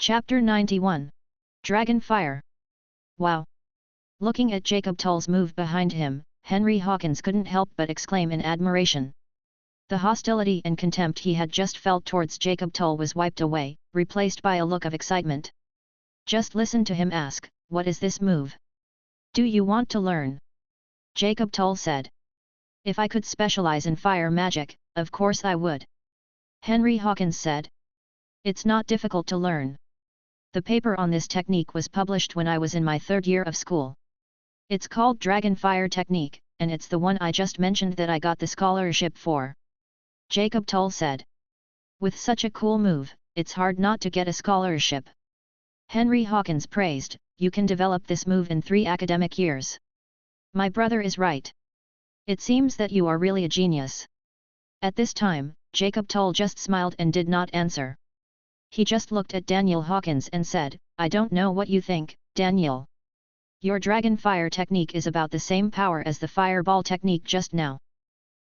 Chapter 91. Dragon Fire. Wow! Looking at Jacob Tull's move behind him, Henry Hawkins couldn't help but exclaim in admiration. The hostility and contempt he had just felt towards Jacob Tull was wiped away, replaced by a look of excitement. Just listen to him ask, "What is this move? Do you want to learn?" Jacob Tull said. "If I could specialize in fire magic, of course I would." Henry Hawkins said. "It's not difficult to learn. The paper on this technique was published when I was in my third year of school. It's called Dragon Fire Technique, and it's the one I just mentioned that I got the scholarship for," Jacob Tull said. "With such a cool move, it's hard not to get a scholarship." Henry Hawkins praised, "You can develop this move in 3 academic years. My brother is right. It seems that you are really a genius." At this time, Jacob Tull just smiled and did not answer. He just looked at Daniel Hawkins and said, "I don't know what you think, Daniel. Your dragon fire technique is about the same power as the fireball technique just now,"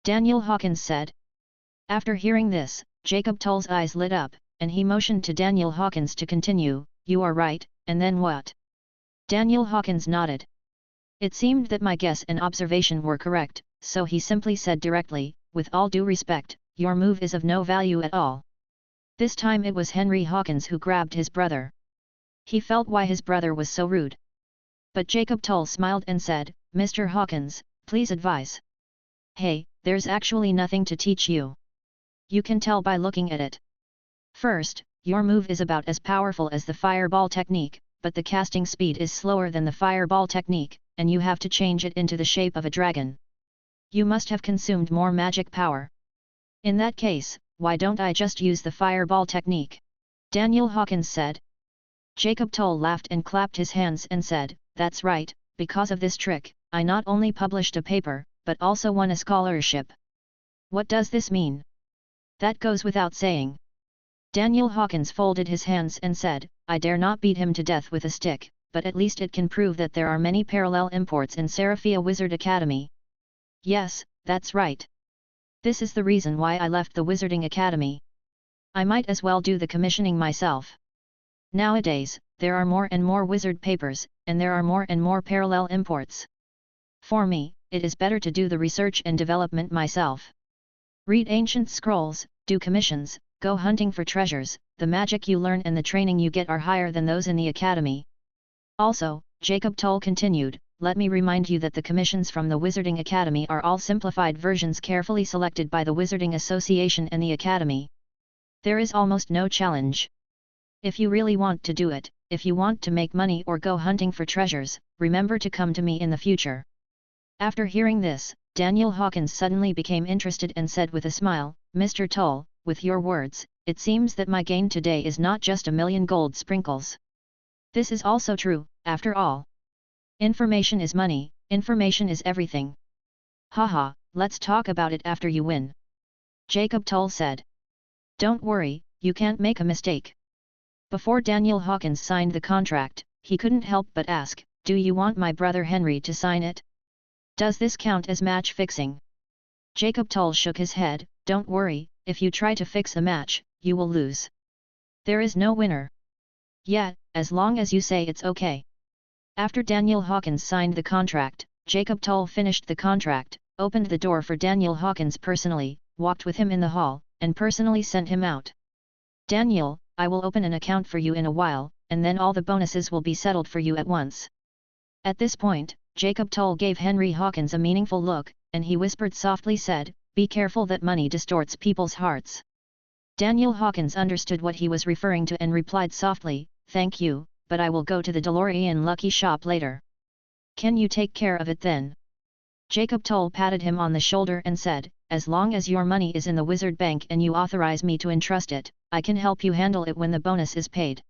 Daniel Hawkins said. After hearing this, Jacob Tull's eyes lit up, and he motioned to Daniel Hawkins to continue. "You are right, and then what?" Daniel Hawkins nodded. It seemed that my guess and observation were correct, so he simply said directly, "With all due respect, your move is of no value at all." This time it was Henry Hawkins who grabbed his brother. He felt why his brother was so rude. But Jacob Tull smiled and said, "Mr. Hawkins, please advise." "Hey, there's actually nothing to teach you. You can tell by looking at it. First, your move is about as powerful as the fireball technique, but the casting speed is slower than the fireball technique, and you have to change it into the shape of a dragon. You must have consumed more magic power. In that case, why don't I just use the fireball technique?" Daniel Hawkins said. Jacob Tull laughed and clapped his hands and said, "That's right, because of this trick, I not only published a paper, but also won a scholarship." "What does this mean?" "That goes without saying." Daniel Hawkins folded his hands and said, "I dare not beat him to death with a stick, but at least it can prove that there are many parallel imports in Seraphia Wizard Academy." "Yes, that's right. This is the reason why I left the Wizarding Academy. I might as well do the commissioning myself. Nowadays, there are more and more wizard papers, and there are more and more parallel imports. For me, it is better to do the research and development myself. Read ancient scrolls, do commissions, go hunting for treasures, the magic you learn and the training you get are higher than those in the academy." Also, Jacob Tull continued, "Let me remind you that the commissions from the Wizarding Academy are all simplified versions carefully selected by the Wizarding Association and the Academy. There is almost no challenge. If you really want to do it, if you want to make money or go hunting for treasures, remember to come to me in the future." After hearing this, Daniel Hawkins suddenly became interested and said with a smile, "Mr. Tull, with your words, it seems that my gain today is not just 1,000,000 gold sprinkles. This is also true, after all. Information is money, information is everything. Haha, let's talk about it after you win," Jacob Tull said. "Don't worry, you can't make a mistake." Before Daniel Hawkins signed the contract, he couldn't help but ask, "Do you want my brother Henry to sign it? Does this count as match fixing?" Jacob Tull shook his head, "Don't worry, if you try to fix a match, you will lose. There is no winner. Yeah, as long as you say it's okay." After Daniel Hawkins signed the contract, Jacob Tull finished the contract, opened the door for Daniel Hawkins personally, walked with him in the hall, and personally sent him out. "Daniel, I will open an account for you in a while, and then all the bonuses will be settled for you at once." At this point, Jacob Tull gave Henry Hawkins a meaningful look, and he whispered softly said, "Be careful that money distorts people's hearts." Daniel Hawkins understood what he was referring to and replied softly, "Thank you, but I will go to the DeLorean Lucky Shop later. Can you take care of it then?" Jacob Tull patted him on the shoulder and said, "As long as your money is in the Wizard Bank and you authorize me to entrust it, I can help you handle it when the bonus is paid.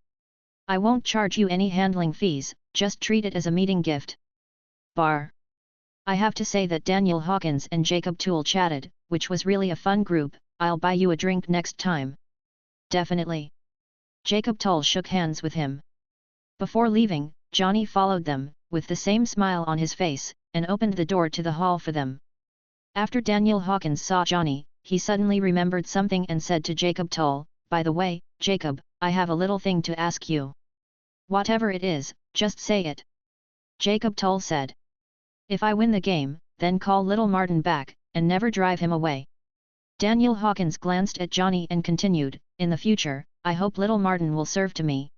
I won't charge you any handling fees, just treat it as a meeting gift." Bar. I have to say that Daniel Hawkins and Jacob Tull chatted, which was really a fun group. "I'll buy you a drink next time." "Definitely." Jacob Tull shook hands with him. Before leaving, Johnny followed them, with the same smile on his face, and opened the door to the hall for them. After Daniel Hawkins saw Johnny, he suddenly remembered something and said to Jacob Tull, "By the way, Jacob, I have a little thing to ask you. Whatever it is, just say it. Jacob Tull said. If I win the game, then call little Martin back, and never drive him away. Daniel Hawkins glanced at Johnny and continued, in the future, I hope little Martin will serve to me.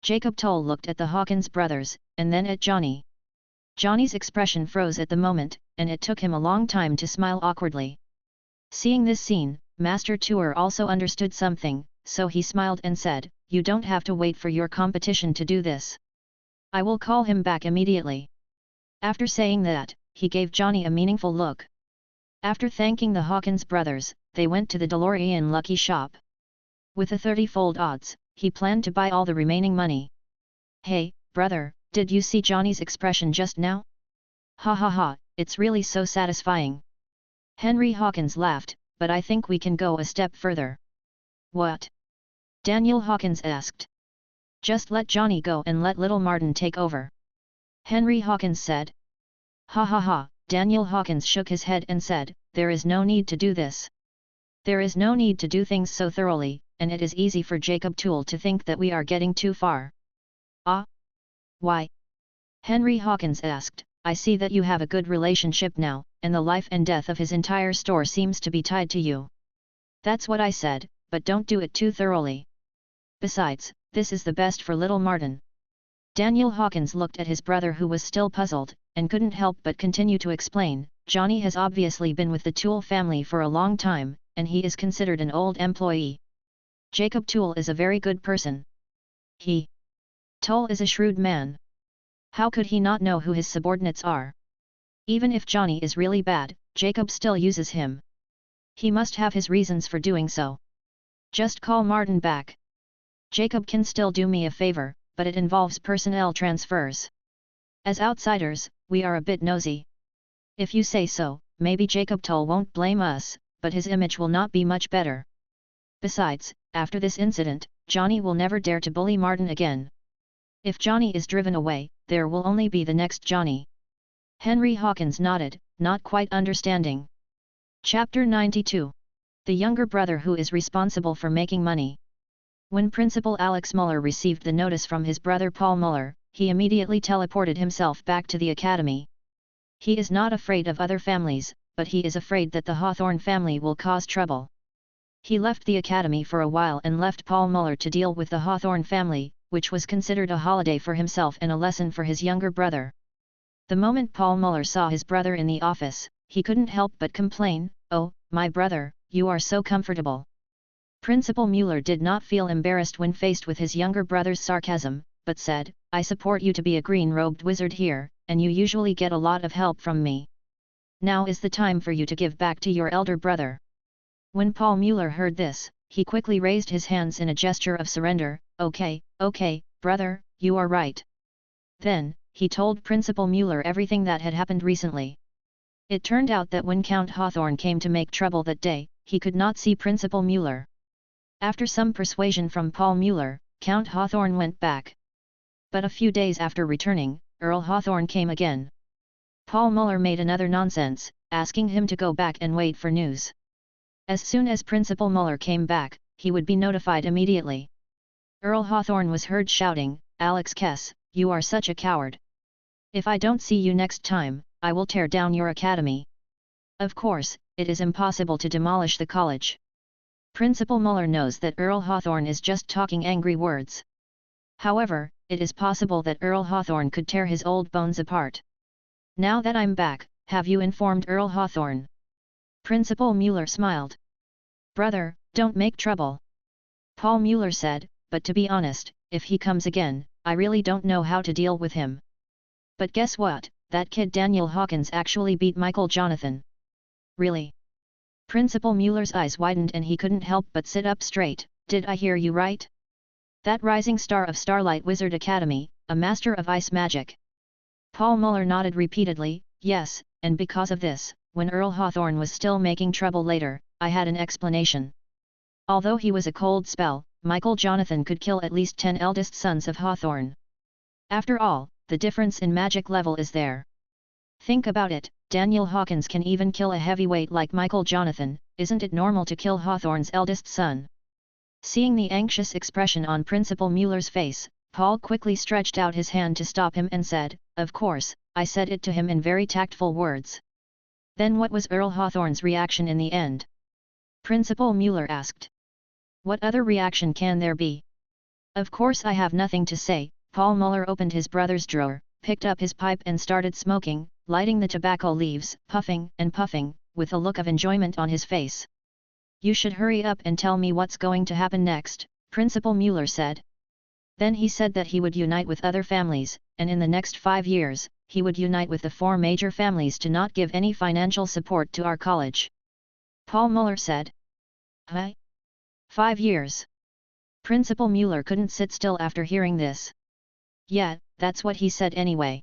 Jacob Tull looked at the Hawkins brothers, and then at Johnny. Johnny's expression froze at the moment, and it took him a long time to smile awkwardly. Seeing this scene, Master Tuor also understood something, so he smiled and said, You don't have to wait for your competition to do this. I will call him back immediately. After saying that, he gave Johnny a meaningful look. After thanking the Hawkins brothers, they went to the DeLorean lucky shop. With a 30-fold odds, he planned to buy all the remaining money. Hey, brother, did you see Johnny's expression just now? Ha ha ha, it's really so satisfying. Henry Hawkins laughed, but I think we can go a step further. What? Daniel Hawkins asked. Just let Johnny go and let little Martin take over. Henry Hawkins said. Ha ha ha, Daniel Hawkins shook his head and said, there is no need to do this. There is no need to do things so thoroughly, and it is easy for Jacob Tull to think that we are getting too far. Ah? Why? Henry Hawkins asked, I see that you have a good relationship now, and the life and death of his entire store seems to be tied to you. That's what I said, but don't do it too thoroughly. Besides, this is the best for little Martin. Daniel Hawkins looked at his brother who was still puzzled, and couldn't help but continue to explain, Johnny has obviously been with the Tull family for a long time, and he is considered an old employee. Jacob Tull is a very good person. Tull is a shrewd man. How could he not know who his subordinates are? Even if Johnny is really bad, Jacob still uses him. He must have his reasons for doing so. Just call Martin back. Jacob can still do me a favor, but it involves personnel transfers. As outsiders, we are a bit nosy. If you say so, maybe Jacob Tull won't blame us, but his image will not be much better. Besides, after this incident, Johnny will never dare to bully Martin again. If Johnny is driven away, there will only be the next Johnny. Henry Hawkins nodded, not quite understanding. Chapter 92. The younger brother who is responsible for making money. When Principal Alex Muller received the notice from his brother Paul Muller, he immediately teleported himself back to the academy. He is not afraid of other families, but he is afraid that the Hawthorne family will cause trouble. He left the academy for a while and left Paul Muller to deal with the Hawthorne family, which was considered a holiday for himself and a lesson for his younger brother. The moment Paul Muller saw his brother in the office, he couldn't help but complain, "Oh, my brother, you are so comfortable." Principal Mueller did not feel embarrassed when faced with his younger brother's sarcasm, but said, "I support you to be a green-robed wizard here, and you usually get a lot of help from me. Now is the time for you to give back to your elder brother." When Paul Mueller heard this, he quickly raised his hands in a gesture of surrender, Okay, brother, you are right." Then, he told Principal Mueller everything that had happened recently. It turned out that when Count Hawthorne came to make trouble that day, he could not see Principal Mueller. After some persuasion from Paul Mueller, Count Hawthorne went back. But a few days after returning, Earl Hawthorne came again. Paul Mueller made another nonsense, asking him to go back and wait for news. As soon as Principal Mueller came back, he would be notified immediately. Earl Hawthorne was heard shouting, "Alex Kess, you are such a coward. If I don't see you next time, I will tear down your academy." Of course, it is impossible to demolish the college. Principal Mueller knows that Earl Hawthorne is just talking angry words. However, it is possible that Earl Hawthorne could tear his old bones apart. "Now that I'm back, have you informed Earl Hawthorne?" Principal Mueller smiled. "Brother, don't make trouble," Paul Mueller said, "but to be honest, if he comes again, I really don't know how to deal with him. But guess what, that kid Daniel Hawkins actually beat Michael Jonathan." "Really?" Principal Mueller's eyes widened and he couldn't help but sit up straight. "Did I hear you right? That rising star of Starlight Wizard Academy, a master of ice magic?" Paul Mueller nodded repeatedly, "Yes, and because of this, when Earl Hawthorne was still making trouble later, I had an explanation. Although he was a cold spell, Michael Jonathan could kill at least 10 eldest sons of Hawthorne. After all, the difference in magic level is there. Think about it, Daniel Hawkins can even kill a heavyweight like Michael Jonathan, isn't it normal to kill Hawthorne's eldest son?" Seeing the anxious expression on Principal Mueller's face, Paul quickly stretched out his hand to stop him and said, "Of course, I said it to him in very tactful words." "Then what was Earl Hawthorne's reaction in the end?" Principal Mueller asked. "What other reaction can there be?" "Of course I have nothing to say." Paul Mueller opened his brother's drawer, picked up his pipe and started smoking, lighting the tobacco leaves, puffing and puffing, with a look of enjoyment on his face. "You should hurry up and tell me what's going to happen next," Principal Mueller said. Then he said that he would unite with other families, and in the next 5 years, he would unite with the 4 major families to not give any financial support to our college. Paul Mueller said. "Huh? 5 years?" Principal Mueller couldn't sit still after hearing this. "Yeah, that's what he said anyway."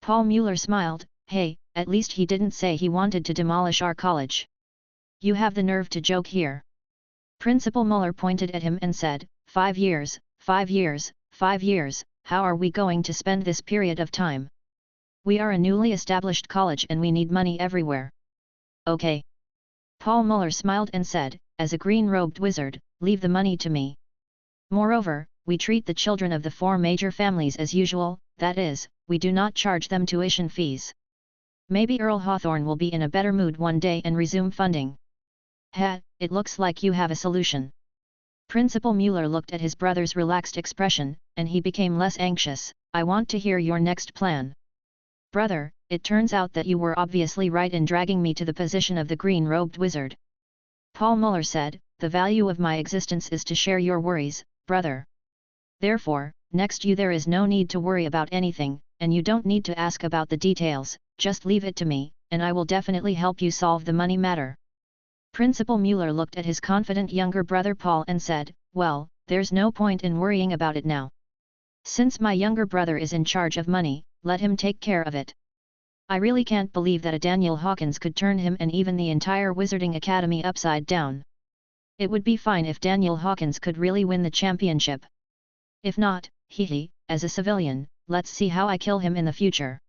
Paul Mueller smiled. "Hey, at least he didn't say he wanted to demolish our college." "You have the nerve to joke here." Principal Mueller pointed at him and said, 5 years, 5 years, 5 years, how are we going to spend this period of time? We are a newly established college and we need money everywhere." "Okay." Paul Mueller smiled and said, "As a green-robed wizard, leave the money to me. Moreover, we treat the children of the 4 major families as usual, that is, we do not charge them tuition fees. Maybe Earl Hawthorne will be in a better mood one day and resume funding." "Ha, it looks like you have a solution." Principal Mueller looked at his brother's relaxed expression, and he became less anxious. "I want to hear your next plan." "Brother, it turns out that you were obviously right in dragging me to the position of the green-robed wizard." Paul Mueller said, "The value of my existence is to share your worries, brother. Therefore, next you there is no need to worry about anything, and you don't need to ask about the details, just leave it to me, and I will definitely help you solve the money matter." Principal Mueller looked at his confident younger brother Paul and said, "Well, there's no point in worrying about it now. Since my younger brother is in charge of money, let him take care of it. I really can't believe that a Daniel Hawkins could turn him and even the entire Wizarding Academy upside down. It would be fine if Daniel Hawkins could really win the championship. If not, as a civilian, let's see how I kill him in the future."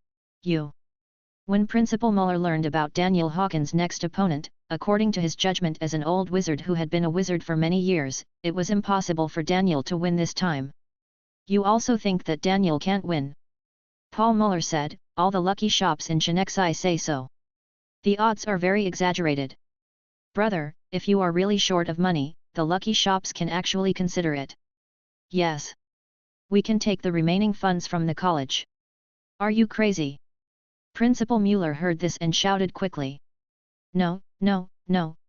When Principal Mueller learned about Daniel Hawkins' next opponent, according to his judgment as an old wizard who had been a wizard for many years, it was impossible for Daniel to win this time. "You also think that Daniel can't win?" Paul Mueller said, "All the lucky shops in Chenexai say so. The odds are very exaggerated. Brother, if you are really short of money, the lucky shops can actually consider it. Yes. We can take the remaining funds from the college." "Are you crazy?" Principal Mueller heard this and shouted quickly. No,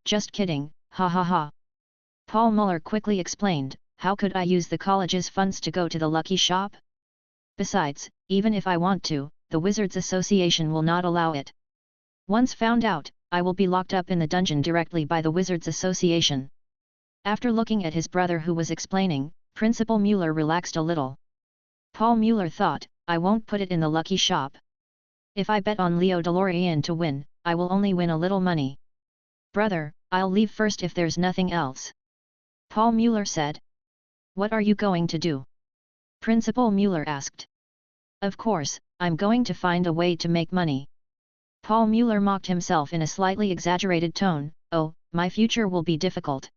just kidding, ha ha ha." Paul Mueller quickly explained, "How could I use the college's funds to go to the lucky shop? Besides, even if I want to, the Wizards Association will not allow it. Once found out, I will be locked up in the dungeon directly by the Wizards Association." After looking at his brother who was explaining, Principal Mueller relaxed a little. Paul Mueller thought, "I won't put it in the lucky shop. If I bet on Leo DeLorean to win, I will only win a little money. Brother, I'll leave first if there's nothing else." Paul Mueller said. "What are you going to do?" Principal Mueller asked. "Of course, I'm going to find a way to make money." Paul Mueller mocked himself in a slightly exaggerated tone, "Oh, my future will be difficult.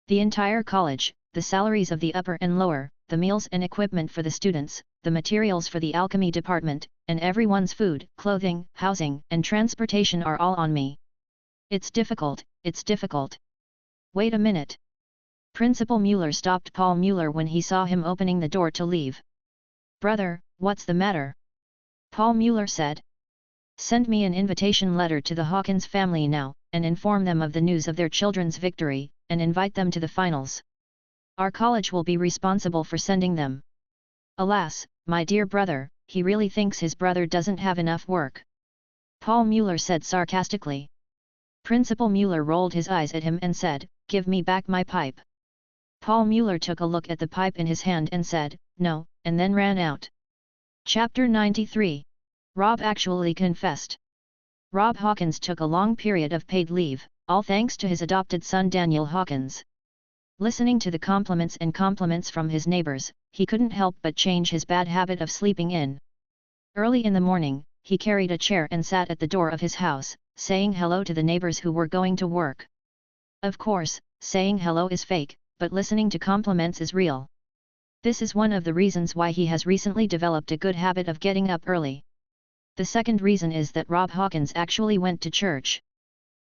The entire college, the salaries of the upper and lower, the meals and equipment for the students, the materials for the alchemy department, and everyone's food, clothing, housing, and transportation are all on me. It's difficult, it's difficult." "Wait a minute." Principal Mueller stopped Paul Mueller when he saw him opening the door to leave. "Brother, what's the matter?" Paul Mueller said. "Send me an invitation letter to the Hawkins family now, and inform them of the news of their children's victory, and invite them to the finals. Our college will be responsible for sending them." "Alas, my dear brother, he really thinks his brother doesn't have enough work," Paul Mueller said sarcastically. Principal Mueller rolled his eyes at him and said, "Give me back my pipe." Paul Mueller took a look at the pipe in his hand and said, "No," and then ran out. Chapter 93. Rob actually confessed. Rob Hawkins took a long period of paid leave, all thanks to his adopted son Daniel Hawkins. Listening to the compliments from his neighbors, he couldn't help but change his bad habit of sleeping in. Early in the morning, he carried a chair and sat at the door of his house, saying hello to the neighbors who were going to work. Of course, saying hello is fake, but listening to compliments is real. This is one of the reasons why he has recently developed a good habit of getting up early. The second reason is that Rob Hawkins actually went to church.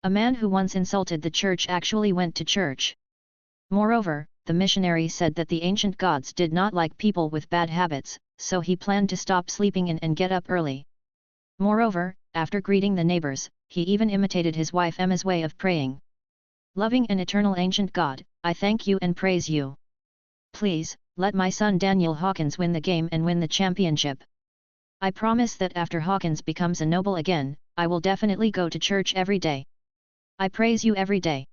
A man who once insulted the church actually went to church. Moreover, the missionary said that the ancient gods did not like people with bad habits, so he planned to stop sleeping in and get up early. Moreover, after greeting the neighbors, he even imitated his wife Emma's way of praying. Loving and eternal ancient God, I thank you and praise you. Please, let my son Daniel Hawkins win the game and win the championship. I promise that after Hawkins becomes a noble again, I will definitely go to church every day. I praise you every day.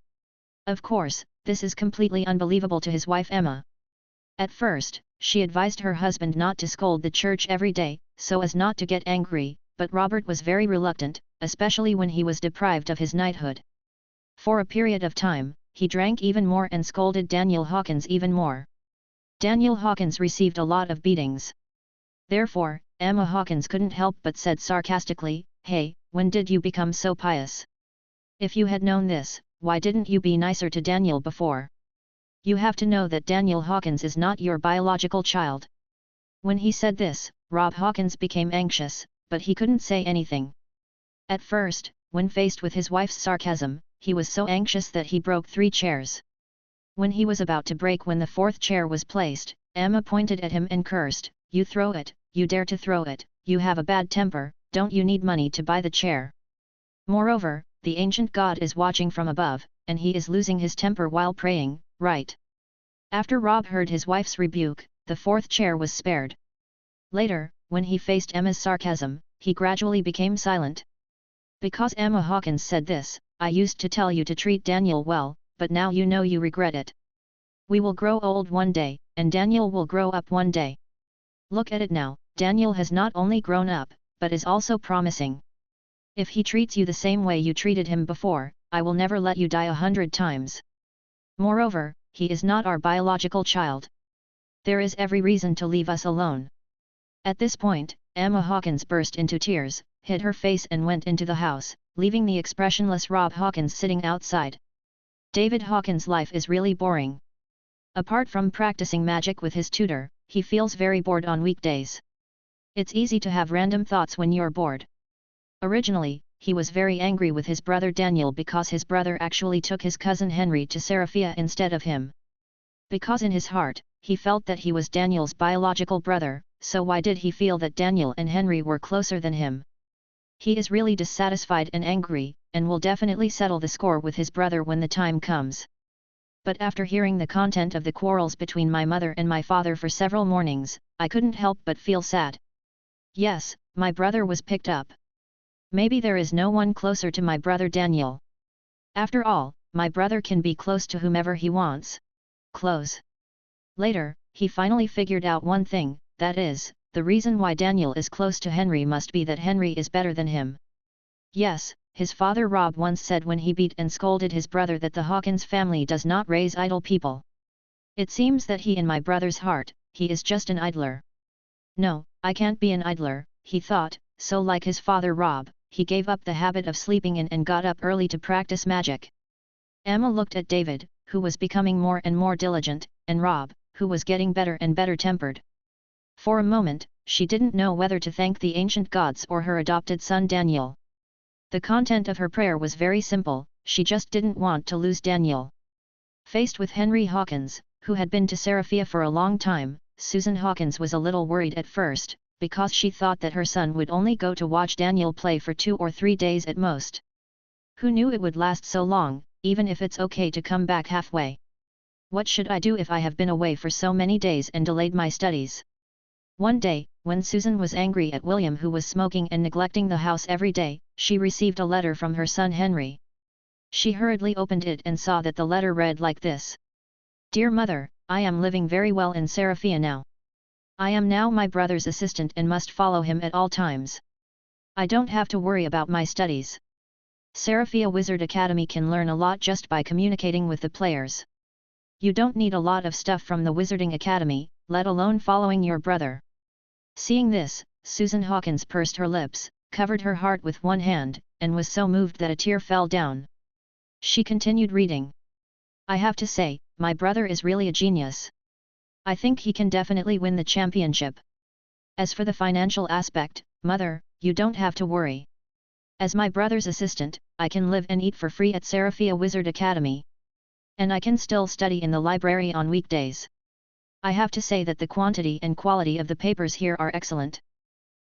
Of course, this is completely unbelievable to his wife Emma. At first, she advised her husband not to scold the church every day, so as not to get angry, but Robert was very reluctant, especially when he was deprived of his knighthood. For a period of time, he drank even more and scolded Daniel Hawkins even more. Daniel Hawkins received a lot of beatings. Therefore, Emma Hawkins couldn't help but said sarcastically, "Hey, when did you become so pious? If you had known this, why didn't you be nicer to Daniel before? You have to know that Daniel Hawkins is not your biological child." When he said this, Rob Hawkins became anxious, but he couldn't say anything. At first, when faced with his wife's sarcasm, he was so anxious that he broke 3 chairs. When he was about to break when the 4th chair was placed, Emma pointed at him and cursed, "You throw it, you dare to throw it, you have a bad temper, don't you need money to buy the chair?" Moreover, the ancient God is watching from above, and he is losing his temper while praying, right? After Rob heard his wife's rebuke, the 4th chair was spared. Later, when he faced Emma's sarcasm, he gradually became silent. Because Emma Hawkins said this, "I used to tell you to treat Daniel well, but now you know you regret it. We will grow old one day, and Daniel will grow up one day. Look at it now, Daniel has not only grown up, but is also promising. If he treats you the same way you treated him before, I will never let you die 100 times. Moreover, he is not our biological child. There is every reason to leave us alone." At this point, Emma Hawkins burst into tears, hid her face and went into the house, leaving the expressionless Rob Hawkins sitting outside. David Hawkins' life is really boring. Apart from practicing magic with his tutor, he feels very bored on weekdays. It's easy to have random thoughts when you're bored. Originally, he was very angry with his brother Daniel because his brother actually took his cousin Henry to Seraphia instead of him. Because in his heart, he felt that he was Daniel's biological brother, so why did he feel that Daniel and Henry were closer than him? He is really dissatisfied and angry, and will definitely settle the score with his brother when the time comes. But after hearing the content of the quarrels between my mother and my father for several mornings, I couldn't help but feel sad. Yes, my brother was picked up. Maybe there is no one closer to my brother Daniel. After all, my brother can be close to whomever he wants. Close. Later, he finally figured out one thing, that is, the reason why Daniel is close to Henry must be that Henry is better than him. Yes, his father Rob once said when he beat and scolded his brother that the Hawkins family does not raise idle people. It seems that in my brother's heart, he is just an idler. No, I can't be an idler, he thought, so like his father Rob, he gave up the habit of sleeping in and got up early to practice magic. Emma looked at David, who was becoming more and more diligent, and Rob, who was getting better and better tempered. For a moment, she didn't know whether to thank the ancient gods or her adopted son Daniel. The content of her prayer was very simple, she just didn't want to lose Daniel. Faced with Henry Hawkins, who had been to Seraphia for a long time, Susan Hawkins was a little worried at first, because she thought that her son would only go to watch Daniel play for 2 or 3 days at most. Who knew it would last so long, even if it's okay to come back halfway? What should I do if I have been away for so many days and delayed my studies? One day, when Susan was angry at William who was smoking and neglecting the house every day, she received a letter from her son Henry. She hurriedly opened it and saw that the letter read like this. "Dear Mother, I am living very well in Seraphia now. I am now my brother's assistant and must follow him at all times. I don't have to worry about my studies. Seraphia Wizard Academy can learn a lot just by communicating with the players. You don't need a lot of stuff from the Wizarding Academy, let alone following your brother." Seeing this, Susan Hawkins pursed her lips, covered her heart with one hand, and was so moved that a tear fell down. She continued reading. "I have to say, my brother is really a genius. I think he can definitely win the championship. As for the financial aspect, mother, you don't have to worry. As my brother's assistant, I can live and eat for free at Seraphia Wizard Academy. And I can still study in the library on weekdays. I have to say that the quantity and quality of the papers here are excellent.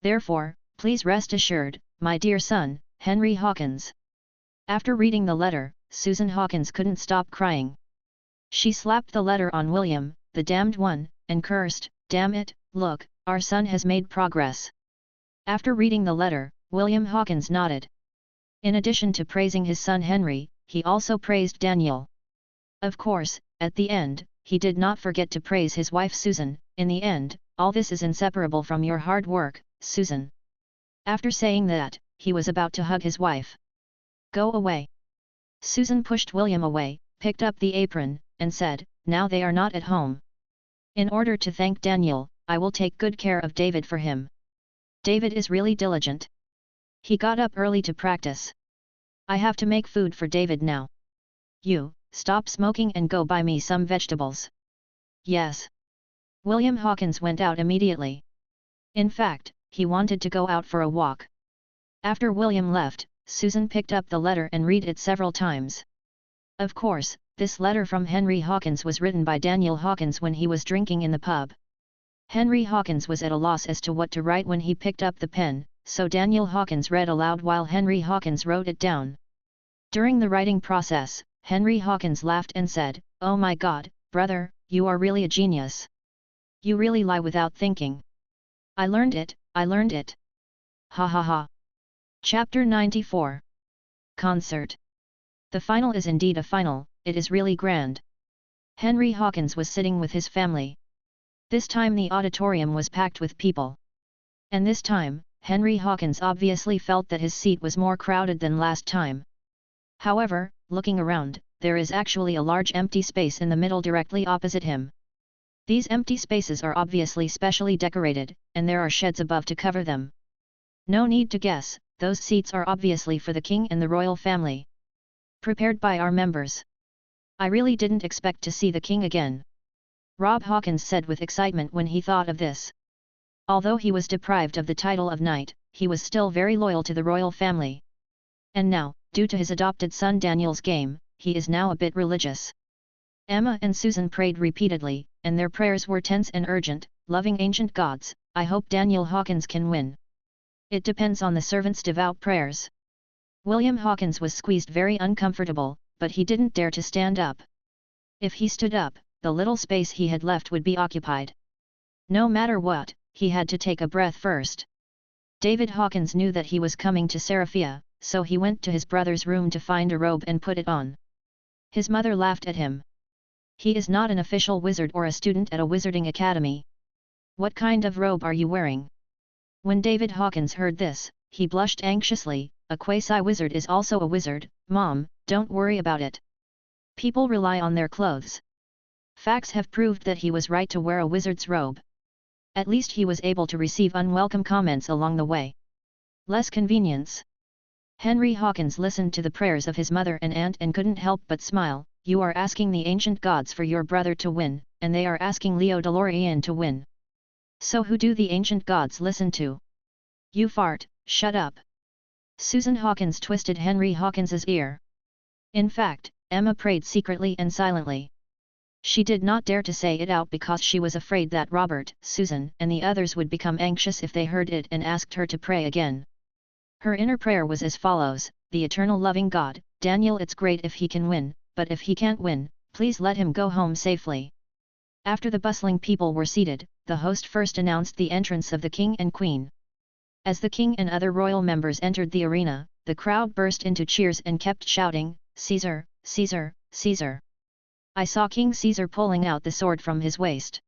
Therefore, please rest assured, my dear son, Henry Hawkins. After reading the letter, Susan Hawkins couldn't stop crying. She slapped the letter on William, the damned one, and cursed, "Damn it, look, our son has made progress." After reading the letter, William Hawkins nodded. In addition to praising his son Henry, he also praised Daniel. Of course, at the end, he did not forget to praise his wife Susan. "In the end, all this is inseparable from your hard work, Susan." After saying that, he was about to hug his wife. "Go away." Susan pushed William away, picked up the apron, and said, "Now they are not at home. In order to thank Daniel, I will take good care of David for him. David is really diligent. He got up early to practice. I have to make food for David now. You, stop smoking and go buy me some vegetables." "Yes." William Hawkins went out immediately. In fact, he wanted to go out for a walk. After William left, Susan picked up the letter and read it several times. Of course, this letter from Henry Hawkins was written by Daniel Hawkins when he was drinking in the pub. Henry Hawkins was at a loss as to what to write when he picked up the pen, so Daniel Hawkins read aloud while Henry Hawkins wrote it down. During the writing process, Henry Hawkins laughed and said, "Oh my God, brother, you are really a genius. You really lie without thinking. I learned it, I learned it. Ha ha ha." Chapter 94. Concert. The final is indeed a final, it is really grand. Henry Hawkins was sitting with his family. This time the auditorium was packed with people. And this time, Henry Hawkins obviously felt that his seat was more crowded than last time. However, looking around, there is actually a large empty space in the middle directly opposite him. These empty spaces are obviously specially decorated, and there are sheds above to cover them. No need to guess, those seats are obviously for the king and the royal family. Prepared by our members. I really didn't expect to see the king again. Rob Hawkins said with excitement when he thought of this. Although he was deprived of the title of knight, he was still very loyal to the royal family. And now, due to his adopted son Daniel's game, he is now a bit religious. Emma and Susan prayed repeatedly, and their prayers were tense and urgent. "Loving ancient gods, I hope Daniel Hawkins can win. It depends on the servants' devout prayers." William Hawkins was squeezed very uncomfortable, but he didn't dare to stand up. If he stood up, the little space he had left would be occupied. No matter what, he had to take a breath first. David Hawkins knew that he was coming to Seraphia, so he went to his brother's room to find a robe and put it on. His mother laughed at him. "He is not an official wizard or a student at a wizarding academy. What kind of robe are you wearing?" When David Hawkins heard this, he blushed anxiously. "A quasi-wizard is also a wizard, Mom, don't worry about it. People rely on their clothes." Facts have proved that he was right to wear a wizard's robe. At least he was able to receive unwelcome comments along the way. Less convenience. Henry Hawkins listened to the prayers of his mother and aunt and couldn't help but smile. "You are asking the ancient gods for your brother to win, and they are asking Leo DeLorean to win. So who do the ancient gods listen to?" "You fart, shut up." Susan Hawkins twisted Henry Hawkins's ear. In fact, Emma prayed secretly and silently. She did not dare to say it out because she was afraid that Robert, Susan, and the others would become anxious if they heard it and asked her to pray again. Her inner prayer was as follows: "The eternal loving God, Daniel, it's great if he can win, but if he can't win, please let him go home safely." After the bustling people were seated, the host first announced the entrance of the king and queen. As the king and other royal members entered the arena, the crowd burst into cheers and kept shouting, "Caesar, Caesar, Caesar." I saw King Caesar pulling out the sword from his waist.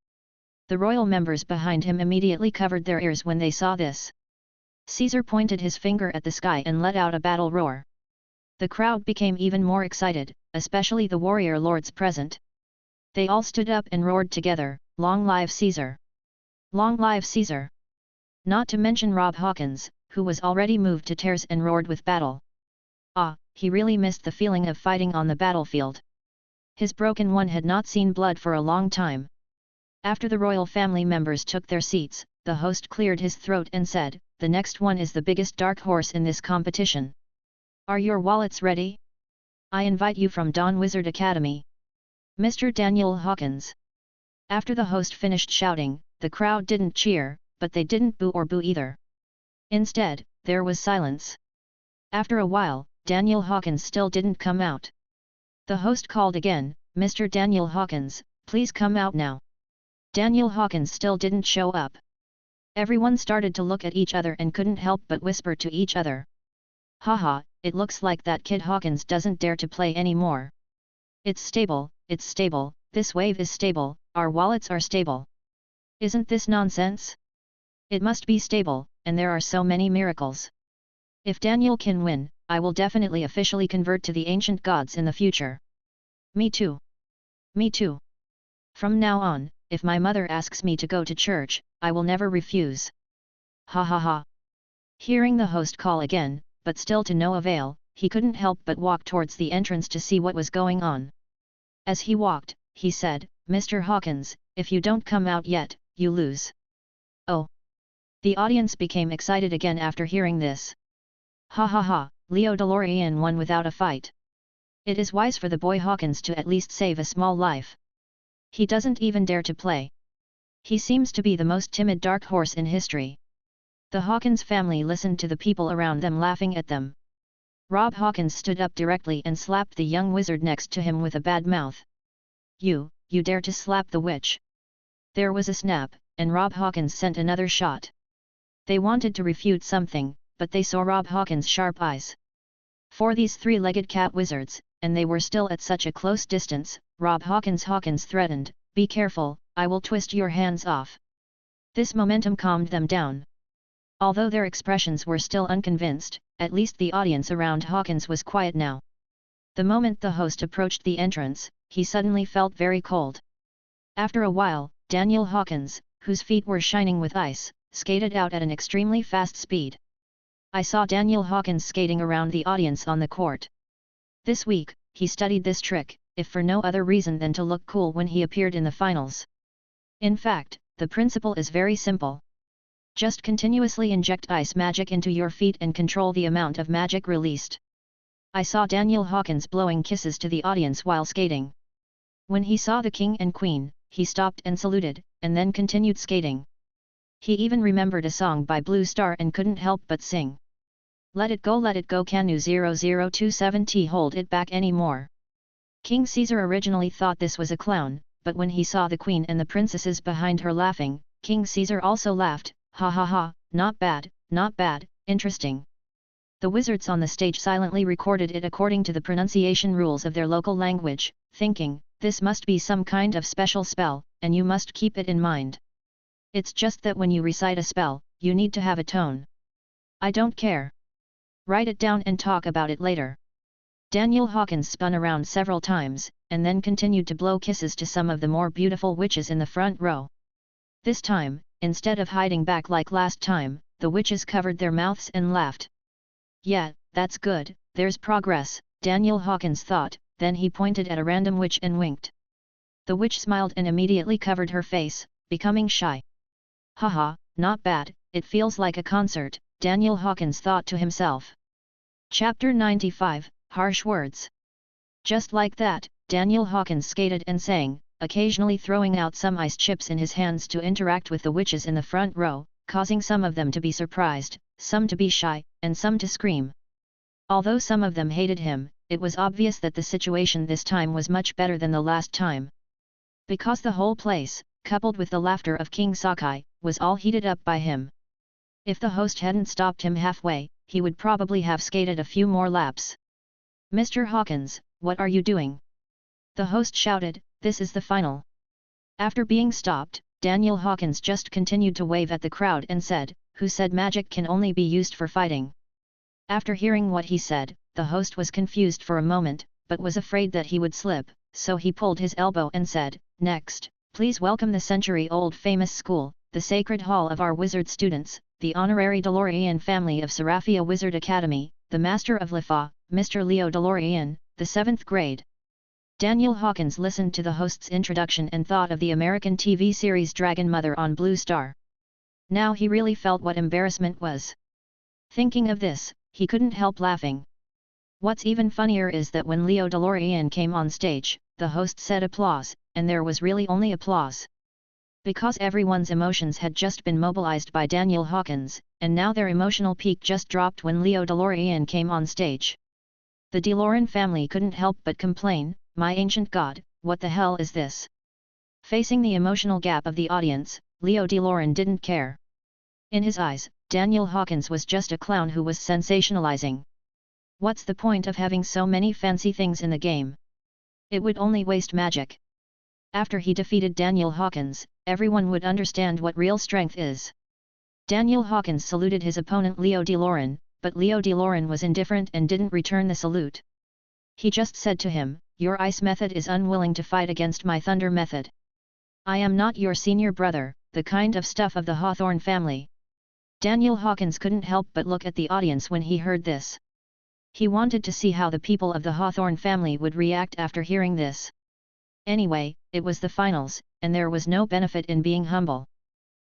The royal members behind him immediately covered their ears when they saw this. Caesar pointed his finger at the sky and let out a battle roar. The crowd became even more excited, especially the warrior lords present. They all stood up and roared together, "Long live Caesar! Long live Caesar!" Not to mention Rob Hawkins, who was already moved to tears and roared with battle. Ah, he really missed the feeling of fighting on the battlefield. His broken one had not seen blood for a long time. After the royal family members took their seats, the host cleared his throat and said, "The next one is the biggest dark horse in this competition. Are your wallets ready? I invite you from Dawn Wizard Academy. Mr. Daniel Hawkins." After the host finished shouting, the crowd didn't cheer, but they didn't boo or boo either. Instead, there was silence. After a while, Daniel Hawkins still didn't come out. The host called again, "Mr. Daniel Hawkins, please come out now." Daniel Hawkins still didn't show up. Everyone started to look at each other and couldn't help but whisper to each other. "Haha, it looks like that kid Hawkins doesn't dare to play anymore. It's stable, this wave is stable, our wallets are stable. Isn't this nonsense? It must be stable, and there are so many miracles. If Daniel can win, I will definitely officially convert to the ancient gods in the future. Me too. Me too. From now on, if my mother asks me to go to church, I will never refuse. Ha ha ha." Hearing the host call again, but still to no avail, he couldn't help but walk towards the entrance to see what was going on. As he walked, he said, "Mr. Hawkins, if you don't come out yet, you lose." Oh! The audience became excited again after hearing this. Ha ha ha, Leo DeLorean won without a fight. It is wise for the boy Hawkins to at least save a small life. He doesn't even dare to play. He seems to be the most timid dark horse in history. The Hawkins family listened to the people around them laughing at them. Rob Hawkins stood up directly and slapped the young wizard next to him with a bad mouth. You dare to slap the witch." There was a snap, and Rob Hawkins sent another shot. They wanted to refute something, but they saw Rob Hawkins' sharp eyes. For these three-legged cat wizards, and they were still at such a close distance, Rob Hawkins threatened, "Be careful, I will twist your hands off." This momentum calmed them down. Although their expressions were still unconvinced, at least the audience around Hawkins was quiet now. The moment the host approached the entrance, he suddenly felt very cold. After a while, Daniel Hawkins, whose feet were shining with ice, skated out at an extremely fast speed. I saw Daniel Hawkins skating around the audience on the court. This week, he studied this trick, if for no other reason than to look cool when he appeared in the finals. In fact, the principle is very simple. Just continuously inject ice magic into your feet and control the amount of magic released. I saw Daniel Hawkins blowing kisses to the audience while skating. When he saw the king and queen, he stopped and saluted, and then continued skating. He even remembered a song by Blue Star and couldn't help but sing. Let it go Canu 0027T hold it back anymore. King Caesar originally thought this was a clown, but when he saw the queen and the princesses behind her laughing, King Caesar also laughed, "Ha ha ha, not bad, interesting." The wizards on the stage silently recorded it according to the pronunciation rules of their local language, thinking, "This must be some kind of special spell, and you must keep it in mind. It's just that when you recite a spell, you need to have a tone. I don't care. Write it down and talk about it later." Daniel Hawkins spun around several times, and then continued to blow kisses to some of the more beautiful witches in the front row. This time, instead of hiding back like last time, the witches covered their mouths and laughed. "Yeah, that's good, there's progress," Daniel Hawkins thought, then he pointed at a random witch and winked. The witch smiled and immediately covered her face, becoming shy. "Haha, not bad, it feels like a concert," Daniel Hawkins thought to himself. Chapter 95, Harsh Words. Just like that, Daniel Hawkins skated and sang, occasionally throwing out some ice chips in his hands to interact with the witches in the front row, causing some of them to be surprised, some to be shy, and some to scream. Although some of them hated him, it was obvious that the situation this time was much better than the last time. Because the whole place, coupled with the laughter of King Sakai, was all heated up by him. If the host hadn't stopped him halfway, he would probably have skated a few more laps. "Mr. Hawkins, what are you doing?" The host shouted, "This is the final." After being stopped, Daniel Hawkins just continued to wave at the crowd and said, "Who said magic can only be used for fighting?" After hearing what he said, the host was confused for a moment, but was afraid that he would slip, so he pulled his elbow and said, "Next, please welcome the century-old famous school, the Sacred Hall of our wizard students, the honorary DeLorean family of Seraphia Wizard Academy, the Master of Lifa, Mr. Leo DeLorean, the 7th grade." Daniel Hawkins listened to the host's introduction and thought of the American TV series Dragon Mother on Blue Star. Now he really felt what embarrassment was. Thinking of this, he couldn't help laughing. What's even funnier is that when Leo DeLorean came on stage, the host said applause, and there was really only applause. Because everyone's emotions had just been mobilized by Daniel Hawkins, and now their emotional peak just dropped when Leo DeLorean came on stage. The DeLorean family couldn't help but complain, "My ancient god, what the hell is this?" Facing the emotional gap of the audience, Leo DeLorean didn't care. In his eyes, Daniel Hawkins was just a clown who was sensationalizing. What's the point of having so many fancy things in the game? It would only waste magic. After he defeated Daniel Hawkins, everyone would understand what real strength is. Daniel Hawkins saluted his opponent Leo DeLorean, but Leo DeLorean was indifferent and didn't return the salute. He just said to him, "Your ice method is unwilling to fight against my thunder method. I am not your senior brother, the kind of stuff of the Hawthorne family." Daniel Hawkins couldn't help but look at the audience when he heard this. He wanted to see how the people of the Hawthorne family would react after hearing this. Anyway, it was the finals, and there was no benefit in being humble.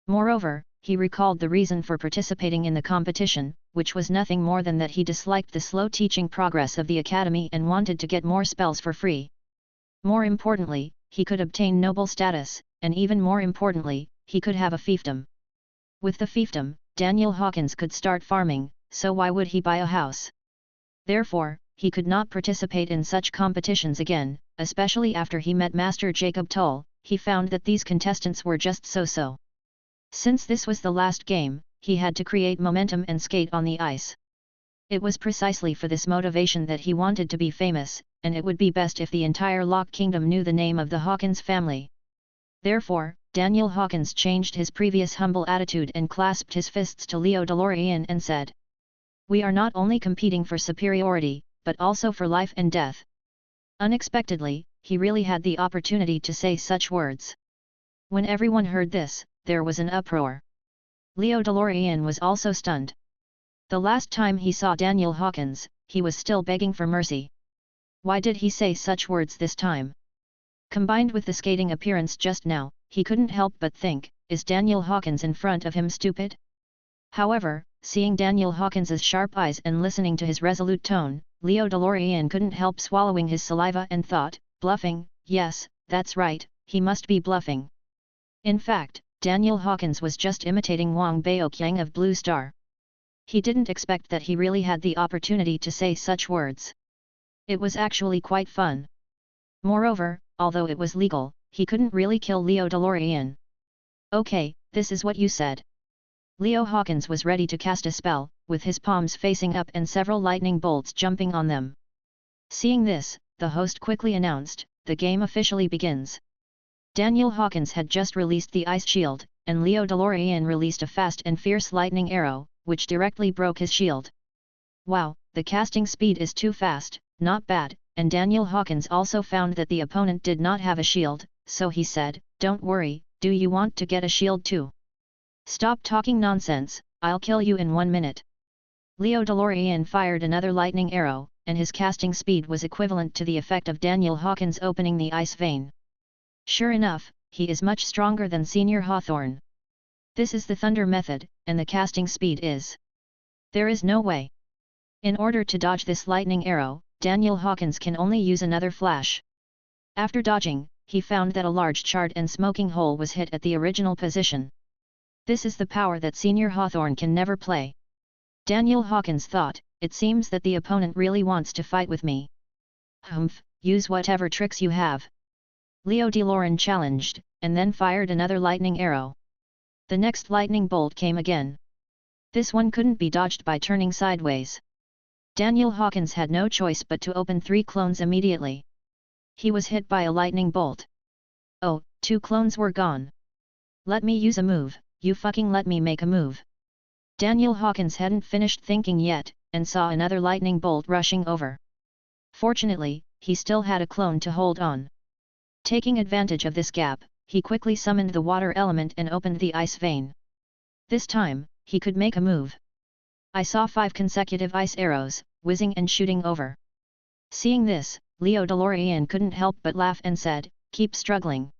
Moreover, he recalled the reason for participating in the competition, which was nothing more than that he disliked the slow teaching progress of the academy and wanted to get more spells for free. More importantly, he could obtain noble status, and even more importantly, he could have a fiefdom. With the fiefdom, Daniel Hawkins could start farming, so why would he buy a house? Therefore, he could not participate in such competitions again, especially after he met Master Jacob Tull. He found that these contestants were just so-so. Since this was the last game, he had to create momentum and skate on the ice. It was precisely for this motivation that he wanted to be famous, and it would be best if the entire Lock Kingdom knew the name of the Hawkins family. Therefore, Daniel Hawkins changed his previous humble attitude and clasped his fists to Leo DeLorean and said, "We are not only competing for superiority, but also for life and death." Unexpectedly, he really had the opportunity to say such words. When everyone heard this, there was an uproar. Leo DeLorean was also stunned. The last time he saw Daniel Hawkins, he was still begging for mercy. Why did he say such words this time? Combined with the skating appearance just now, he couldn't help but think, is Daniel Hawkins in front of him stupid? However, seeing Daniel Hawkins's sharp eyes and listening to his resolute tone, Leo DeLorean couldn't help swallowing his saliva and thought, bluffing, yes, that's right, he must be bluffing. In fact, Daniel Hawkins was just imitating Wang Baoqiang of Blue Star. He didn't expect that he really had the opportunity to say such words. It was actually quite fun. Moreover, although it was legal, he couldn't really kill Leo DeLorean. "Okay, this is what you said." Leo Hawkins was ready to cast a spell, with his palms facing up and several lightning bolts jumping on them. Seeing this, the host quickly announced, "The game officially begins." Daniel Hawkins had just released the ice shield, and Leo DeLorean released a fast and fierce lightning arrow, which directly broke his shield. Wow, the casting speed is too fast, not bad, and Daniel Hawkins also found that the opponent did not have a shield, so he said, "Don't worry, do you want to get a shield too? Stop talking nonsense, I'll kill you in 1 minute." Leo DeLorean fired another lightning arrow, and his casting speed was equivalent to the effect of Daniel Hawkins opening the ice vein. Sure enough, he is much stronger than Senior Hawthorne. This is the thunder method, and the casting speed is. There is no way. In order to dodge this lightning arrow, Daniel Hawkins can only use another flash. After dodging, he found that a large charred and smoking hole was hit at the original position. This is the power that Senior Hawthorne can never play. Daniel Hawkins thought, "It seems that the opponent really wants to fight with me. Humph, use whatever tricks you have." Leo DeLorean challenged, and then fired another lightning arrow. The next lightning bolt came again. This one couldn't be dodged by turning sideways. Daniel Hawkins had no choice but to open 3 clones immediately. He was hit by a lightning bolt. Oh, 2 clones were gone. "Let me use a move, you fucking let me make a move." Daniel Hawkins hadn't finished thinking yet, and saw another lightning bolt rushing over. Fortunately, he still had a clone to hold on. Taking advantage of this gap, he quickly summoned the water element and opened the ice vein. This time, he could make a move. I saw 5 consecutive ice arrows, whizzing and shooting over. Seeing this, Leo DeLorean couldn't help but laugh and said, "Keep struggling."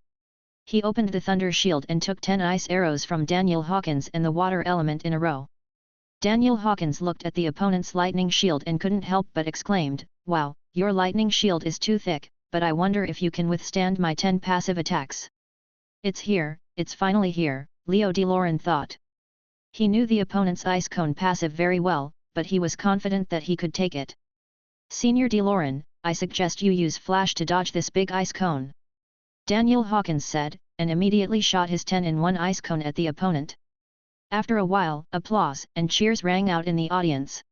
He opened the thunder shield and took 10 ice arrows from Daniel Hawkins and the water element in a row. Daniel Hawkins looked at the opponent's lightning shield and couldn't help but exclaimed, "Wow, your lightning shield is too thick, but I wonder if you can withstand my 10 passive attacks." "It's here, it's finally here," Leo DeLorean thought. He knew the opponent's ice cone passive very well, but he was confident that he could take it. "Senior DeLorean, I suggest you use flash to dodge this big ice cone," Daniel Hawkins said, and immediately shot his 10-in-1 ice cone at the opponent. After a while, applause and cheers rang out in the audience.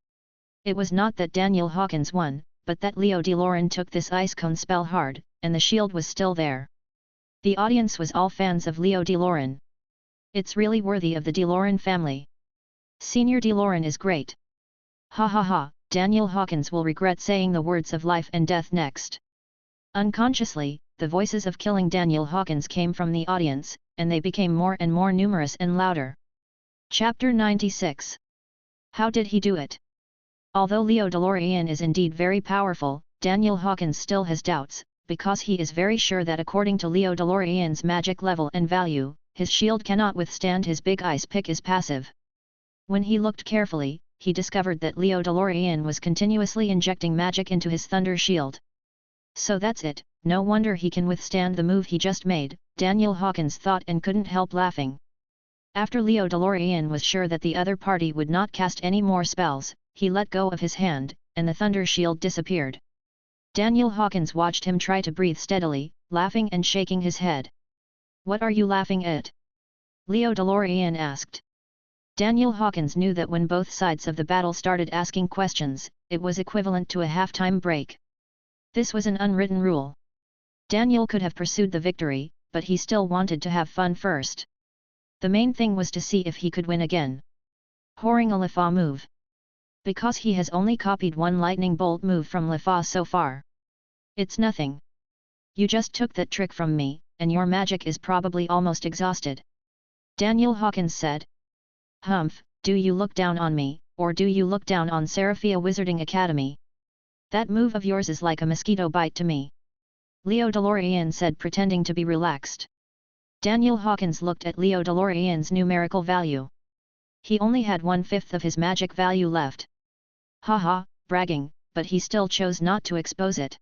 It was not that Daniel Hawkins won, but that Leo DeLorean took this ice cone spell hard, and the shield was still there. The audience was all fans of Leo DeLorean. "It's really worthy of the DeLorean family. Senior DeLorean is great. Ha ha ha, Daniel Hawkins will regret saying the words of life and death next." Unconsciously, the voices of killing Daniel Hawkins came from the audience, and they became more and more numerous and louder. Chapter 96. How did he do it? Although Leo DeLorean is indeed very powerful, Daniel Hawkins still has doubts, because he is very sure that according to Leo DeLorean's magic level and value, his shield cannot withstand his big ice pick is passive. When he looked carefully, he discovered that Leo DeLorean was continuously injecting magic into his thunder shield. "So that's it, no wonder he can withstand the move he just made," Daniel Hawkins thought and couldn't help laughing. After Leo DeLorean was sure that the other party would not cast any more spells, he let go of his hand, and the thunder shield disappeared. Daniel Hawkins watched him try to breathe steadily, laughing and shaking his head. "What are you laughing at?" Leo DeLorean asked. Daniel Hawkins knew that when both sides of the battle started asking questions, it was equivalent to a half-time break. This was an unwritten rule. Daniel could have pursued the victory, but he still wanted to have fun first. The main thing was to see if he could win again. Pouring a LeFa move. Because he has only copied one lightning bolt move from LeFa so far. "It's nothing. You just took that trick from me, and your magic is probably almost exhausted," Daniel Hawkins said. "Humph, do you look down on me, or do you look down on Seraphia Wizarding Academy? That move of yours is like a mosquito bite to me," Leo DeLorean said, pretending to be relaxed. Daniel Hawkins looked at Leo DeLorean's numerical value. He only had 1/5 of his magic value left. Haha, bragging, but he still chose not to expose it.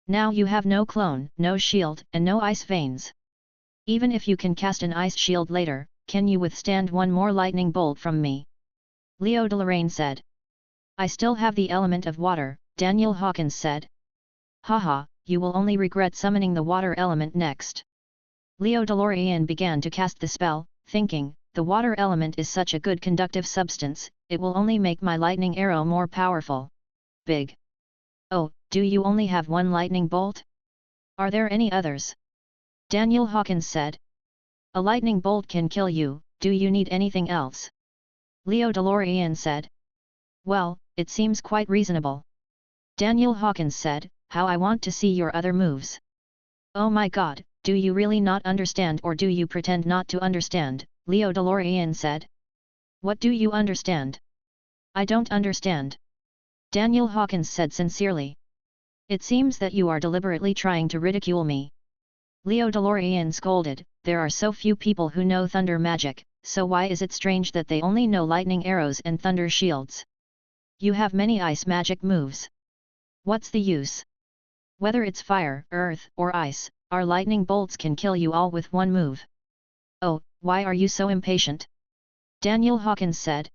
"Now you have no clone, no shield, and no ice veins. Even if you can cast an ice shield later, can you withstand one more lightning bolt from me?" Leo DeLorean said. "I still have the element of water," Daniel Hawkins said. "Haha, you will only regret summoning the water element next." Leo DeLorean began to cast the spell, thinking, "The water element is such a good conductive substance, it will only make my lightning arrow more powerful." Big. "Oh, do you only have one lightning bolt? Are there any others?" Daniel Hawkins said. "A lightning bolt can kill you, do you need anything else?" Leo DeLorean said. "Well, it seems quite reasonable." Daniel Hawkins said, "How I want to see your other moves." "Oh my god, do you really not understand, or do you pretend not to understand?" Leo DeLorean said. "What do you understand?" "I don't understand," Daniel Hawkins said sincerely. "It seems that you are deliberately trying to ridicule me." Leo DeLorean scolded, "There are so few people who know thunder magic, so why is it strange that they only know lightning arrows and thunder shields? You have many ice magic moves. What's the use? Whether it's fire, earth, or ice, our lightning bolts can kill you all with one move." "Oh, why are you so impatient?" Daniel Hawkins said.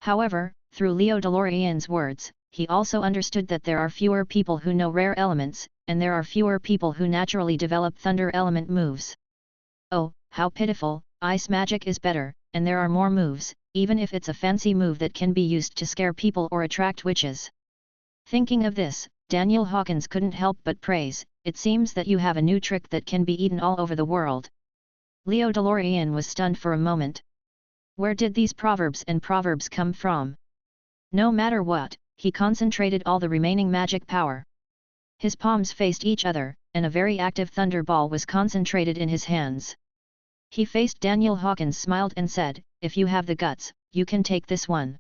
However, through Leo DeLorean's words, he also understood that there are fewer people who know rare elements, and there are fewer people who naturally develop thunder element moves. "Oh, how pitiful, ice magic is better, and there are more moves, even if it's a fancy move that can be used to scare people or attract witches." Thinking of this, Daniel Hawkins couldn't help but praise, "It seems that you have a new trick that can be eaten all over the world." Leo DeLorean was stunned for a moment. Where did these proverbs come from? No matter what, he concentrated all the remaining magic power. His palms faced each other, and a very active thunder ball was concentrated in his hands. He faced Daniel Hawkins, smiled and said, "If you have the guts, you can take this one."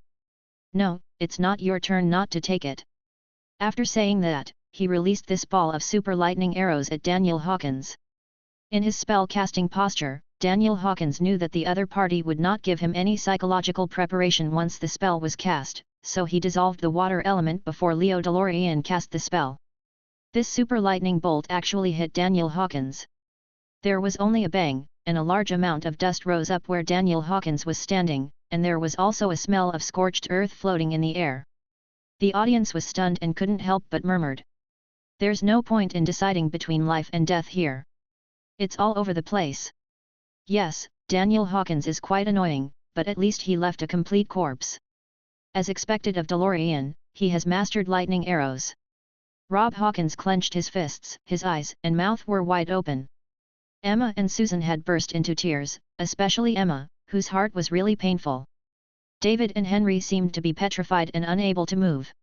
"No, it's not your turn not to take it." After saying that, he released this ball of super lightning arrows at Daniel Hawkins. In his spell-casting posture, Daniel Hawkins knew that the other party would not give him any psychological preparation once the spell was cast, so he dissolved the water element before Leo DeLorean cast the spell. This super lightning bolt actually hit Daniel Hawkins. There was only a bang, and a large amount of dust rose up where Daniel Hawkins was standing, and there was also a smell of scorched earth floating in the air. The audience was stunned and couldn't help but murmured. "There's no point in deciding between life and death here. It's all over the place." Yes, Daniel Hawkins is quite annoying, but at least he left a complete corpse. As expected of DeLorean, he has mastered lightning arrows. Rob Hawkins clenched his fists, his eyes and mouth were wide open. Emma and Susan had burst into tears, especially Emma, whose heart was really painful. David and Henry seemed to be petrified and unable to move.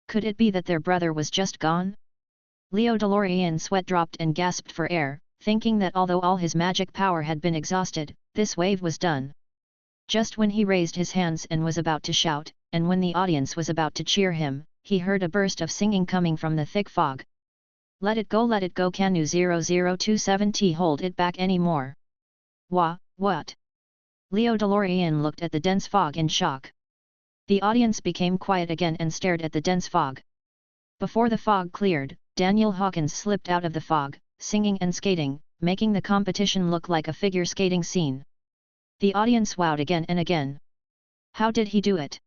Could it be that their brother was just gone? Leo DeLorean's sweat dropped and gasped for air, thinking that although all his magic power had been exhausted, this wave was done. Just when he raised his hands and was about to shout, and when the audience was about to cheer him, he heard a burst of singing coming from the thick fog. Let it go Canu 0027T hold it back anymore. What? Leo DeLorean looked at the dense fog in shock. The audience became quiet again and stared at the dense fog. Before the fog cleared, Daniel Hawkins slipped out of the fog, singing and skating, making the competition look like a figure skating scene. The audience wowed again and again. How did he do it?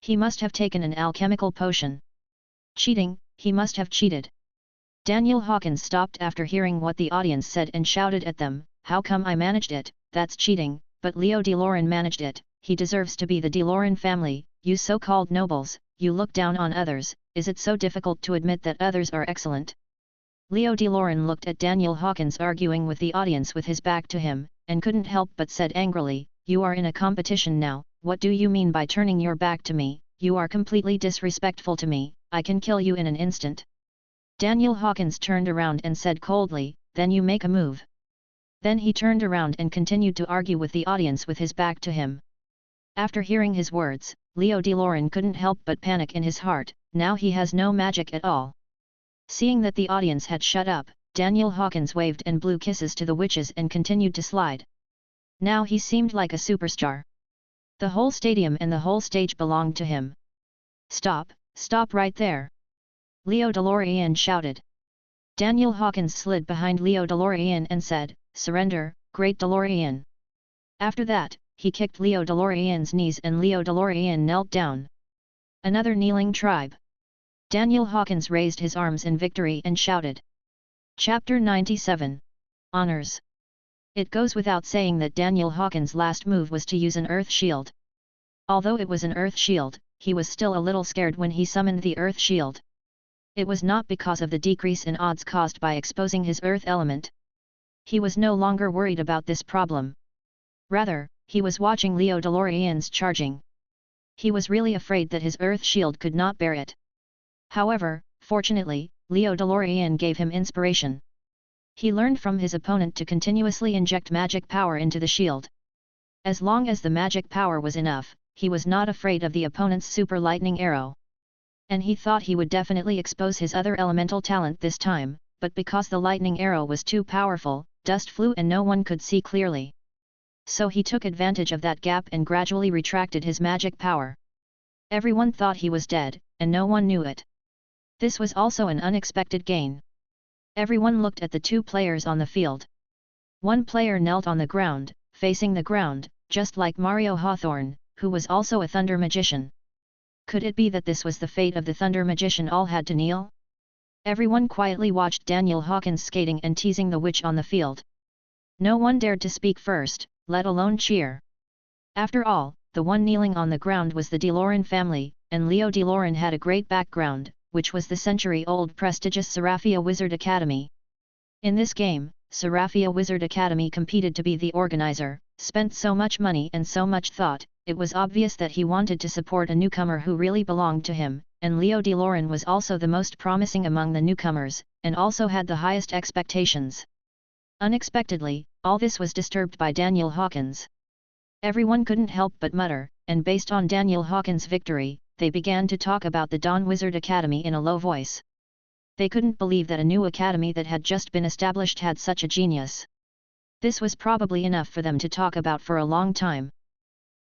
He must have taken an alchemical potion. Cheating, he must have cheated. Daniel Hawkins stopped after hearing what the audience said and shouted at them, "How come I managed it? That's cheating, but Leo DeLorean managed it, he deserves to be the DeLorean family. You so-called nobles, you look down on others, is it so difficult to admit that others are excellent?" Leo DeLorean looked at Daniel Hawkins arguing with the audience with his back to him, and couldn't help but said angrily, "You are in a competition now, what do you mean by turning your back to me? You are completely disrespectful to me, I can kill you in an instant." Daniel Hawkins turned around and said coldly, "Then you make a move." Then he turned around and continued to argue with the audience with his back to him. After hearing his words, Leo DeLorean couldn't help but panic in his heart, now he has no magic at all. Seeing that the audience had shut up, Daniel Hawkins waved and blew kisses to the witches and continued to slide. Now he seemed like a superstar. The whole stadium and the whole stage belonged to him. Stop right there!" Leo DeLorean shouted. Daniel Hawkins slid behind Leo DeLorean and said, "Surrender, great DeLorean." After that, he kicked Leo DeLorean's knees and Leo DeLorean knelt down. "Another kneeling tribe." Daniel Hawkins raised his arms in victory and shouted. Chapter 97. Honors. It goes without saying that Daniel Hawkins' last move was to use an earth shield. Although it was an earth shield, he was still a little scared when he summoned the earth shield. It was not because of the decrease in odds caused by exposing his earth element. He was no longer worried about this problem. Rather, he was watching Leo DeLorean's charging. He was really afraid that his earth shield could not bear it. However, fortunately, Leo DeLorean gave him inspiration. He learned from his opponent to continuously inject magic power into the shield. As long as the magic power was enough, he was not afraid of the opponent's super lightning arrow. And he thought he would definitely expose his other elemental talent this time, but because the lightning arrow was too powerful, dust flew and no one could see clearly. So he took advantage of that gap and gradually retracted his magic power. Everyone thought he was dead, and no one knew it. This was also an unexpected gain. Everyone looked at the two players on the field. One player knelt on the ground, facing the ground, just like Mario Hawthorne, who was also a thunder magician. Could it be that this was the fate of the thunder magician, all had to kneel? Everyone quietly watched Daniel Hawkins skating and teasing the witch on the field. No one dared to speak first, let alone cheer. After all, the one kneeling on the ground was the DeLorean family, and Leo DeLorean had a great background, which was the century-old prestigious Seraphia Wizard Academy. In this game, Seraphia Wizard Academy competed to be the organizer, spent so much money and so much thought, it was obvious that he wanted to support a newcomer who really belonged to him, and Leo DeLorean was also the most promising among the newcomers, and also had the highest expectations. Unexpectedly, all this was disturbed by Daniel Hawkins. Everyone couldn't help but mutter, and based on Daniel Hawkins' victory, they began to talk about the Dawn Wizard Academy in a low voice. They couldn't believe that a new academy that had just been established had such a genius. This was probably enough for them to talk about for a long time.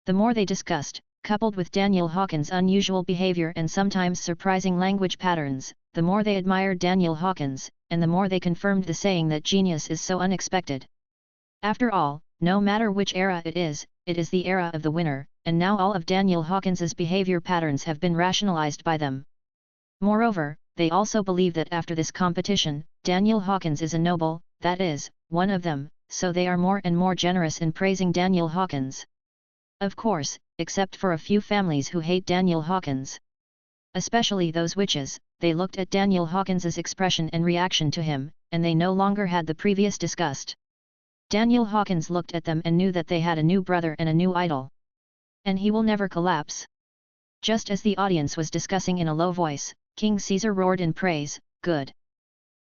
The more they discussed, coupled with Daniel Hawkins' unusual behavior and sometimes surprising language patterns, the more they admired Daniel Hawkins, and the more they confirmed the saying that genius is so unexpected. After all, no matter which era it is the era of the winner, and now all of Daniel Hawkins's behavior patterns have been rationalized by them. Moreover, they also believe that after this competition, Daniel Hawkins is a noble, that is, one of them, so they are more and more generous in praising Daniel Hawkins. Of course, except for a few families who hate Daniel Hawkins. Especially those witches, they looked at Daniel Hawkins's expression and reaction to him, and they no longer had the previous disgust. Daniel Hawkins looked at them and knew that they had a new brother and a new idol. And he will never collapse. Just as the audience was discussing in a low voice, King Caesar roared in praise, "Good!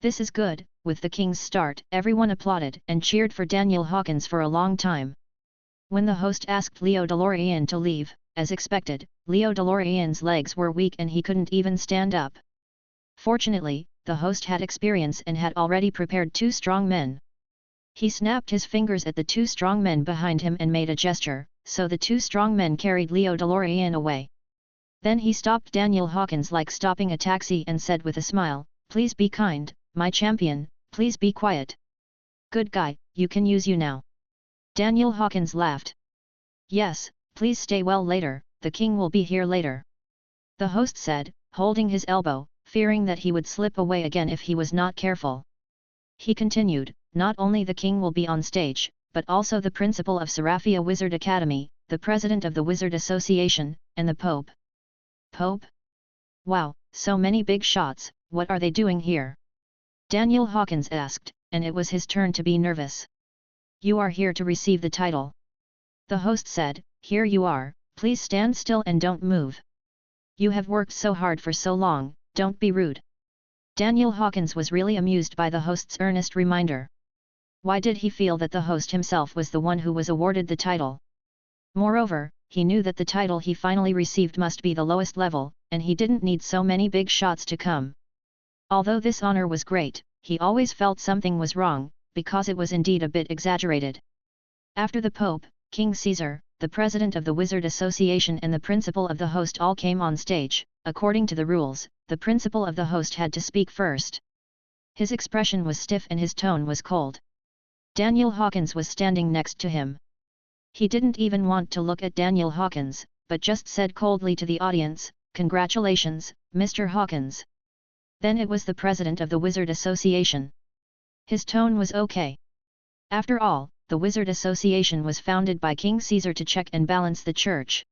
This is good!" With the king's start, everyone applauded and cheered for Daniel Hawkins for a long time. When the host asked Leo Delorean to leave, as expected, Leo Delorean's legs were weak and he couldn't even stand up. Fortunately, the host had experience and had already prepared 2 strong men. He snapped his fingers at the 2 strong men behind him and made a gesture, so the 2 strong men carried Leo Delorean away. Then he stopped Daniel Hawkins like stopping a taxi and said with a smile, "Please be kind, my champion, please be quiet. Good guy, you can use you now." Daniel Hawkins laughed. "Yes, please stay well later, the king will be here later," the host said, holding his elbow, fearing that he would slip away again if he was not careful. He continued, "Not only the king will be on stage, but also the principal of Seraphia Wizard Academy, the president of the Wizard Association, and the Pope." "Pope? Wow, so many big shots, what are they doing here?" Daniel Hawkins asked, and it was his turn to be nervous. "You are here to receive the title," the host said. "Here you are, please stand still and don't move. You have worked so hard for so long, don't be rude." Daniel Hawkins was really amused by the host's earnest reminder. Why did he feel that the host himself was the one who was awarded the title? Moreover, he knew that the title he finally received must be the lowest level, and he didn't need so many big shots to come. Although this honor was great, he always felt something was wrong, because it was indeed a bit exaggerated. After the Pope, King Caesar, the president of the Wizard Association and the principal of the host all came on stage. According to the rules, the principal of the host had to speak first. His expression was stiff and his tone was cold. Daniel Hawkins was standing next to him. He didn't even want to look at Daniel Hawkins, but just said coldly to the audience, "Congratulations, Mr. Hawkins." Then it was the president of the Wizard Association. His tone was okay. After all, the Wizard Association was founded by King Caesar to check and balance the church.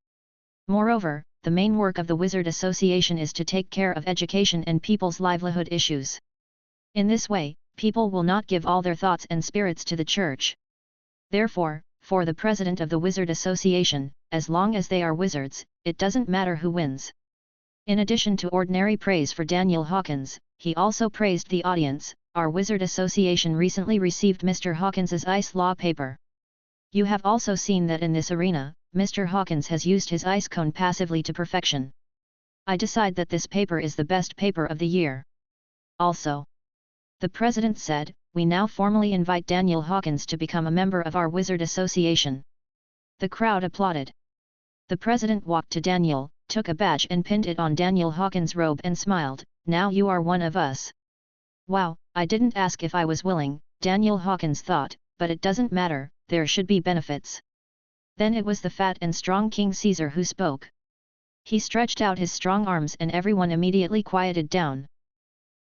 Moreover, the main work of the Wizard Association is to take care of education and people's livelihood issues. In this way, people will not give all their thoughts and spirits to the church. Therefore, for the president of the Wizard Association, as long as they are wizards, it doesn't matter who wins. In addition to ordinary praise for Daniel Hawkins, he also praised the audience. "Our Wizard Association recently received Mr. Hawkins's ice law paper. You have also seen that in this arena, Mr. Hawkins has used his ice cone passively to perfection. I decide that this paper is the best paper of the year. Also," the president said, "we now formally invite Daniel Hawkins to become a member of our Wizard Association." The crowd applauded. The president walked to Daniel, took a badge and pinned it on Daniel Hawkins' robe and smiled, "Now you are one of us." Wow, I didn't ask if I was willing, Daniel Hawkins thought, but it doesn't matter, there should be benefits. Then it was the fat and strong King Caesar who spoke. He stretched out his strong arms and everyone immediately quieted down.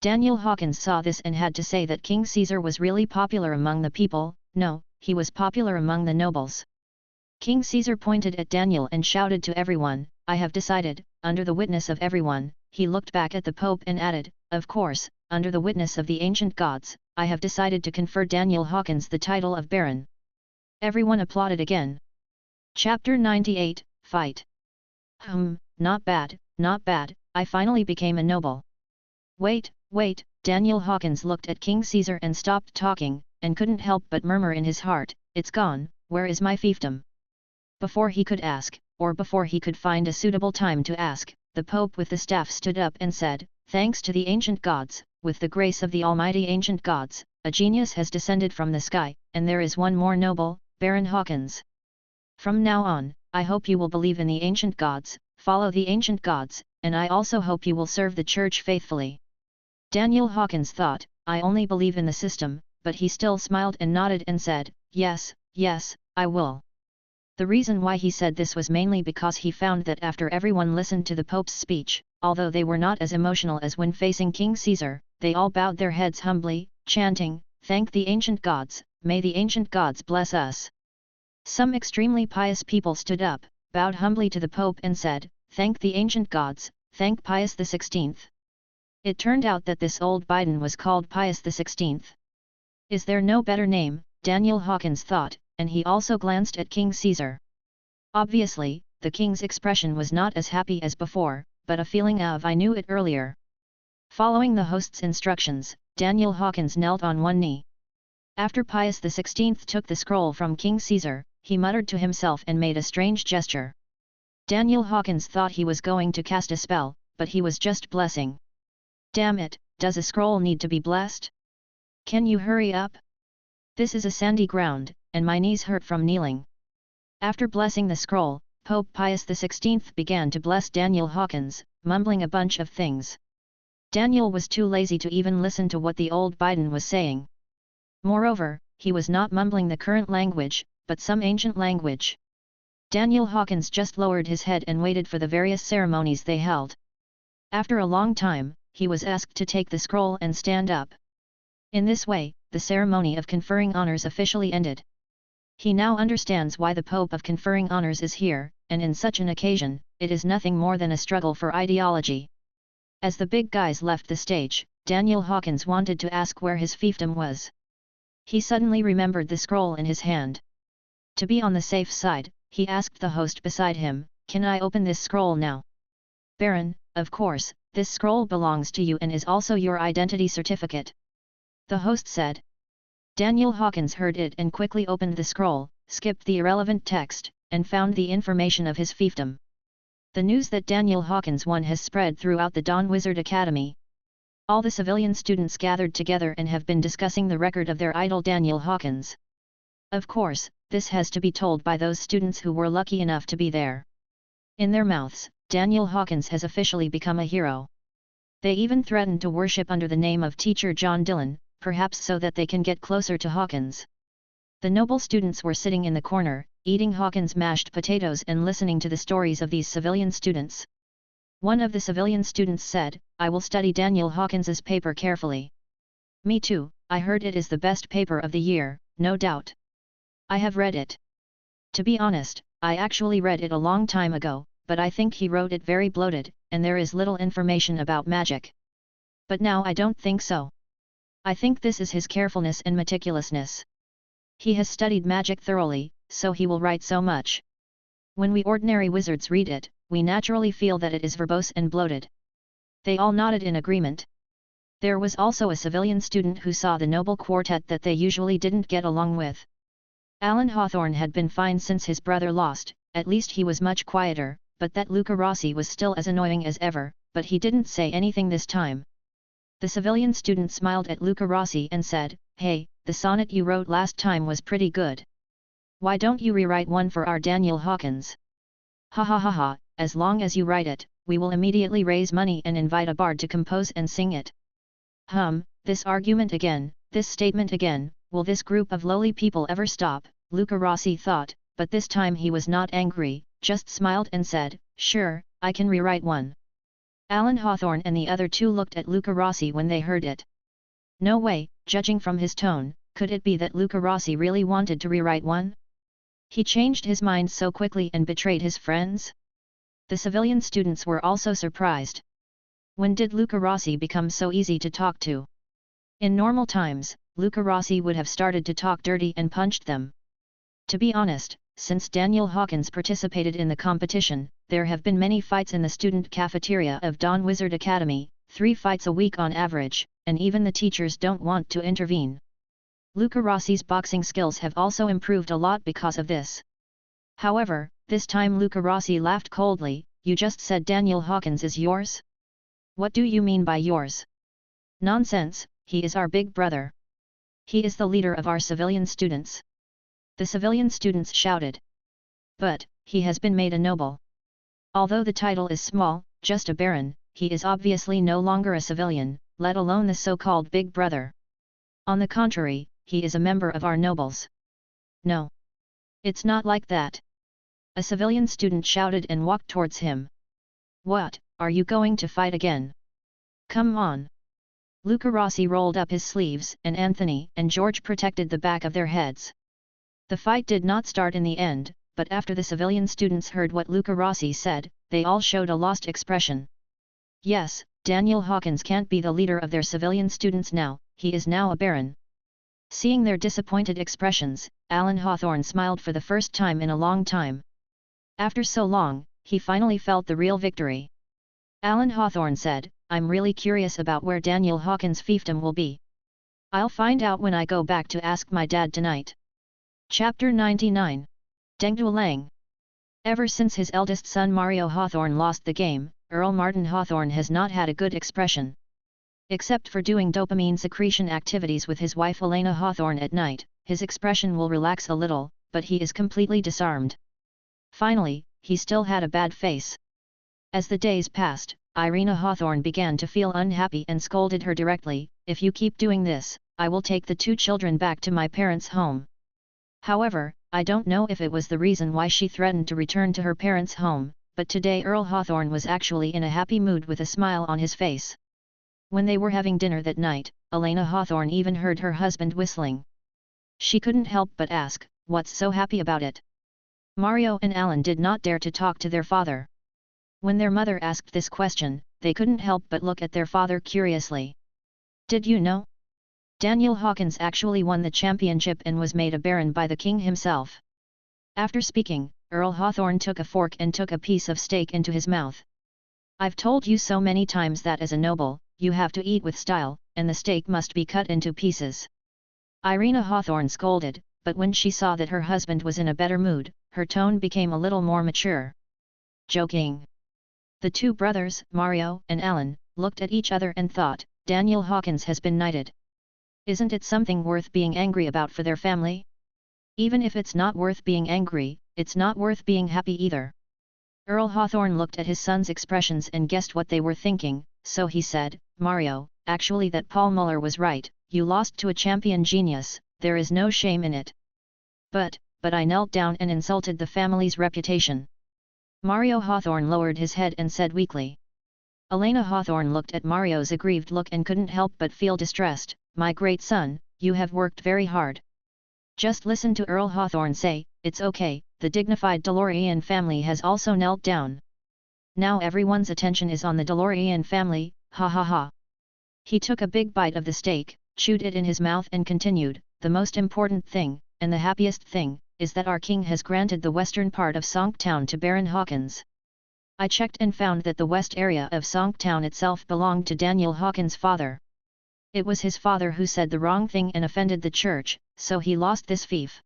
Daniel Hawkins saw this and had to say that King Caesar was really popular among the people. No, he was popular among the nobles. King Caesar pointed at Daniel and shouted to everyone, "I have decided," under the witness of everyone. He looked back at the Pope and added, "Of course, under the witness of the ancient gods, I have decided to confer Daniel Hawkins the title of Baron." Everyone applauded again. Chapter 98, Fight. Not bad, not bad, I finally became a noble. Wait, Daniel Hawkins looked at King Caesar and stopped talking, and couldn't help but murmur in his heart, "It's gone, where is my fiefdom?" Before he could ask, or before he could find a suitable time to ask, the Pope with the staff stood up and said, "Thanks to the ancient gods, with the grace of the almighty ancient gods, a genius has descended from the sky, and there is one more noble, Baron Hawkins. From now on, I hope you will believe in the ancient gods, follow the ancient gods, and I also hope you will serve the church faithfully. Daniel Hawkins thought, I only believe in the system, but he still smiled and nodded and said, yes, yes, I will. The reason why he said this was mainly because he found that after everyone listened to the Pope's speech, although they were not as emotional as when facing King Caesar, they all bowed their heads humbly, chanting, thank the ancient gods, may the ancient gods bless us. Some extremely pious people stood up, bowed humbly to the Pope and said, thank the ancient gods, thank Pius XVI. It turned out that this old Biden was called Pius XVI. Is there no better name, Daniel Hawkins thought, and he also glanced at King Caesar. Obviously, the king's expression was not as happy as before, but a feeling of I knew it earlier. Following the host's instructions, Daniel Hawkins knelt on one knee. After Pius XVI took the scroll from King Caesar, he muttered to himself and made a strange gesture. Daniel Hawkins thought he was going to cast a spell, but he was just blessing. Damn it, does a scroll need to be blessed? Can you hurry up? This is a sandy ground, and my knees hurt from kneeling. After blessing the scroll, Pope Pius XVI began to bless Daniel Hawkins, mumbling a bunch of things. Daniel was too lazy to even listen to what the old Biden was saying. Moreover, he was not mumbling the current language, but some ancient language. Daniel Hawkins just lowered his head and waited for the various ceremonies they held. After a long time, he was asked to take the scroll and stand up. In this way, the ceremony of conferring honors officially ended. He now understands why the Pope of conferring honors is here, and in such an occasion, it is nothing more than a struggle for ideology. As the big guys left the stage, Daniel Hawkins wanted to ask where his fiefdom was. He suddenly remembered the scroll in his hand. To be on the safe side, he asked the host beside him, "Can I open this scroll now?" "Baron, of course, this scroll belongs to you and is also your identity certificate," the host said. Daniel Hawkins heard it and quickly opened the scroll, skipped the irrelevant text, and found the information of his fiefdom. The news that Daniel Hawkins won has spread throughout the Dawn Wizard Academy. All the civilian students gathered together and have been discussing the record of their idol Daniel Hawkins. Of course, this has to be told by those students who were lucky enough to be there. In their mouths, Daniel Hawkins has officially become a hero. They even threatened to worship under the name of Teacher John Dillon, perhaps so that they can get closer to Hawkins. The noble students were sitting in the corner, eating Hawkins' mashed potatoes and listening to the stories of these civilian students. One of the civilian students said, "I will study Daniel Hawkins's paper carefully." "Me too, I heard it is the best paper of the year, no doubt. I have read it. To be honest, I actually read it a long time ago, but I think he wrote it very bloated, and there is little information about magic. But now I don't think so. I think this is his carefulness and meticulousness. He has studied magic thoroughly, so he will write so much. When we ordinary wizards read it, we naturally feel that it is verbose and bloated." They all nodded in agreement. There was also a civilian student who saw the noble quartet that they usually didn't get along with. Alan Hawthorne had been fine since his brother lost, at least he was much quieter, but that Luca Rossi was still as annoying as ever, but he didn't say anything this time. The civilian student smiled at Luca Rossi and said, "Hey, the sonnet you wrote last time was pretty good. Why don't you rewrite one for our Daniel Hawkins?" "Ha ha ha ha, as long as you write it, we will immediately raise money and invite a bard to compose and sing it." This argument again, this statement again, will this group of lowly people ever stop, Luca Rossi thought, but this time he was not angry, just smiled and said, "Sure, I can rewrite one." Alan Hawthorne and the other two looked at Luca Rossi when they heard it. No way, judging from his tone, could it be that Luca Rossi really wanted to rewrite one? He changed his mind so quickly and betrayed his friends? The civilian students were also surprised. When did Luca Rossi become so easy to talk to? In normal times, Luca Rossi would have started to talk dirty and punched them. To be honest, since Daniel Hawkins participated in the competition, there have been many fights in the student cafeteria of Dawn Wizard Academy, 3 fights a week on average, and even the teachers don't want to intervene. Luca Rossi's boxing skills have also improved a lot because of this. However, this time Luca Rossi laughed coldly, "You just said Daniel Hawkins is yours? What do you mean by yours? Nonsense, he is our big brother. He is the leader of our civilian students. The civilian students shouted. But, he has been made a noble. Although the title is small, just a baron, he is obviously no longer a civilian, let alone the so-called big brother. On the contrary, he is a member of our nobles. No. It's not like that. A civilian student shouted and walked towards him. What, are you going to fight again? Come on. Luca Rossi rolled up his sleeves and Anthony and George protected the back of their heads. The fight did not start in the end, but after the civilian students heard what Luca Rossi said, they all showed a lost expression. Yes, Daniel Hawkins can't be the leader of their civilian students now, he is now a baron. Seeing their disappointed expressions, Alan Hawthorne smiled for the first time in a long time. After so long, he finally felt the real victory. Alan Hawthorne said, I'm really curious about where Daniel Hawkins' fiefdom will be. I'll find out when I go back to ask my dad tonight. Chapter 99. Deng Duolang. Ever since his eldest son Mario Hawthorne lost the game, Earl Martin Hawthorne has not had a good expression. Except for doing dopamine secretion activities with his wife Elena Hawthorne at night, his expression will relax a little, but he is completely disarmed. Finally, he still had a bad face. As the days passed, Irina Hawthorne began to feel unhappy and scolded her directly, if you keep doing this, I will take the 2 children back to my parents' home. However, I don't know if it was the reason why she threatened to return to her parents' home, but today Earl Hawthorne was actually in a happy mood with a smile on his face. When they were having dinner that night, Elena Hawthorne even heard her husband whistling. She couldn't help but ask, what's so happy about it? Mario and Alan did not dare to talk to their father. When their mother asked this question, they couldn't help but look at their father curiously. Did you know? Daniel Hawkins actually won the championship and was made a baron by the king himself. After speaking, Earl Hawthorne took a fork and took a piece of steak into his mouth. I've told you so many times that as a noble, you have to eat with style, and the steak must be cut into pieces. Irina Hawthorne scolded, but when she saw that her husband was in a better mood, her tone became a little more mature. Joking. The 2 brothers, Mario and Alan, looked at each other and thought, Daniel Hawkins has been knighted. Isn't it something worth being angry about for their family? Even if it's not worth being angry, it's not worth being happy either. Earl Hawthorne looked at his son's expressions and guessed what they were thinking, so he said, Mario, actually that Paul Muller was right, you lost to a champion genius, there is no shame in it. But I knelt down and insulted the family's reputation. Mario Hawthorne lowered his head and said weakly. Elena Hawthorne looked at Mario's aggrieved look and couldn't help but feel distressed. My great son, you have worked very hard. Just listen to Earl Hawthorne say, it's okay, the dignified Delorean family has also knelt down. Now everyone's attention is on the Delorean family, ha ha ha. He took a big bite of the steak, chewed it in his mouth and continued, the most important thing, and the happiest thing, is that our king has granted the western part of Sonktown to Baron Hawkins. I checked and found that the west area of Sonktown itself belonged to Daniel Hawkins' father. It was his father who said the wrong thing and offended the church, so he lost this fief.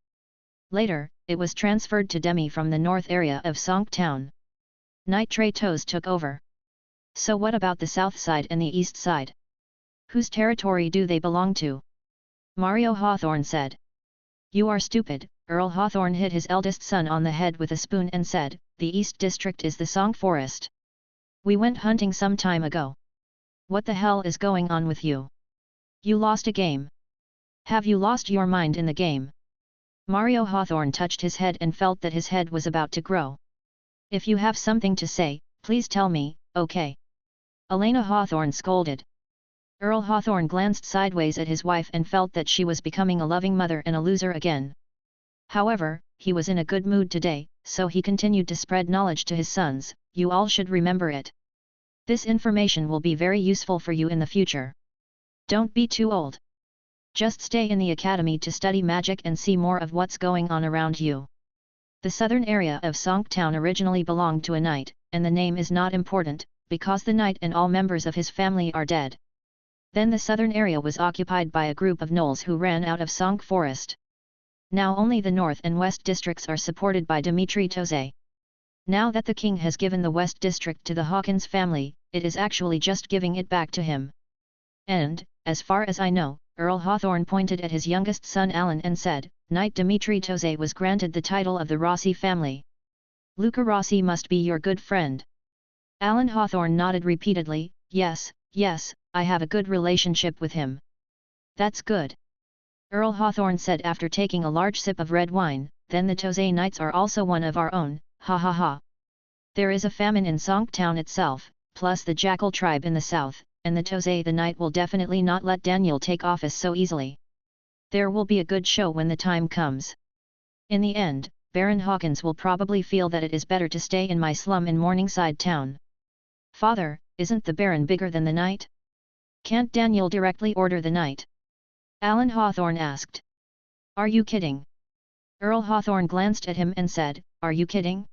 Later, it was transferred to Demi from the north area of Sonktown. Knight Tratos took over. So what about the south side and the east side? Whose territory do they belong to? Mario Hawthorne said. You are stupid. Earl Hawthorne hit his eldest son on the head with a spoon and said, the East District is the Song Forest. We went hunting some time ago. What the hell is going on with you? You lost a game. Have you lost your mind in the game? Mario Hawthorne touched his head and felt that his head was about to grow. If you have something to say, please tell me, okay? Elena Hawthorne scolded. Earl Hawthorne glanced sideways at his wife and felt that she was becoming a loving mother and a loser again. However, he was in a good mood today, so he continued to spread knowledge to his sons, you all should remember it. This information will be very useful for you in the future. Don't be too old. Just stay in the academy to study magic and see more of what's going on around you. The southern area of Sonktown originally belonged to a knight, and the name is not important, because the knight and all members of his family are dead. Then the southern area was occupied by a group of gnolls who ran out of Song Forest. Now only the north and west districts are supported by Dmitry Toze. Now that the king has given the west district to the Hawkins family, it is actually just giving it back to him. And, as far as I know, Earl Hawthorne pointed at his youngest son Alan and said, Knight Dimitri Tose was granted the title of the Rossi family. Luca Rossi must be your good friend. Alan Hawthorne nodded repeatedly, yes, I have a good relationship with him. That's good. Earl Hawthorne said after taking a large sip of red wine, then the Tose Knights are also one of our own, ha ha ha. There is a famine in Sonk town itself, plus the Jackal tribe in the south, and the Tose the Knight will definitely not let Daniel take office so easily. There will be a good show when the time comes. In the end, Baron Hawkins will probably feel that it is better to stay in my slum in Morningside town. Father, isn't the Baron bigger than the Knight? Can't Daniel directly order the Knight? Alan Hawthorne asked. Are you kidding? Earl Hawthorne glanced at him and said, Are you kidding?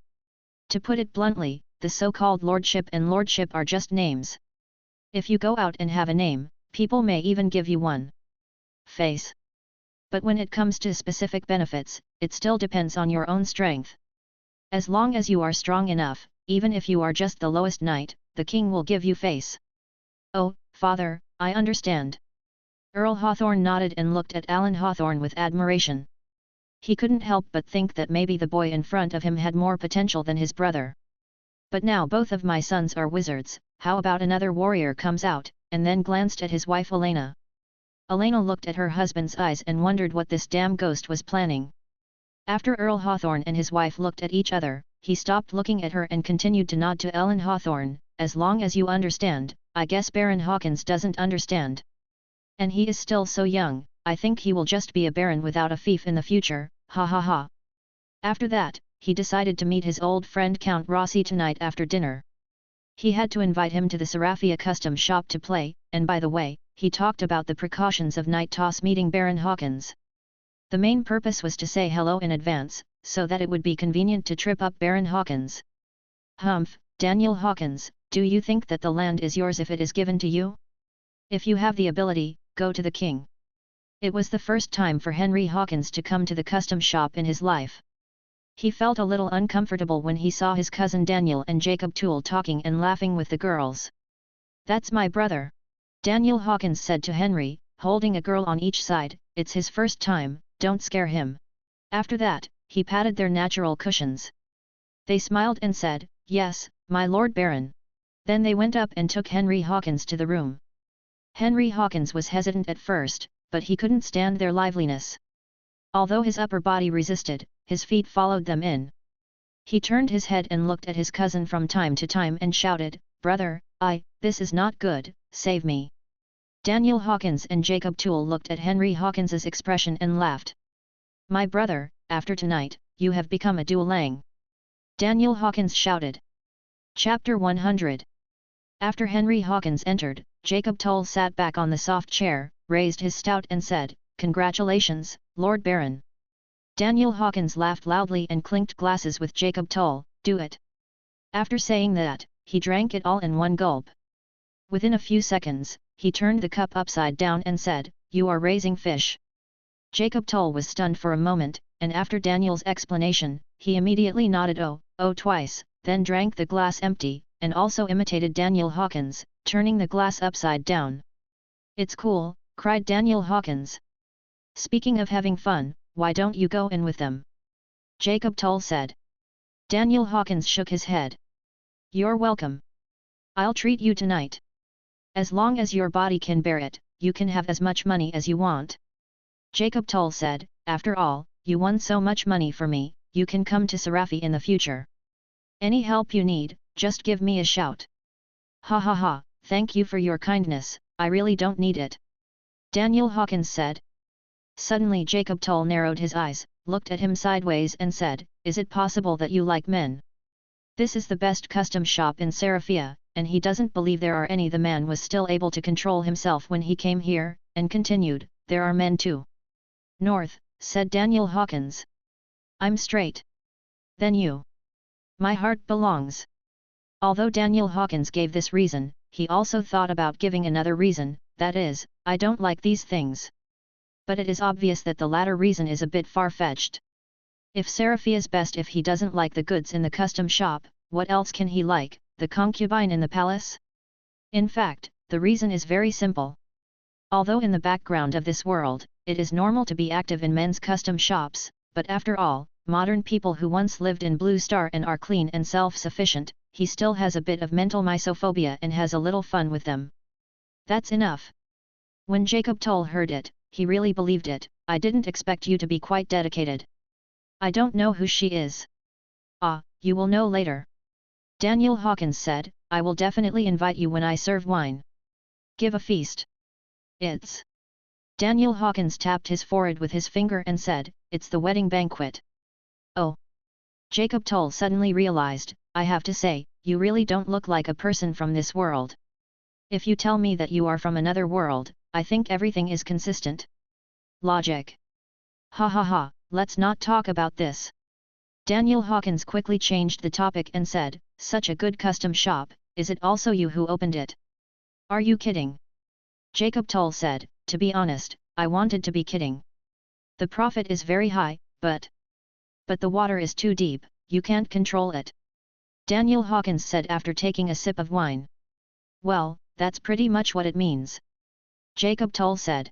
To put it bluntly, the so-called lordship and lordship are just names. If you go out and have a name, people may even give you one. Face. But when it comes to specific benefits, it still depends on your own strength. As long as you are strong enough, even if you are just the lowest knight, the king will give you face. Oh, father, I understand. Earl Hawthorne nodded and looked at Alan Hawthorne with admiration. He couldn't help but think that maybe the boy in front of him had more potential than his brother. But now both of my sons are wizards, how about another warrior comes out, and then glanced at his wife Elena. Elena looked at her husband's eyes and wondered what this damn ghost was planning. After Earl Hawthorne and his wife looked at each other, he stopped looking at her and continued to nod to Ellen Hawthorne, as long as you understand, I guess Baron Hawkins doesn't understand. And he is still so young, I think he will just be a baron without a fief in the future, ha ha ha. After that, he decided to meet his old friend Count Rossi tonight after dinner. He had to invite him to the Serafia custom shop to play, and by the way, he talked about the precautions of night toss meeting Baron Hawkins. The main purpose was to say hello in advance, so that it would be convenient to trip up Baron Hawkins. Humph, Daniel Hawkins, do you think that the land is yours if it is given to you? If you have the ability, go to the king. It was the first time for Henry Hawkins to come to the custom shop in his life. He felt a little uncomfortable when he saw his cousin Daniel and Jacob Toole talking and laughing with the girls. That's my brother. Daniel Hawkins said to Henry, holding a girl on each side, it's his first time, don't scare him. After that, he patted their natural cushions. They smiled and said, yes, my Lord Baron. Then they went up and took Henry Hawkins to the room. Henry Hawkins was hesitant at first, but he couldn't stand their liveliness. Although his upper body resisted, his feet followed them in. He turned his head and looked at his cousin from time to time and shouted, brother, this is not good, save me. Daniel Hawkins and Jacob Toole looked at Henry Hawkins's expression and laughed. My brother, after tonight, you have become a duelang. Daniel Hawkins shouted. Chapter 100. After Henry Hawkins entered, Jacob Toole sat back on the soft chair, raised his snout and said, congratulations, Lord Baron. Daniel Hawkins laughed loudly and clinked glasses with Jacob Toole, do it. After saying that, he drank it all in one gulp. Within a few seconds, he turned the cup upside down and said, you are raising fish. Jacob Toole was stunned for a moment, and after Daniel's explanation, he immediately nodded oh twice, then drank the glass empty, and also imitated Daniel Hawkins, turning the glass upside down. It's cool, cried Daniel Hawkins. Speaking of having fun, why don't you go in with them? Jacob Toole said. Daniel Hawkins shook his head. You're welcome. I'll treat you tonight. As long as your body can bear it, you can have as much money as you want. Jacob Toole said, after all, you won so much money for me, you can come to Serafi in the future. Any help you need, just give me a shout. Ha ha ha, thank you for your kindness, I really don't need it. Daniel Hawkins said. Suddenly Jacob Toole narrowed his eyes, looked at him sideways and said, is it possible that you like men? This is the best custom shop in Serafia, and he doesn't believe there are any. The man was still able to control himself when he came here, and continued, there are men too. North, said Daniel Hawkins. I'm straight. Then you. My heart belongs. Although Daniel Hawkins gave this reason, he also thought about giving another reason, that is, I don't like these things. But it is obvious that the latter reason is a bit far-fetched. If Serafia's best if he doesn't like the goods in the custom shop, what else can he like, the concubine in the palace? In fact, the reason is very simple. Although in the background of this world, it is normal to be active in men's custom shops, but after all, modern people who once lived in Blue Star and are clean and self-sufficient, he still has a bit of mental misophobia and has a little fun with them. That's enough. When Jacob Toll heard it, he really believed it. I didn't expect you to be quite dedicated. I don't know who she is. Ah, you will know later. Daniel Hawkins said, I will definitely invite you when I serve wine. Give a feast. It's. Daniel Hawkins tapped his forehead with his finger and said, it's the wedding banquet. Oh. Jacob Toll suddenly realized, I have to say, you really don't look like a person from this world. If you tell me that you are from another world, I think everything is consistent. Logic. Ha ha ha, let's not talk about this. Daniel Hawkins quickly changed the topic and said, such a good custom shop, is it also you who opened it? Are you kidding? Jacob Toll said, to be honest, I wanted to be kidding. The profit is very high, but the water is too deep, you can't control it. Daniel Hawkins said after taking a sip of wine. Well, that's pretty much what it means. Jacob Toll said.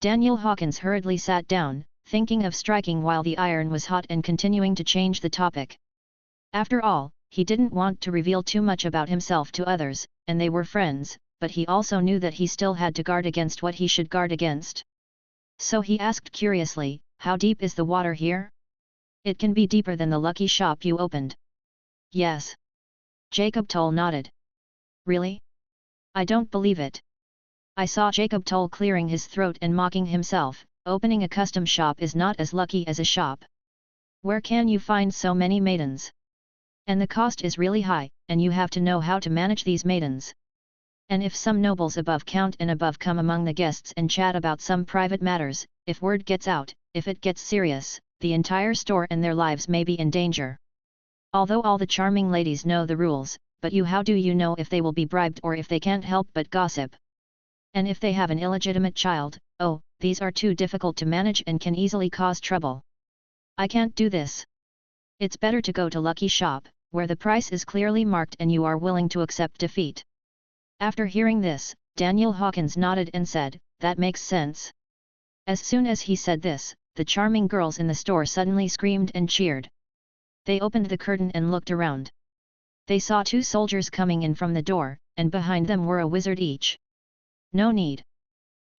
Daniel Hawkins hurriedly sat down, thinking of striking while the iron was hot and continuing to change the topic. After all, he didn't want to reveal too much about himself to others, and they were friends, but he also knew that he still had to guard against what he should guard against. So he asked curiously, how deep is the water here? It can be deeper than the lucky shop you opened. Yes. Jacob Toll nodded. Really? I don't believe it. I saw Jacob Toll clearing his throat and mocking himself, opening a custom shop is not as lucky as a shop. Where can you find so many maidens? And the cost is really high, and you have to know how to manage these maidens. And if some nobles above count and above come among the guests and chat about some private matters, if word gets out, if it gets serious, the entire store and their lives may be in danger. Although all the charming ladies know the rules, but how do you know if they will be bribed or if they can't help but gossip? And if they have an illegitimate child, oh, these are too difficult to manage and can easily cause trouble. I can't do this. It's better to go to Lucky Shop, where the price is clearly marked and you are willing to accept defeat. After hearing this, Daniel Hawkins nodded and said, that makes sense. As soon as he said this, the charming girls in the store suddenly screamed and cheered. They opened the curtain and looked around. They saw two soldiers coming in from the door, and behind them were a wizard each. No need.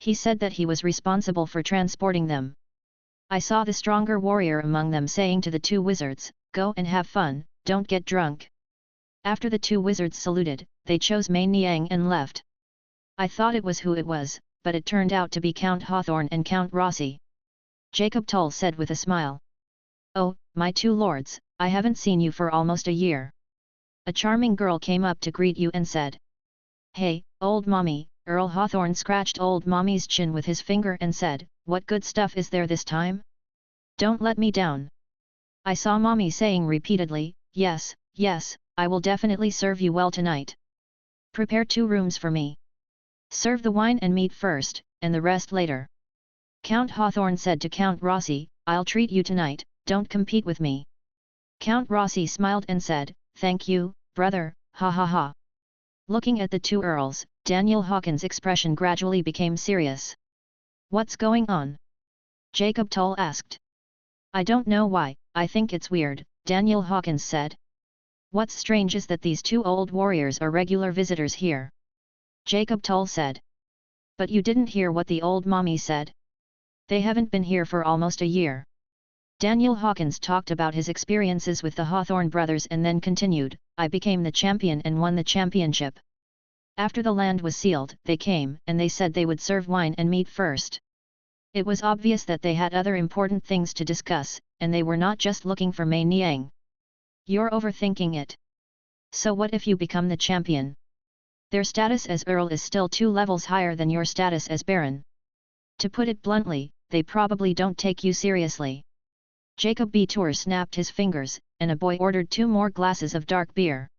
He said that he was responsible for transporting them. I saw the stronger warrior among them saying to the two wizards, go and have fun, don't get drunk. After the two wizards saluted, they chose Mei Niang and left. I thought it was who it was, but it turned out to be Count Hawthorne and Count Rossi. Jacob Toll said with a smile. Oh, my two lords, I haven't seen you for almost a year. A charming girl came up to greet you and said. Hey, old mommy. Earl Hawthorne scratched old mommy's chin with his finger and said, what good stuff is there this time? Don't let me down. I saw mommy saying repeatedly, yes, yes, I will definitely serve you well tonight. Prepare 2 rooms for me. Serve the wine and meat first, and the rest later. Count Hawthorne said to Count Rossi, I'll treat you tonight, don't compete with me. Count Rossi smiled and said, thank you, brother, ha ha ha. Looking at the two earls, Daniel Hawkins' expression gradually became serious. What's going on? Jacob Toll asked. I don't know why, I think it's weird, Daniel Hawkins said. What's strange is that these two old warriors are regular visitors here. Jacob Toll said. But you didn't hear what the old mommy said? They haven't been here for almost a year. Daniel Hawkins talked about his experiences with the Hawthorne brothers and then continued, I became the champion and won the championship. After the land was sealed, they came and they said they would serve wine and meat first. It was obvious that they had other important things to discuss, and they were not just looking for Mei Niang. You're overthinking it. So what if you become the champion? Their status as Earl is still 2 levels higher than your status as Baron. To put it bluntly, they probably don't take you seriously. Jacob B. Tour snapped his fingers, and a boy ordered 2 more glasses of dark beer.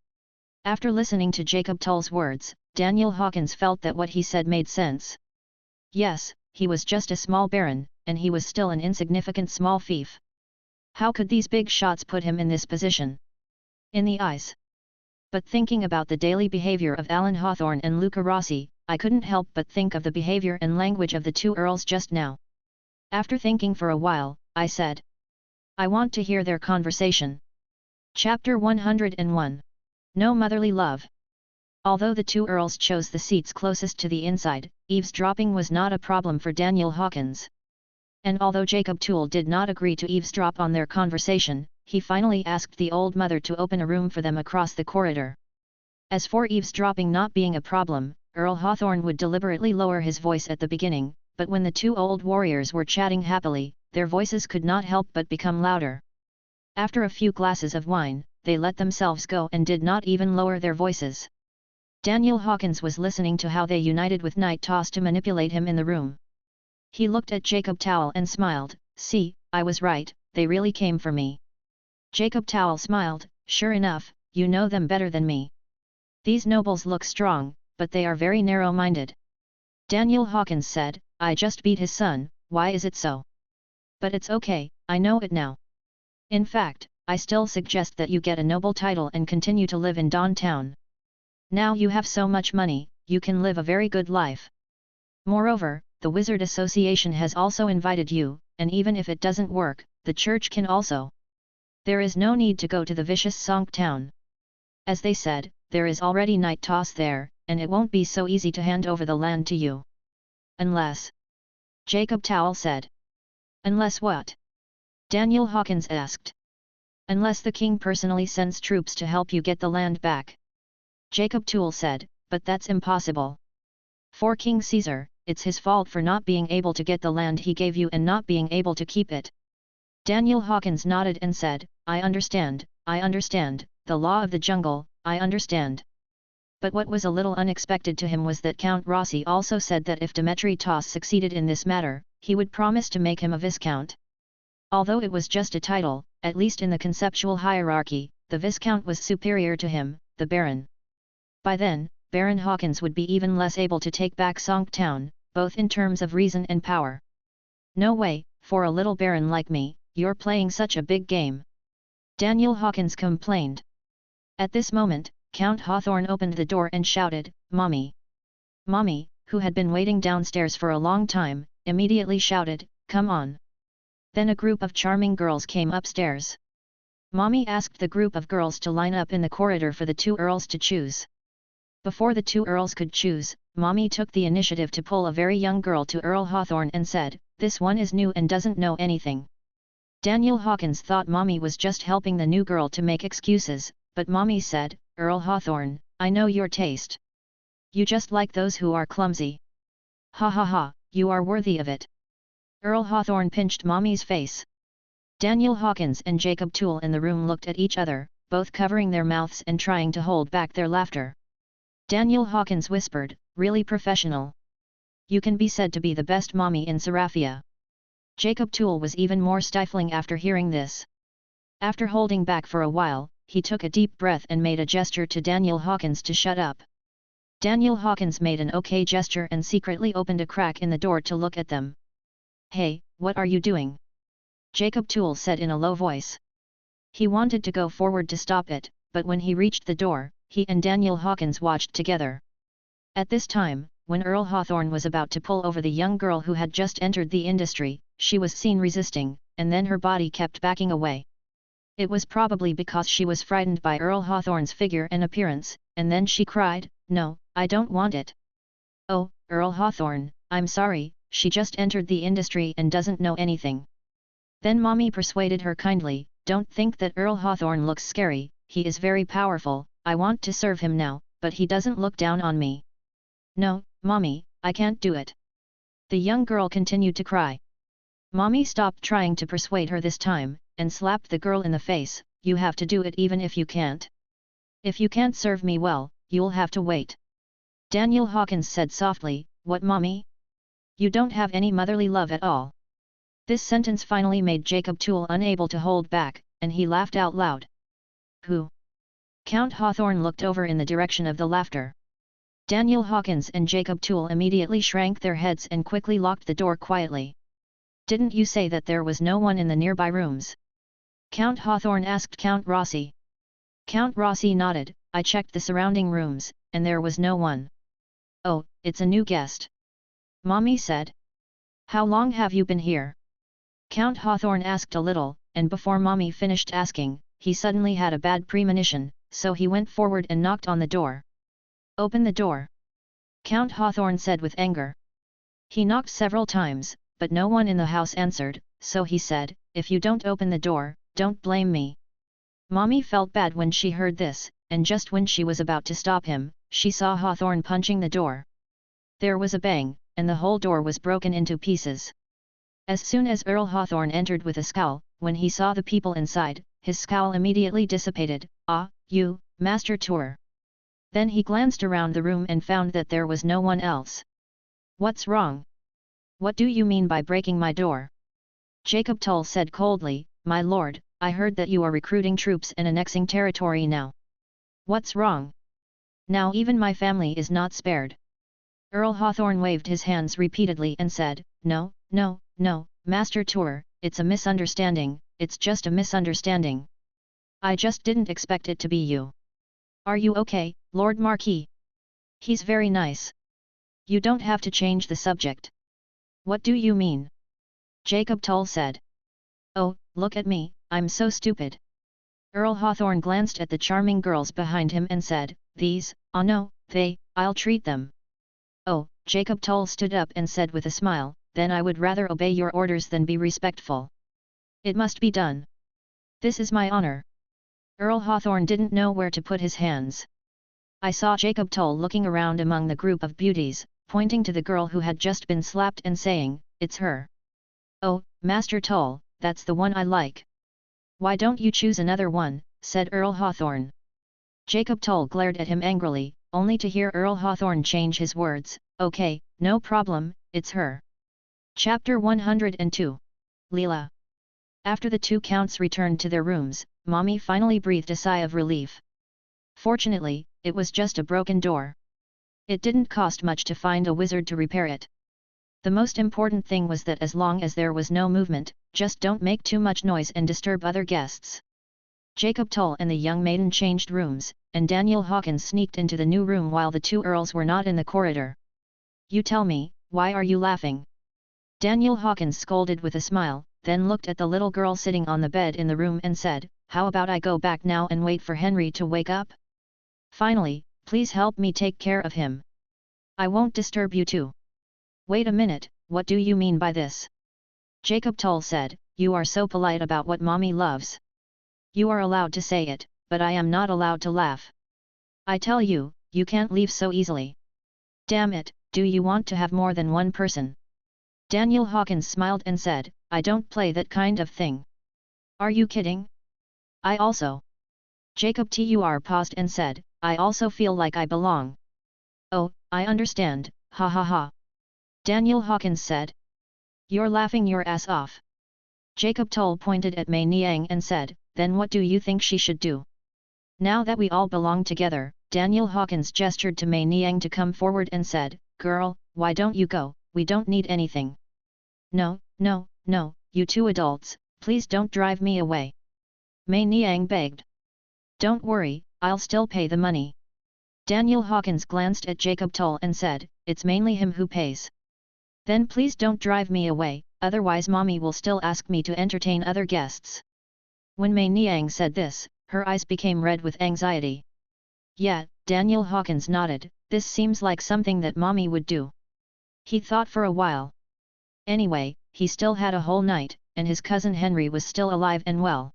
After listening to Jacob Toll's words, Daniel Hawkins felt that what he said made sense. Yes, he was just a small baron, and he was still an insignificant small fief. How could these big shots put him in this position? In the eyes. But thinking about the daily behavior of Alan Hawthorne and Luca Rossi, I couldn't help but think of the behavior and language of the two earls just now. After thinking for a while, I said, I want to hear their conversation. Chapter 101. No Motherly Love. Although the two earls chose the seats closest to the inside, eavesdropping was not a problem for Daniel Hawkins. And although Jacob Toole did not agree to eavesdrop on their conversation, he finally asked the old mother to open a room for them across the corridor. As for eavesdropping not being a problem, Earl Hawthorne would deliberately lower his voice at the beginning, but when the two old warriors were chatting happily, their voices could not help but become louder. After a few glasses of wine, they let themselves go and did not even lower their voices. Daniel Hawkins was listening to how they united with Night Toss to manipulate him in the room. He looked at Jacob Towell and smiled, see, I was right, they really came for me. Jacob Towell smiled, sure enough, you know them better than me. These nobles look strong, but they are very narrow-minded. Daniel Hawkins said, I just beat his son, why is it so? But it's okay, I know it now. In fact, I still suggest that you get a noble title and continue to live in Dawntown. Now you have so much money, you can live a very good life. Moreover, the Wizard Association has also invited you, and even if it doesn't work, the church can also. There is no need to go to the vicious Sonk Town. As they said, there is already Night Toss there, and it won't be so easy to hand over the land to you. Unless. Jacob Towell said. Unless what? Daniel Hawkins asked. Unless the king personally sends troops to help you get the land back. Jacob Toole said, but that's impossible. For King Caesar, it's his fault for not being able to get the land he gave you and not being able to keep it. Daniel Hawkins nodded and said, I understand, the law of the jungle, I understand. But what was a little unexpected to him was that Count Rossi also said that if Dmitri Toss succeeded in this matter, he would promise to make him a viscount. Although it was just a title, at least in the conceptual hierarchy, the viscount was superior to him, the baron. By then, Baron Hawkins would be even less able to take back Sonk Town, both in terms of reason and power. No way, for a little baron like me, you're playing such a big game. Daniel Hawkins complained. At this moment, Count Hawthorne opened the door and shouted, Mommy! Mommy, who had been waiting downstairs for a long time, immediately shouted, Come on! Then a group of charming girls came upstairs. Mommy asked the group of girls to line up in the corridor for the two earls to choose. Before the two earls could choose, Mommy took the initiative to pull a very young girl to Earl Hawthorne and said, This one is new and doesn't know anything. Daniel Hawkins thought Mommy was just helping the new girl to make excuses, but Mommy said, Earl Hawthorne, I know your taste. You just like those who are clumsy. Ha ha ha, you are worthy of it. Earl Hawthorne pinched Mommy's face. Daniel Hawkins and Jacob Toole in the room looked at each other, both covering their mouths and trying to hold back their laughter. Daniel Hawkins whispered, Really professional. You can be said to be the best mommy in Seraphia. Jacob Toole was even more stifling after hearing this. After holding back for a while, he took a deep breath and made a gesture to Daniel Hawkins to shut up. Daniel Hawkins made an okay gesture and secretly opened a crack in the door to look at them. Hey, what are you doing? Jacob Toole said in a low voice. He wanted to go forward to stop it, but when he reached the door, he and Daniel Hawkins watched together. At this time, when Earl Hawthorne was about to pull over the young girl who had just entered the industry, she was seen resisting, and then her body kept backing away. It was probably because she was frightened by Earl Hawthorne's figure and appearance, and then she cried, No, I don't want it. Oh, Earl Hawthorne, I'm sorry, she just entered the industry and doesn't know anything. Then Mommy persuaded her kindly, Don't think that Earl Hawthorne looks scary, he is very powerful, I want to serve him now, but he doesn't look down on me. No, Mommy, I can't do it. The young girl continued to cry. Mommy stopped trying to persuade her this time, and slapped the girl in the face, You have to do it even if you can't. If you can't serve me well, you'll have to wait. Daniel Hawkins said softly, What, Mommy? You don't have any motherly love at all. This sentence finally made Jacob Toole unable to hold back, and he laughed out loud. Who? Count Hawthorne looked over in the direction of the laughter. Daniel Hawkins and Jacob Toole immediately shrank their heads and quickly locked the door quietly. Didn't you say that there was no one in the nearby rooms? Count Hawthorne asked Count Rossi. Count Rossi nodded, I checked the surrounding rooms, and there was no one. Oh, it's a new guest. Mommy said. How long have you been here? Count Hawthorne asked a little, and before Mommy finished asking, he suddenly had a bad premonition, so he went forward and knocked on the door. Open the door. Count Hawthorne said with anger. He knocked several times, but no one in the house answered, so he said, if you don't open the door, don't blame me. Mommy felt bad when she heard this, and just when she was about to stop him, she saw Hawthorne punching the door. There was a bang, and the whole door was broken into pieces. As soon as Earl Hawthorne entered with a scowl, when he saw the people inside, his scowl immediately dissipated. Ah, you, Master Tour. Then he glanced around the room and found that there was no one else. What's wrong? What do you mean by breaking my door? Jacob Tull said coldly, My lord, I heard that you are recruiting troops and annexing territory now. What's wrong? Now even my family is not spared. Earl Hawthorne waved his hands repeatedly and said, No, no, no, Master Tour, it's a misunderstanding, it's just a misunderstanding. I just didn't expect it to be you. Are you okay, Lord Marquis? He's very nice. You don't have to change the subject. What do you mean? Jacob Tull said. Oh, look at me, I'm so stupid. Earl Hawthorne glanced at the charming girls behind him and said, These, oh no, I'll treat them. Oh, Jacob Tull stood up and said with a smile, Then I would rather obey your orders than be respectful. It must be done. This is my honor. Earl Hawthorne didn't know where to put his hands. I saw Jacob Tull looking around among the group of beauties, pointing to the girl who had just been slapped and saying, It's her. Oh, Master Tull, that's the one I like. Why don't you choose another one, said Earl Hawthorne. Jacob Tull glared at him angrily, only to hear Earl Hawthorne change his words, Okay, no problem, it's her. Chapter 102. Leela. After the two counts returned to their rooms, Mommy finally breathed a sigh of relief. Fortunately, it was just a broken door. It didn't cost much to find a wizard to repair it. The most important thing was that as long as there was no movement, just don't make too much noise and disturb other guests. Jacob Tull and the young maiden changed rooms, and Daniel Hawkins sneaked into the new room while the two earls were not in the corridor. You tell me, why are you laughing? Daniel Hawkins scolded with a smile, then looked at the little girl sitting on the bed in the room and said, How about I go back now and wait for Henry to wake up? Finally, please help me take care of him. I won't disturb you too. Wait a minute, what do you mean by this? Jacob Tull said, You are so polite about what Mommy loves. You are allowed to say it, but I am not allowed to laugh. I tell you, you can't leave so easily. Damn it, do you want to have more than one person? Daniel Hawkins smiled and said, I don't play that kind of thing. Are you kidding? I also. Jacob Tur paused and said, I also feel like I belong. Oh, I understand, ha ha ha. Daniel Hawkins said. You're laughing your ass off. Jacob Tull pointed at Mei Niang and said, Then what do you think she should do? Now that we all belong together, Daniel Hawkins gestured to Mei Niang to come forward and said, Girl, why don't you go, we don't need anything. No, no, no, you two adults, please don't drive me away. Mei Niang begged. Don't worry, I'll still pay the money. Daniel Hawkins glanced at Jacob Tull and said, It's mainly him who pays. Then please don't drive me away, otherwise Mommy will still ask me to entertain other guests. When Mei Niang said this, her eyes became red with anxiety. Yeah, Daniel Hawkins nodded, this seems like something that Mommy would do. He thought for a while. Anyway, he still had a whole night, and his cousin Henry was still alive and well.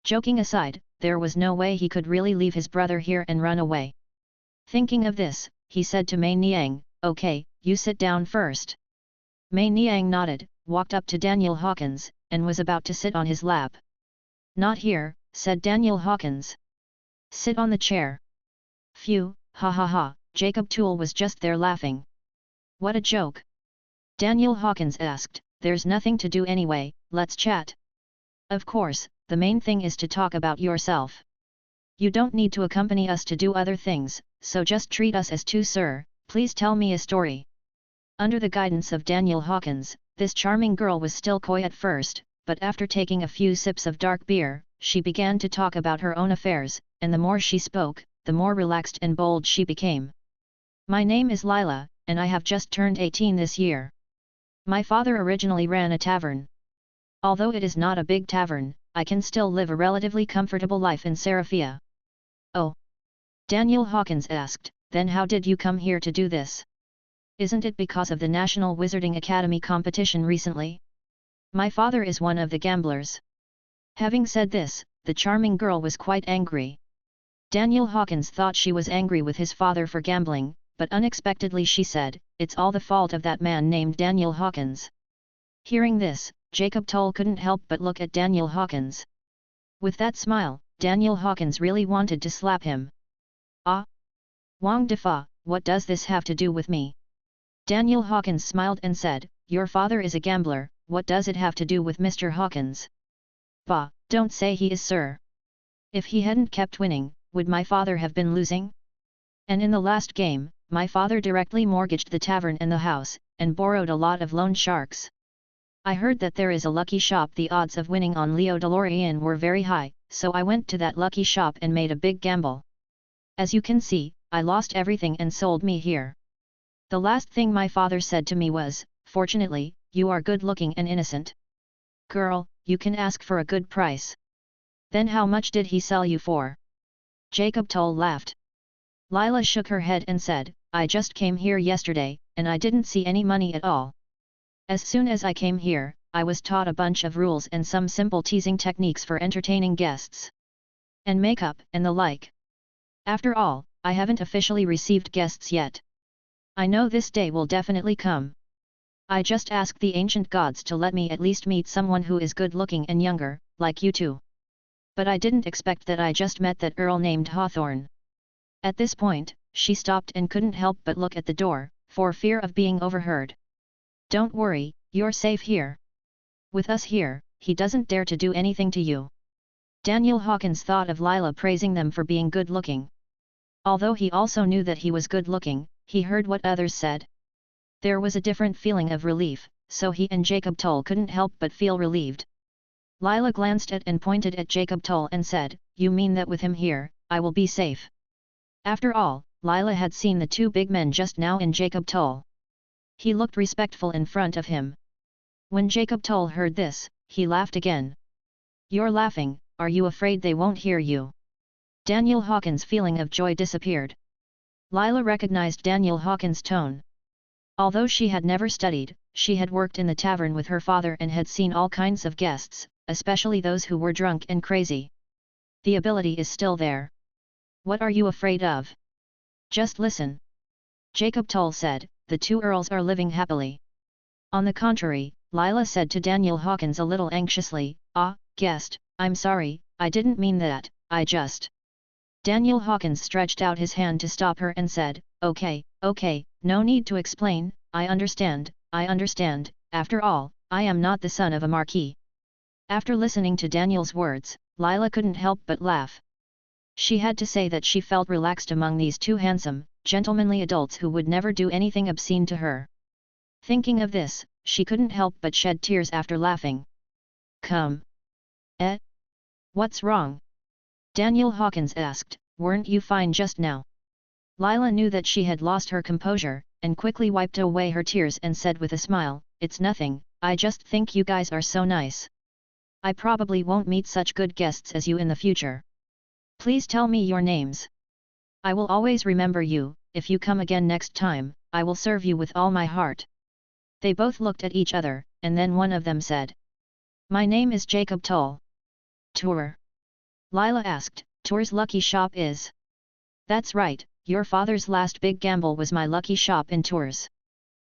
Joking aside, there was no way he could really leave his brother here and run away. Thinking of this, he said to Mei Niang, Okay, you sit down first. Mei Niang nodded, walked up to Daniel Hawkins, and was about to sit on his lap. Not here, said Daniel Hawkins. Sit on the chair. Phew, ha ha ha, Jacob Tull was just there laughing. What a joke. Daniel Hawkins asked, There's nothing to do anyway, let's chat. Of course, the main thing is to talk about yourself. You don't need to accompany us to do other things, so just treat us as two sir, please tell me a story. Under the guidance of Daniel Hawkins, this charming girl was still coy at first, but after taking a few sips of dark beer, she began to talk about her own affairs, and the more she spoke, the more relaxed and bold she became. My name is Lila, and I have just turned 18 this year. My father originally ran a tavern. Although it is not a big tavern, I can still live a relatively comfortable life in Seraphia. Oh! Daniel Hawkins asked, then how did you come here to do this? Isn't it because of the National Wizarding Academy competition recently? My father is one of the gamblers. Having said this, the charming girl was quite angry. Daniel Hawkins thought she was angry with his father for gambling, but unexpectedly she said, "It's all the fault of that man named Daniel Hawkins." Hearing this, Jacob Toll couldn't help but look at Daniel Hawkins. With that smile, Daniel Hawkins really wanted to slap him. Ah! Wang Defa, what does this have to do with me? Daniel Hawkins smiled and said, "Your father is a gambler, what does it have to do with Mr. Hawkins?" "Bah, don't say he is, sir. If he hadn't kept winning, would my father have been losing? And in the last game, my father directly mortgaged the tavern and the house, and borrowed a lot of loan sharks. I heard that there is a lucky shop. The odds of winning on Leo DeLorean were very high, so I went to that lucky shop and made a big gamble. As you can see, I lost everything and sold me here. The last thing my father said to me was, 'Fortunately, you are good-looking and innocent. Girl, you can ask for a good price.'" "Then how much did he sell you for?" Jacob Toll laughed. Lila shook her head and said, "I just came here yesterday, and I didn't see any money at all. As soon as I came here, I was taught a bunch of rules and some simple teasing techniques for entertaining guests. And makeup and the like. After all, I haven't officially received guests yet. I know this day will definitely come. I just asked the ancient gods to let me at least meet someone who is good-looking and younger, like you two. But I didn't expect that. I just met that earl named Hawthorne." At this point, she stopped and couldn't help but look at the door, for fear of being overheard. "Don't worry, you're safe here. With us here, he doesn't dare to do anything to you." Daniel Hawkins thought of Lila praising them for being good-looking. Although he also knew that he was good-looking, he heard what others said. There was a different feeling of relief, so he and Jacob Toll couldn't help but feel relieved. Lila glanced at and pointed at Jacob Toll and said, "You mean that with him here, I will be safe?" After all, Lila had seen the two big men just now in Jacob Toll. He looked respectful in front of him. When Jacob Toll heard this, he laughed again. "You're laughing, are you afraid they won't hear you?" Daniel Hawkins' feeling of joy disappeared. Lila recognized Daniel Hawkins' tone. Although she had never studied, she had worked in the tavern with her father and had seen all kinds of guests, especially those who were drunk and crazy. The ability is still there. "What are you afraid of? Just listen." Jacob Toll said, "The two earls are living happily." On the contrary, Lila said to Daniel Hawkins a little anxiously, "Ah, guest, I'm sorry, I didn't mean that, I just..." Daniel Hawkins stretched out his hand to stop her and said, Okay, no need to explain, I understand, after all, I am not the son of a marquis." After listening to Daniel's words, Lila couldn't help but laugh. She had to say that she felt relaxed among these two handsome, gentlemanly adults who would never do anything obscene to her. Thinking of this, she couldn't help but shed tears after laughing. "Come. Eh? What's wrong?" Daniel Hawkins asked, "Weren't you fine just now?" Lila knew that she had lost her composure, and quickly wiped away her tears and said with a smile, "It's nothing, I just think you guys are so nice. I probably won't meet such good guests as you in the future. Please tell me your names. I will always remember you, if you come again next time, I will serve you with all my heart." They both looked at each other, and then one of them said, "My name is Jacob Toll." "Tour?" Lila asked, "Tour's lucky shop is?" "That's right, your father's last big gamble was my lucky shop in Tours."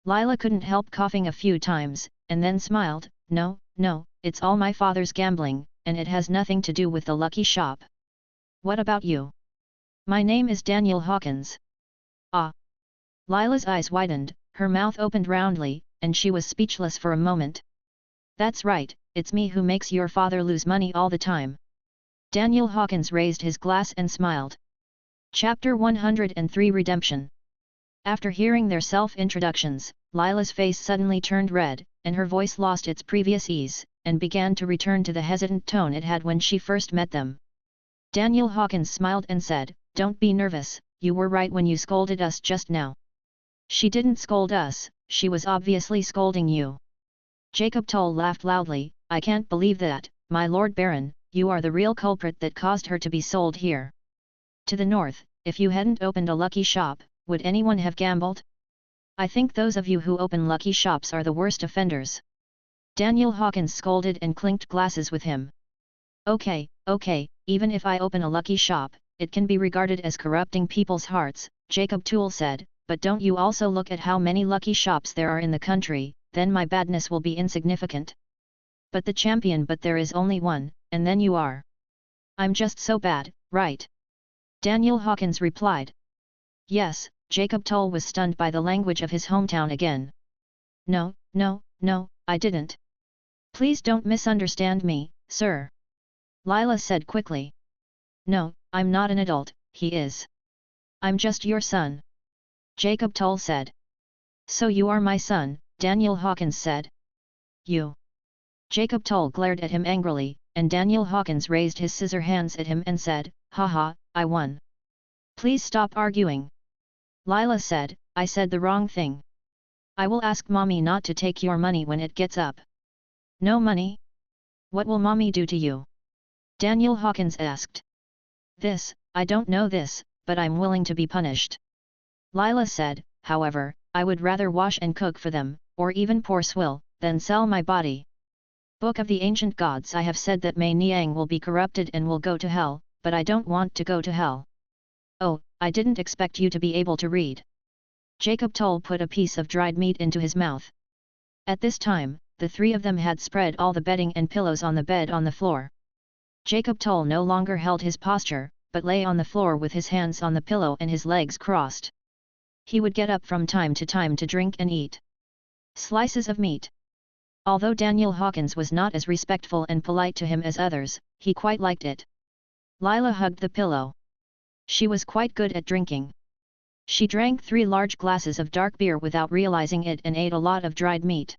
Lila couldn't help coughing a few times, and then smiled, No, it's all my father's gambling, and it has nothing to do with the lucky shop. What about you?" "My name is Daniel Hawkins." "Ah!" Lila's eyes widened, her mouth opened roundly, and she was speechless for a moment. "That's right, it's me who makes your father lose money all the time." Daniel Hawkins raised his glass and smiled. Chapter 103 Redemption. After hearing their self-introductions, Lila's face suddenly turned red, and her voice lost its previous ease, and began to return to the hesitant tone it had when she first met them. Daniel Hawkins smiled and said, "Don't be nervous, you were right when you scolded us just now. She didn't scold us, she was obviously scolding you. Jacob Toll laughed loudly. I can't believe that, my Lord Baron, you are the real culprit that caused her to be sold here. To the north, if you hadn't opened a lucky shop, would anyone have gambled? I think those of you who open lucky shops are the worst offenders. Daniel Hawkins scolded and clinked glasses with him. Okay, even if I open a lucky shop, it can be regarded as corrupting people's hearts, Jacob Toole said, but don't you also look at how many lucky shops there are in the country, then my badness will be insignificant. But there is only one, and then you are. I'm just so bad, right? Daniel Hawkins replied. Yes, Jacob Toll was stunned by the language of his hometown again. No, I didn't. Please don't misunderstand me, sir. Lila said quickly. No, I'm not an adult, he is. I'm just your son. Jacob Toll said. So you are my son, Daniel Hawkins said. You. Jacob Toll glared at him angrily, and Daniel Hawkins raised his scissor hands at him and said, haha, I won. Please stop arguing. Lila said, I said the wrong thing. I will ask mommy not to take your money when it gets up. No money? What will mommy do to you? Daniel Hawkins asked. This, I don't know this, but I'm willing to be punished. Lila said, however, I would rather wash and cook for them, or even pour swill, than sell my body. Book of the Ancient Gods. I have said that Mei Niang will be corrupted and will go to hell, but I don't want to go to hell. Oh, I didn't expect you to be able to read. Jacob Toll put a piece of dried meat into his mouth. At this time, the three of them had spread all the bedding and pillows on the bed on the floor. Jacob Toll no longer held his posture, but lay on the floor with his hands on the pillow and his legs crossed. He would get up from time to time to drink and eat slices of meat. Although Daniel Hawkins was not as respectful and polite to him as others, he quite liked it. Lila hugged the pillow. She was quite good at drinking. She drank 3 large glasses of dark beer without realizing it and ate a lot of dried meat.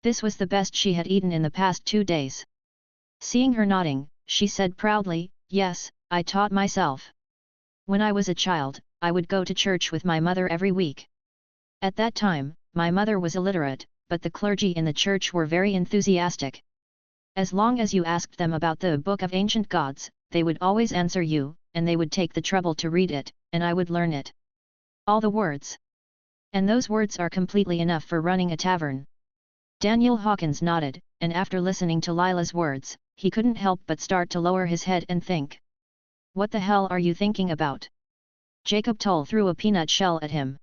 This was the best she had eaten in the past 2 days. Seeing her nodding, she said proudly, yes, I taught myself. When I was a child, I would go to church with my mother every week. At that time, my mother was illiterate, but the clergy in the church were very enthusiastic. As long as you asked them about the Book of Ancient Gods, they would always answer you, and they would take the trouble to read it, and I would learn it. All the words. And those words are completely enough for running a tavern. Daniel Hawkins nodded, and after listening to Lila's words, he couldn't help but start to lower his head and think. What the hell are you thinking about? Jacob Toll threw a peanut shell at him.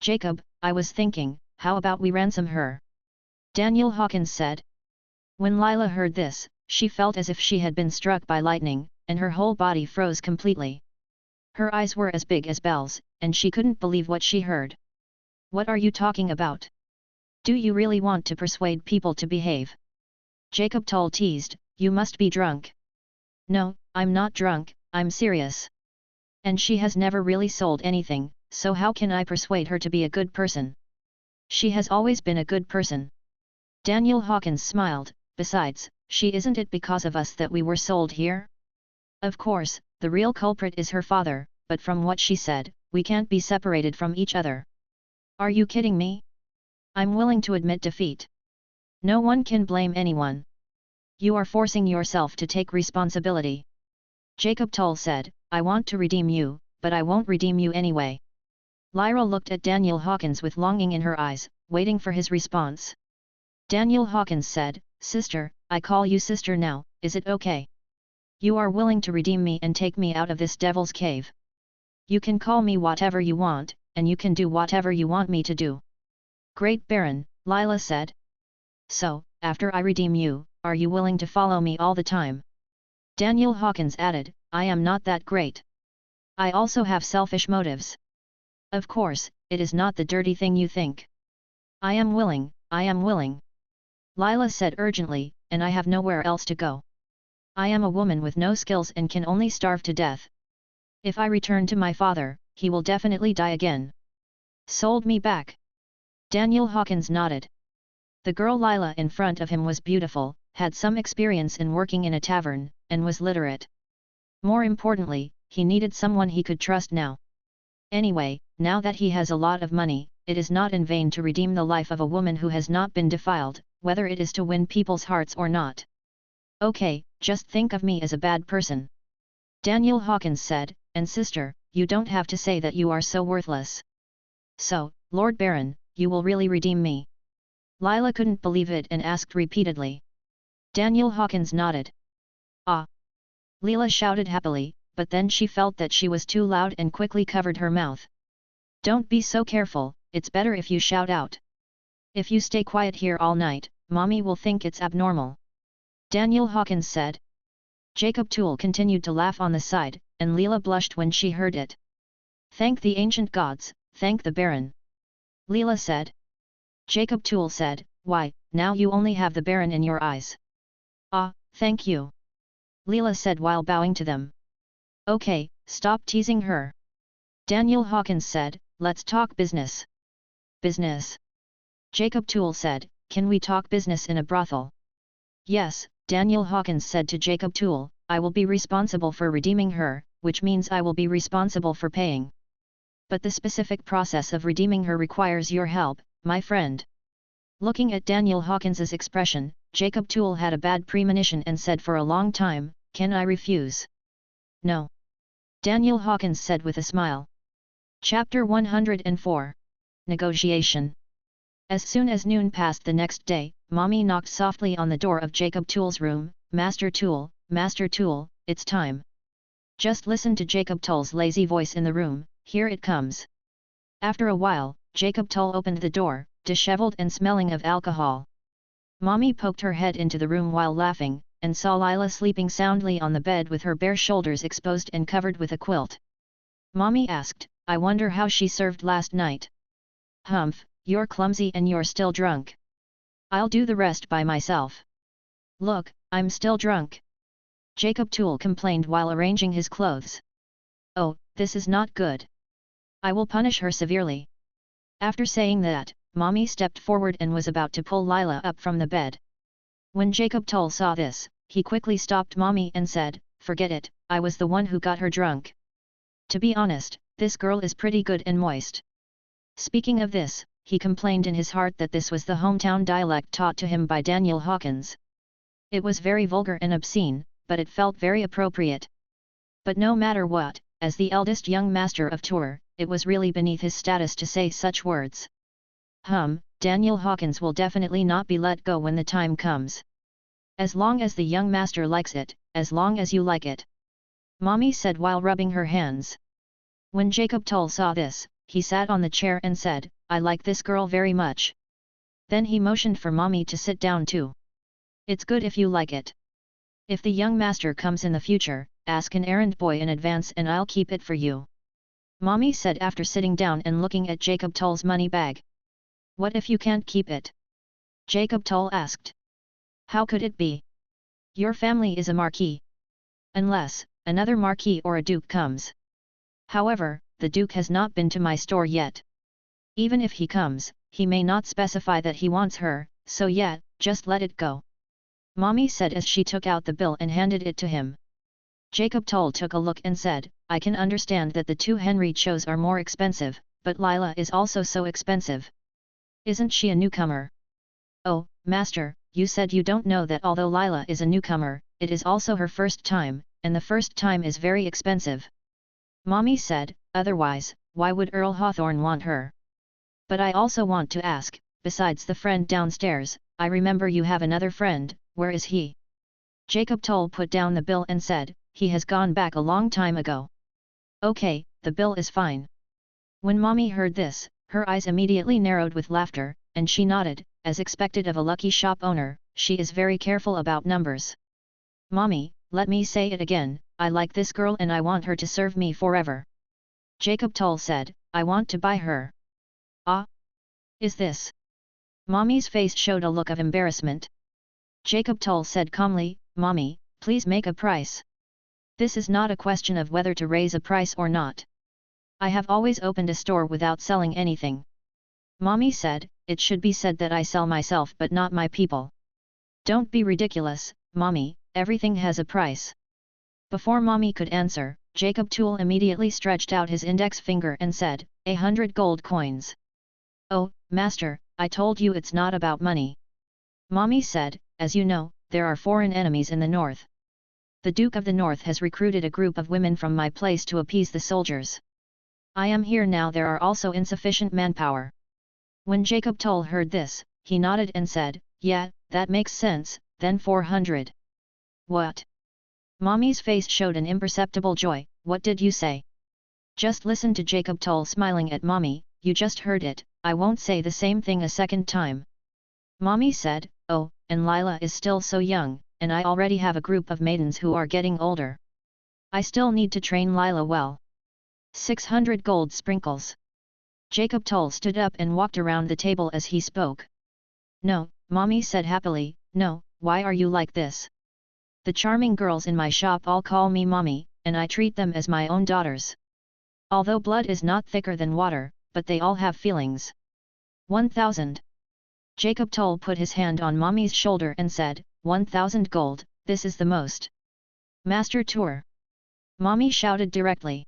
Jacob, I was thinking, how about we ransom her? Daniel Hawkins said. When Lila heard this, she felt as if she had been struck by lightning, and her whole body froze completely. Her eyes were as big as bells, and she couldn't believe what she heard. What are you talking about? Do you really want to persuade people to behave? Jacob Toll teased, you must be drunk. No, I'm not drunk, I'm serious. And she has never really sold anything, so how can I persuade her to be a good person? She has always been a good person. Daniel Hawkins smiled, besides, she isn't it because of us that we were sold here? Of course, the real culprit is her father, but from what she said, we can't be separated from each other. Are you kidding me? I'm willing to admit defeat. No one can blame anyone. You are forcing yourself to take responsibility. Jacob Toll said, I want to redeem you, but I won't redeem you anyway. Lyra looked at Daniel Hawkins with longing in her eyes, waiting for his response. Daniel Hawkins said, Sister, I call you sister now, is it okay? You are willing to redeem me and take me out of this devil's cave. You can call me whatever you want, and you can do whatever you want me to do. Great Baron, Lila said. So, after I redeem you, are you willing to follow me all the time? Daniel Hawkins added, I am not that great. I also have selfish motives. Of course, it is not the dirty thing you think. I am willing, I am willing. Lila said urgently, and I have nowhere else to go. I am a woman with no skills and can only starve to death. If I return to my father, he will definitely die again. Sold me back. Daniel Hawkins nodded. The girl Lila in front of him was beautiful, had some experience in working in a tavern, and was literate. More importantly, he needed someone he could trust now. Anyway, now that he has a lot of money, it is not in vain to redeem the life of a woman who has not been defiled, whether it is to win people's hearts or not. Okay, just think of me as a bad person. Daniel Hawkins said, and sister, you don't have to say that you are so worthless. So, Lord Baron, you will really redeem me? Lila couldn't believe it and asked repeatedly. Daniel Hawkins nodded. Ah! Leela shouted happily, but then she felt that she was too loud and quickly covered her mouth. Don't be so careful, it's better if you shout out. If you stay quiet here all night, Mommy will think it's abnormal. Daniel Hawkins said. Jacob Toole continued to laugh on the side, and Leela blushed when she heard it. Thank the ancient gods, thank the Baron. Leela said. Jacob Toole said, why, now you only have the Baron in your eyes. Ah, thank you. Leela said while bowing to them. Okay, stop teasing her. Daniel Hawkins said, let's talk business. Business? Jacob Toole said, can we talk business in a brothel? Yes, Daniel Hawkins said to Jacob Toole, I will be responsible for redeeming her, which means I will be responsible for paying. But the specific process of redeeming her requires your help, my friend. Looking at Daniel Hawkins's expression, Jacob Toole had a bad premonition and said for a long time, can I refuse? No. Daniel Hawkins said with a smile. Chapter 104. Negotiation. As soon as noon passed the next day, Mommy knocked softly on the door of Jacob Toole's room. Master Toole, it's time. Just listen to Jacob Toole's lazy voice in the room, here it comes. After a while, Jacob Toole opened the door, disheveled and smelling of alcohol. Mommy poked her head into the room while laughing, and saw Lila sleeping soundly on the bed with her bare shoulders exposed and covered with a quilt. Mommy asked, I wonder how she served last night. Humph, you're clumsy and you're still drunk. I'll do the rest by myself. Look, I'm still drunk. Jacob Toole complained while arranging his clothes. Oh, this is not good. I will punish her severely. After saying that, Mommy stepped forward and was about to pull Lila up from the bed. When Jacob Toole saw this, he quickly stopped Mommy and said, forget it, I was the one who got her drunk. To be honest, this girl is pretty good and moist. Speaking of this, he complained in his heart that this was the hometown dialect taught to him by Daniel Hawkins. It was very vulgar and obscene, but it felt very appropriate. But no matter what, as the eldest young master of Tour, it was really beneath his status to say such words. Daniel Hawkins will definitely not be let go when the time comes. As long as the young master likes it, as long as you like it. Mommy said while rubbing her hands. When Jacob Toole saw this, he sat on the chair and said, I like this girl very much. Then he motioned for Mommy to sit down too. It's good if you like it. If the young master comes in the future, ask an errand boy in advance and I'll keep it for you. Mommy said after sitting down and looking at Jacob Toole's money bag. What if you can't keep it? Jacob Toole asked. How could it be? Your family is a marquis. Unless, another marquis or a duke comes. However, the duke has not been to my store yet. Even if he comes, he may not specify that he wants her, so yeah, just let it go. Mommy said as she took out the bill and handed it to him. Jacob Toole took a look and said, I can understand that the two Henry Chos are more expensive, but Lila is also so expensive. Isn't she a newcomer? Oh, master, you said you don't know that although Lila is a newcomer, it is also her first time, and the first time is very expensive. Mommy said, otherwise, why would Earl Hawthorne want her? But I also want to ask, besides the friend downstairs, I remember you have another friend, where is he? Jacob Toole put down the bill and said, he has gone back a long time ago. Okay, the bill is fine. When Mommy heard this, her eyes immediately narrowed with laughter, and she nodded, as expected of a lucky shop owner, she is very careful about numbers. Mommy, let me say it again, I like this girl and I want her to serve me forever. Jacob Toole said, I want to buy her. Ah? Is this? Mommy's face showed a look of embarrassment. Jacob Toole said calmly, Mommy, please make a price. This is not a question of whether to raise a price or not. I have always opened a store without selling anything. Mommy said, it should be said that I sell myself but not my people. Don't be ridiculous, Mommy, everything has a price. Before Mommy could answer, Jacob Toole immediately stretched out his index finger and said, 100 gold coins. Oh, master, I told you it's not about money. Mommy said, as you know, there are foreign enemies in the north. The Duke of the North has recruited a group of women from my place to appease the soldiers. I am here now. There are also insufficient manpower. When Jacob Toll heard this, he nodded and said, yeah, that makes sense, then 400. What? Mommy's face showed an imperceptible joy. What did you say? Just listen to Jacob Toll smiling at Mommy, you just heard it, I won't say the same thing a second time. Mommy said, oh, and Lila is still so young, and I already have a group of maidens who are getting older. I still need to train Lila well. 600 gold sprinkles. Jacob Toll stood up and walked around the table as he spoke. No, Mommy said happily, no, why are you like this? The charming girls in my shop all call me Mommy, and I treat them as my own daughters. Although blood is not thicker than water, but they all have feelings. 1000. Jacob Toll put his hand on Mommy's shoulder and said, 1000 gold, this is the most. Master Tour. Mommy shouted directly.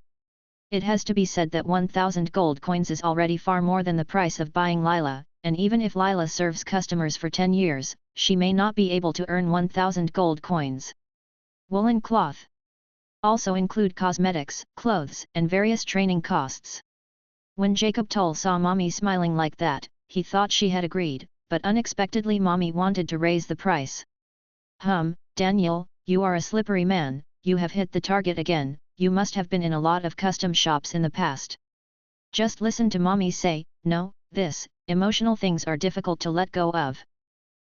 It has to be said that 1000 gold coins is already far more than the price of buying Lila, and even if Lila serves customers for 10 years, she may not be able to earn 1000 gold coins. Woolen cloth. Also include cosmetics, clothes, and various training costs. When Jacob Toll saw Mommy smiling like that, he thought she had agreed, but unexpectedly Mommy wanted to raise the price. Daniel, you are a slippery man, you have hit the target again, you must have been in a lot of custom shops in the past. Just listen to Mommy say, no, this, emotional things are difficult to let go of.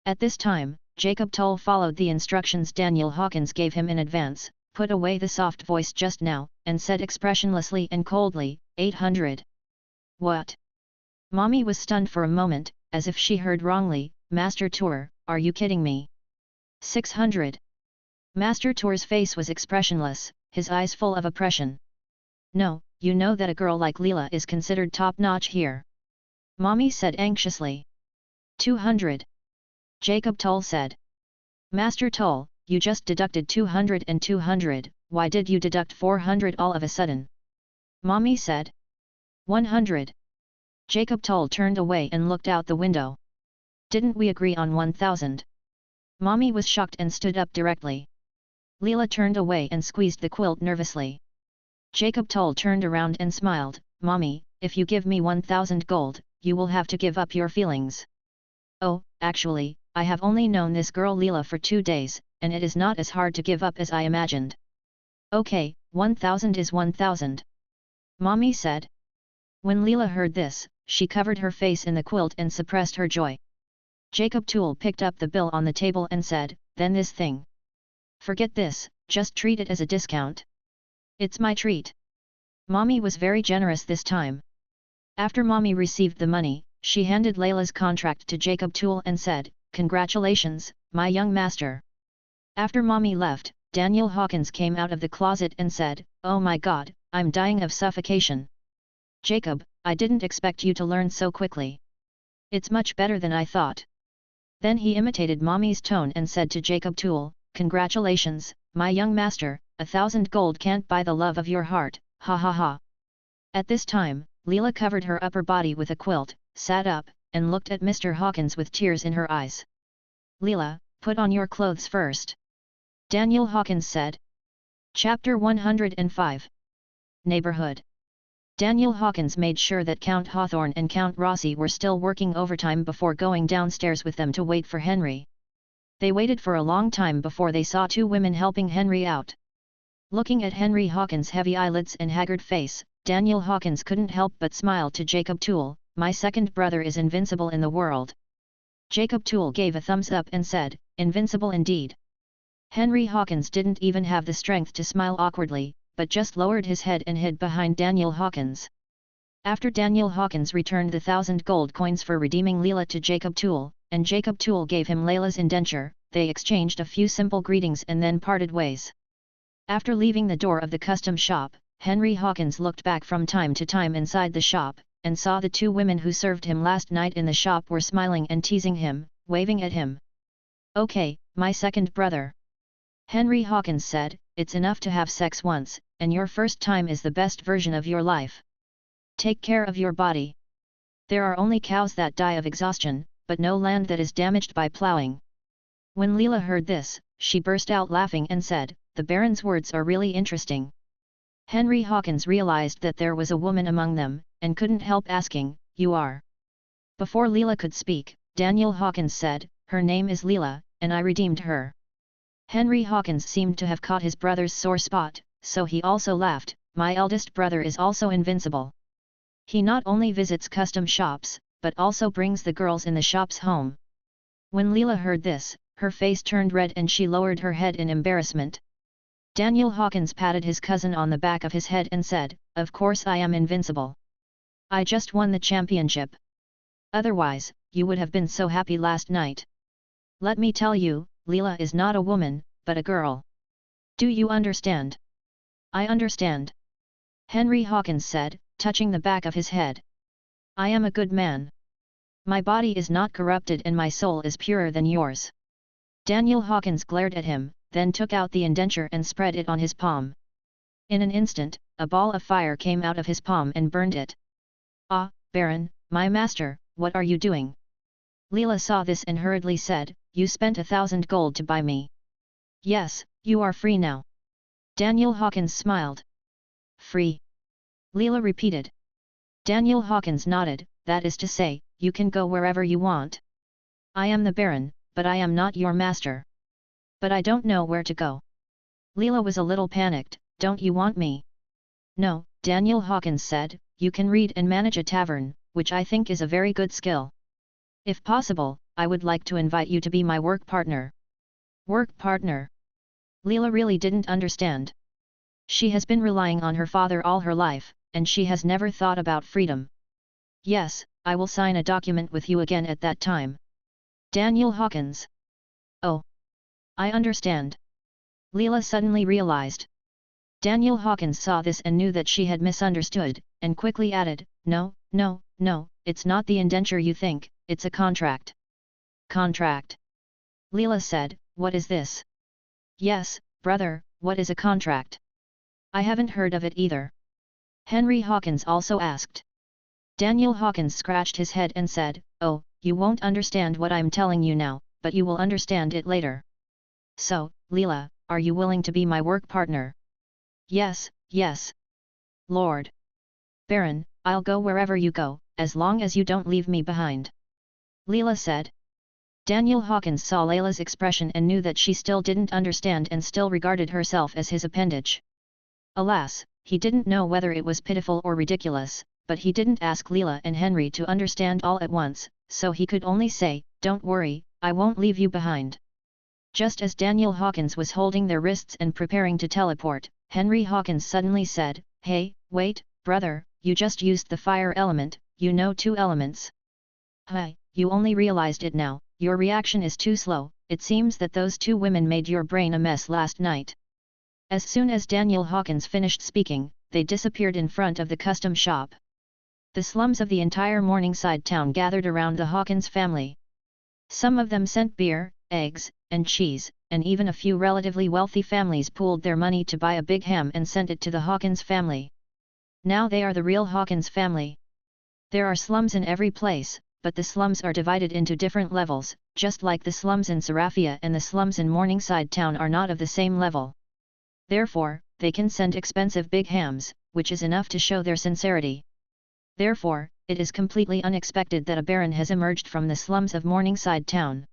At this time, Jacob Toll followed the instructions Daniel Hawkins gave him in advance, put away the soft voice just now, and said expressionlessly and coldly, 800. What? Mommy was stunned for a moment, as if she heard wrongly. Master Tour, are you kidding me? 600. Master Tour's face was expressionless, his eyes full of oppression. No, you know that a girl like Leela is considered top-notch here. Mommy said anxiously. 200. Jacob Toll said. Master Toll, you just deducted 200 and 200, why did you deduct 400 all of a sudden? Mommy said. 100. Jacob Toll turned away and looked out the window. Didn't we agree on 1000? Mommy was shocked and stood up directly. Leela turned away and squeezed the quilt nervously. Jacob Toll turned around and smiled, Mommy, if you give me 1000 gold, you will have to give up your feelings. Oh, actually, I have only known this girl Leela for 2 days, and it is not as hard to give up as I imagined. Okay, 1000 is 1000. Mommy said. When Leela heard this, she covered her face in the quilt and suppressed her joy. Jacob Toll picked up the bill on the table and said, then this thing. Forget this, just treat it as a discount. It's my treat. Mommy was very generous this time. After Mommy received the money, she handed Layla's contract to Jacob Toll and said, congratulations, my young master. After Mommy left, Daniel Hawkins came out of the closet and said, oh my god, I'm dying of suffocation. Jacob, I didn't expect you to learn so quickly. It's much better than I thought. Then he imitated Mommy's tone and said to Jacob Toll, congratulations, my young master, 1000 gold can't buy the love of your heart, ha ha ha. At this time, Leela covered her upper body with a quilt, sat up, and looked at Mr. Hawkins with tears in her eyes. Leela, put on your clothes first. Daniel Hawkins said. Chapter 105. Neighborhood. Daniel Hawkins made sure that Count Hawthorne and Count Rossi were still working overtime before going downstairs with them to wait for Henry. They waited for a long time before they saw 2 women helping Henry out. Looking at Henry Hawkins' heavy eyelids and haggard face, Daniel Hawkins couldn't help but smile to Jacob Toll, my second brother is invincible in the world. Jacob Toll gave a thumbs up and said, invincible indeed. Henry Hawkins didn't even have the strength to smile awkwardly, but just lowered his head and hid behind Daniel Hawkins. After Daniel Hawkins returned the 1000 gold coins for redeeming Leela to Jacob Toll, and Jacob Toll gave him Layla's indenture, they exchanged a few simple greetings and then parted ways. After leaving the door of the custom shop, Henry Hawkins looked back from time to time inside the shop, and saw the 2 women who served him last night in the shop were smiling and teasing him, waving at him. Okay, my second brother. Henry Hawkins said, it's enough to have sex once, and your first time is the best version of your life. Take care of your body. There are only cows that die of exhaustion, but no land that is damaged by plowing. When Leela heard this, she burst out laughing and said, "The Baron's words are really interesting." Henry Hawkins realized that there was a woman among them, and couldn't help asking, "You are?" Before Leela could speak, Daniel Hawkins said, "Her name is Leela, and I redeemed her." Henry Hawkins seemed to have caught his brother's sore spot, so he also laughed, "My eldest brother is also invincible. He not only visits custom shops, but also brings the girls in the shops home." When Leela heard this, her face turned red and she lowered her head in embarrassment. Daniel Hawkins patted his cousin on the back of his head and said, "Of course I am invincible. I just won the championship. Otherwise, you would have been so happy last night. Let me tell you, Leela is not a woman, but a girl. Do you understand?" "I understand," Henry Hawkins said, touching the back of his head. "I am a good man. My body is not corrupted and my soul is purer than yours." Daniel Hawkins glared at him, then took out the indenture and spread it on his palm. In an instant, a ball of fire came out of his palm and burned it. "Ah, Baron, my master, what are you doing?" Leela saw this and hurriedly said, "You spent 1,000 gold to buy me." "Yes, you are free now." Daniel Hawkins smiled. "Free?" Leela repeated. Daniel Hawkins nodded, "That is to say, you can go wherever you want. I am the Baron, but I am not your master. But I don't know where to go." Leela was a little panicked, "Don't you want me?" "No," Daniel Hawkins said, "you can read and manage a tavern, which I think is a very good skill. If possible, I would like to invite you to be my work partner." Work partner? Leela really didn't understand. She has been relying on her father all her life, and she has never thought about freedom. "Yes, I will sign a document with you again at that time." Daniel Hawkins. "Oh. I understand." Leela suddenly realized. Daniel Hawkins saw this and knew that she had misunderstood, and quickly added, "No, no, no, it's not the indenture you think, it's a contract." "Contract?" Leela said, "What is this?" "Yes, brother, what is a contract?" "I haven't heard of it either." Henry Hawkins also asked. Daniel Hawkins scratched his head and said, "Oh, you won't understand what I'm telling you now, but you will understand it later. So, Leela, are you willing to be my work partner?" "Yes, yes. Lord Baron, I'll go wherever you go, as long as you don't leave me behind," Leela said. Daniel Hawkins saw Layla's expression and knew that she still didn't understand and still regarded herself as his appendage. Alas, he didn't know whether it was pitiful or ridiculous, but he didn't ask Leela and Henry to understand all at once, so he could only say, "Don't worry, I won't leave you behind." Just as Daniel Hawkins was holding their wrists and preparing to teleport, Henry Hawkins suddenly said, "Hey, wait, brother, you just used the fire element, you know 2 elements." "Hi, you only realized it now, your reaction is too slow, it seems that those 2 women made your brain a mess last night." As soon as Daniel Hawkins finished speaking, they disappeared in front of the custom shop. The slums of the entire Morningside town gathered around the Hawkins family. Some of them sent beer, eggs, and cheese, and even a few relatively wealthy families pooled their money to buy a big ham and sent it to the Hawkins family. Now they are the real Hawkins family. There are slums in every place, but the slums are divided into different levels, just like the slums in Seraphia and the slums in Morningside town are not of the same level. Therefore, they can send expensive big hams, which is enough to show their sincerity. Therefore, it is completely unexpected that a baron has emerged from the slums of Morningside town.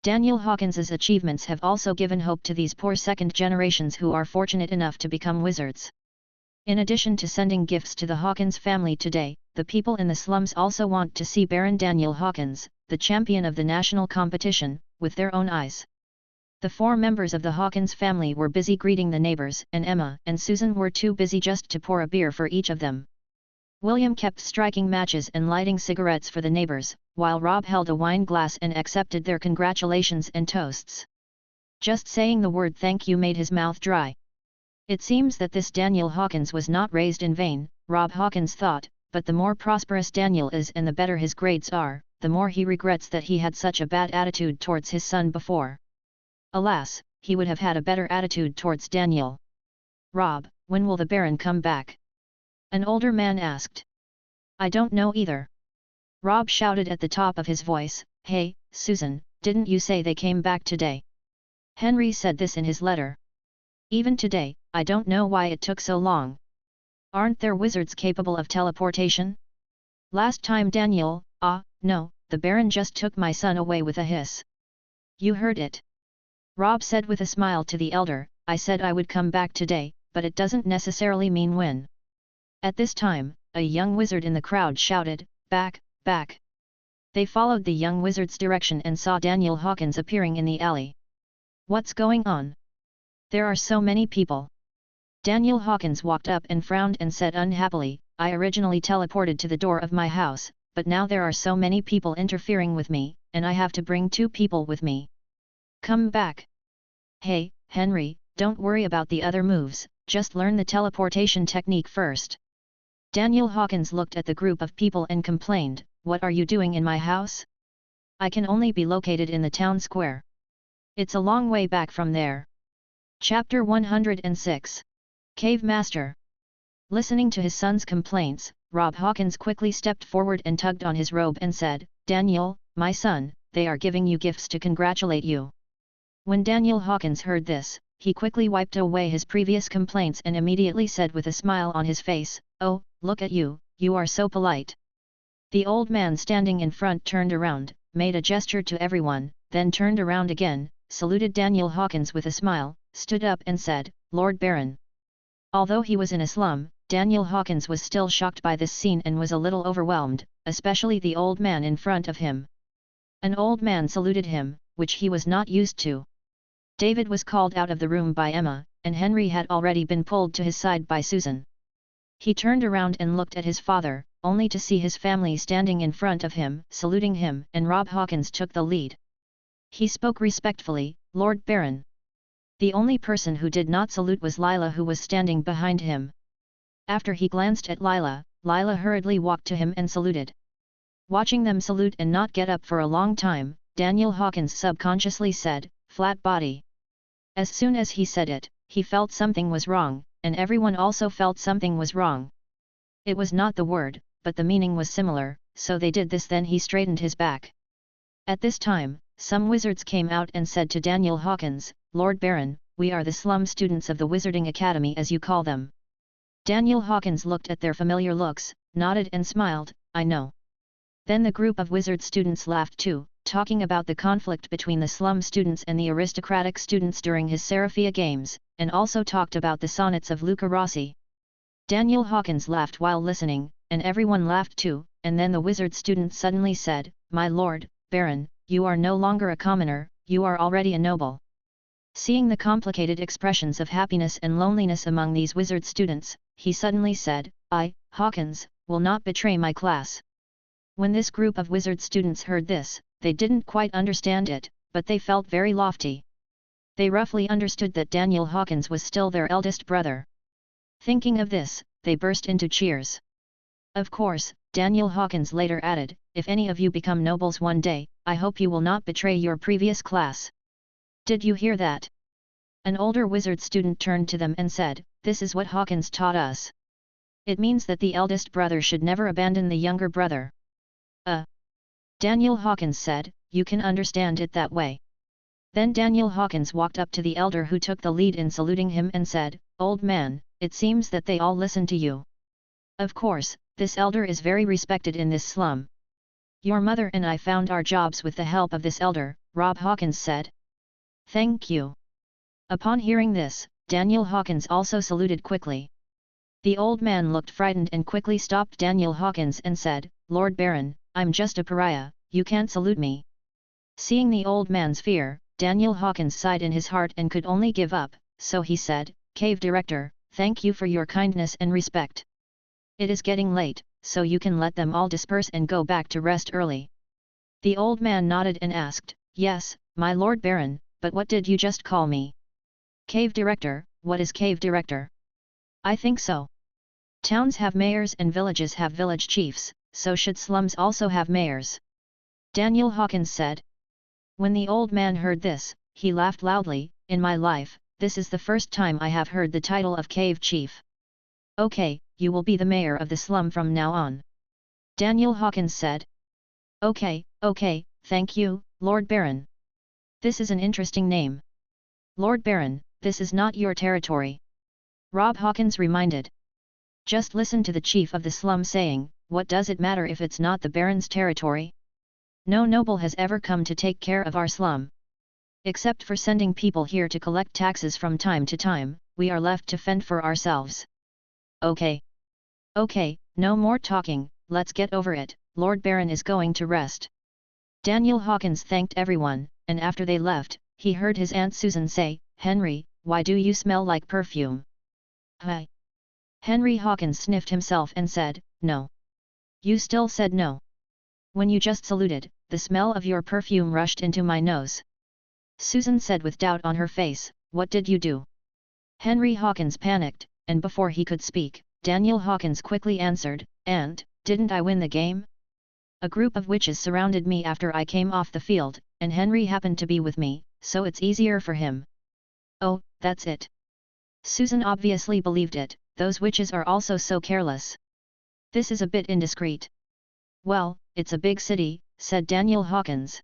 Daniel Hawkins's achievements have also given hope to these poor second generations who are fortunate enough to become wizards. In addition to sending gifts to the Hawkins family today, the people in the slums also want to see Baron Daniel Hawkins, the champion of the national competition, with their own eyes. The 4 members of the Hawkins family were busy greeting the neighbors, and Emma and Susan were too busy just to pour a beer for each of them. William kept striking matches and lighting cigarettes for the neighbors, while Rob held a wine glass and accepted their congratulations and toasts. Just saying the word thank you made his mouth dry. It seems that this Daniel Hawkins was not raised in vain, Rob Hawkins thought, but the more prosperous Daniel is and the better his grades are, the more he regrets that he had such a bad attitude towards his son before. Alas, he would have had a better attitude towards Daniel. "Rob, when will the Baron come back?" an older man asked. "I don't know either. Rob shouted at the top of his voice, "Hey, Susan, didn't you say they came back today?" Henry said this in his letter. "Even today, I don't know why it took so long. Aren't there wizards capable of teleportation? Last time Daniel, no, the Baron just took my son away with a hiss." "You heard it," Rob said with a smile to the elder, "I said I would come back today, but it doesn't necessarily mean when." At this time, a young wizard in the crowd shouted, "Back, back!" They followed the young wizard's direction and saw Daniel Hawkins appearing in the alley. "What's going on? There are so many people." Daniel Hawkins walked up and frowned and said unhappily, "I originally teleported to the door of my house, but now there are so many people interfering with me, and I have to bring 2 people with me. Come back." "Hey, Henry, don't worry about the other moves, just learn the teleportation technique first." Daniel Hawkins looked at the group of people and complained, "What are you doing in my house? I can only be located in the town square. It's a long way back from there." Chapter 106. Cave Master. Listening to his son's complaints, Rob Hawkins quickly stepped forward and tugged on his robe and said, "Daniel, my son, they are giving you gifts to congratulate you." When Daniel Hawkins heard this, he quickly wiped away his previous complaints and immediately said with a smile on his face, "Oh, look at you, you are so polite." The old man standing in front turned around, made a gesture to everyone, then turned around again, saluted Daniel Hawkins with a smile, stood up and said, "Lord Baron." Although he was in a slum, Daniel Hawkins was still shocked by this scene and was a little overwhelmed, especially the old man in front of him. An old man saluted him, which he was not used to. David was called out of the room by Emma, and Henry had already been pulled to his side by Susan. He turned around and looked at his father, only to see his family standing in front of him, saluting him, and Rob Hawkins took the lead. He spoke respectfully, "Lord Baron." The only person who did not salute was Lila, who was standing behind him. After he glanced at Lila, Lila hurriedly walked to him and saluted. Watching them salute and not get up for a long time, Daniel Hawkins subconsciously said, "Flat body." As soon as he said it, he felt something was wrong, and everyone also felt something was wrong. It was not the word, but the meaning was similar, so they did this. Then he straightened his back. At this time, some wizards came out and said to Daniel Hawkins, "Lord Baron, we are the slum students of the Wizarding Academy as you call them." Daniel Hawkins looked at their familiar looks, nodded and smiled, "I know." Then the group of wizard students laughed too, talking about the conflict between the slum students and the aristocratic students during his Seraphia games, and also talked about the sonnets of Luca Rossi. Daniel Hawkins laughed while listening, and everyone laughed too, and then the wizard student suddenly said, "My lord, Baron, you are no longer a commoner, you are already a noble." Seeing the complicated expressions of happiness and loneliness among these wizard students, he suddenly said, "I, Hawkins, will not betray my class." When this group of wizard students heard this, they didn't quite understand it, but they felt very lofty. They roughly understood that Daniel Hawkins was still their eldest brother. Thinking of this, they burst into cheers. Of course, Daniel Hawkins later added, "If any of you become nobles one day, I hope you will not betray your previous class." Did you hear that? An older wizard student turned to them and said, "This is what Hawkins taught us. It means that the eldest brother should never abandon the younger brother." Daniel Hawkins said, "You can understand it that way." Then Daniel Hawkins walked up to the elder who took the lead in saluting him and said, "Old man, it seems that they all listen to you. Of course, this elder is very respected in this slum. Your mother and I found our jobs with the help of this elder," Rob Hawkins said. "Thank you." Upon hearing this, Daniel Hawkins also saluted quickly. The old man looked frightened and quickly stopped Daniel Hawkins and said, "Lord Baron, I'm just a pariah, you can't salute me." Seeing the old man's fear, Daniel Hawkins sighed in his heart and could only give up, so he said, "Cave Director, thank you for your kindness and respect. It is getting late, so you can let them all disperse and go back to rest early." The old man nodded and asked, "Yes, my Lord Baron, but what did you just call me?" "Cave Director, what is Cave Director?" "I think so. Towns have mayors and villages have village chiefs, so should slums also have mayors," Daniel Hawkins said. When the old man heard this, he laughed loudly, "In my life, this is the first time I have heard the title of Cave Chief." "Okay, you will be the mayor of the slum from now on," Daniel Hawkins said. Okay, thank you, Lord Baron. This is an interesting name. Lord Baron, this is not your territory. Rob Hawkins reminded. Just listen to the chief of the slum saying, what does it matter if it's not the Baron's territory? No noble has ever come to take care of our slum. Except for sending people here to collect taxes from time to time, we are left to fend for ourselves. Okay, no more talking, let's get over it, Lord Baron is going to rest. Daniel Hawkins thanked everyone, and after they left, he heard his Aunt Susan say, Henry, why do you smell like perfume? Hi. Henry Hawkins sniffed himself and said, no. You still said no. When you just saluted, the smell of your perfume rushed into my nose. Susan said with doubt on her face, what did you do? Henry Hawkins panicked, and before he could speak, Daniel Hawkins quickly answered, Aunt, didn't I win the game? A group of witches surrounded me after I came off the field, and Henry happened to be with me, so it's easier for him. Oh, that's it. Susan obviously believed it, those witches are also so careless. This is a bit indiscreet. Well, it's a big city, said Daniel Hawkins.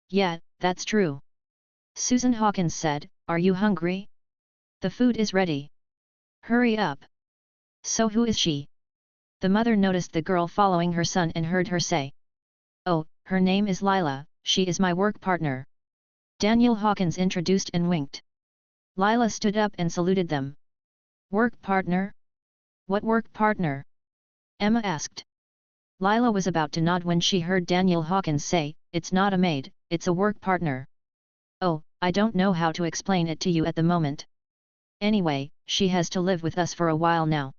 Yeah, that's true. Susan Hawkins said, are you hungry? The food is ready. Hurry up. So who is she? The mother noticed the girl following her son and heard her say. Oh, her name is Lila, she is my work partner. Daniel Hawkins introduced and winked. Lila stood up and saluted them. Work partner? What work partner? Emma asked. Lila was about to nod when she heard Daniel Hawkins say, it's not a maid, it's a work partner. Oh, I don't know how to explain it to you at the moment. Anyway, she has to live with us for a while now.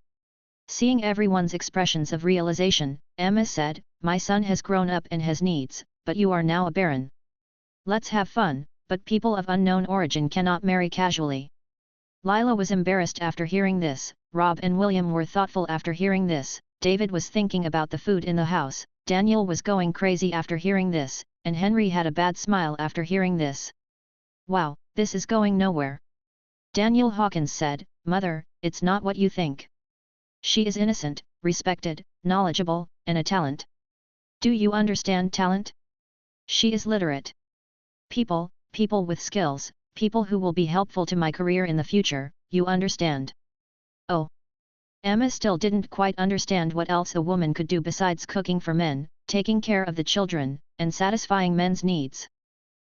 Seeing everyone's expressions of realization, Emma said, my son has grown up and has needs, but you are now a baron. Let's have fun, but people of unknown origin cannot marry casually. Lila was embarrassed after hearing this, Rob and William were thoughtful after hearing this, David was thinking about the food in the house, Daniel was going crazy after hearing this, and Henry had a bad smile after hearing this. Wow, this is going nowhere. Daniel Hawkins said, Mother, it's not what you think. She is innocent, respected, knowledgeable, and a talent. Do you understand talent? She is literate. People with skills, people who will be helpful to my career in the future, you understand. Oh. Emma still didn't quite understand what else a woman could do besides cooking for men, taking care of the children, and satisfying men's needs.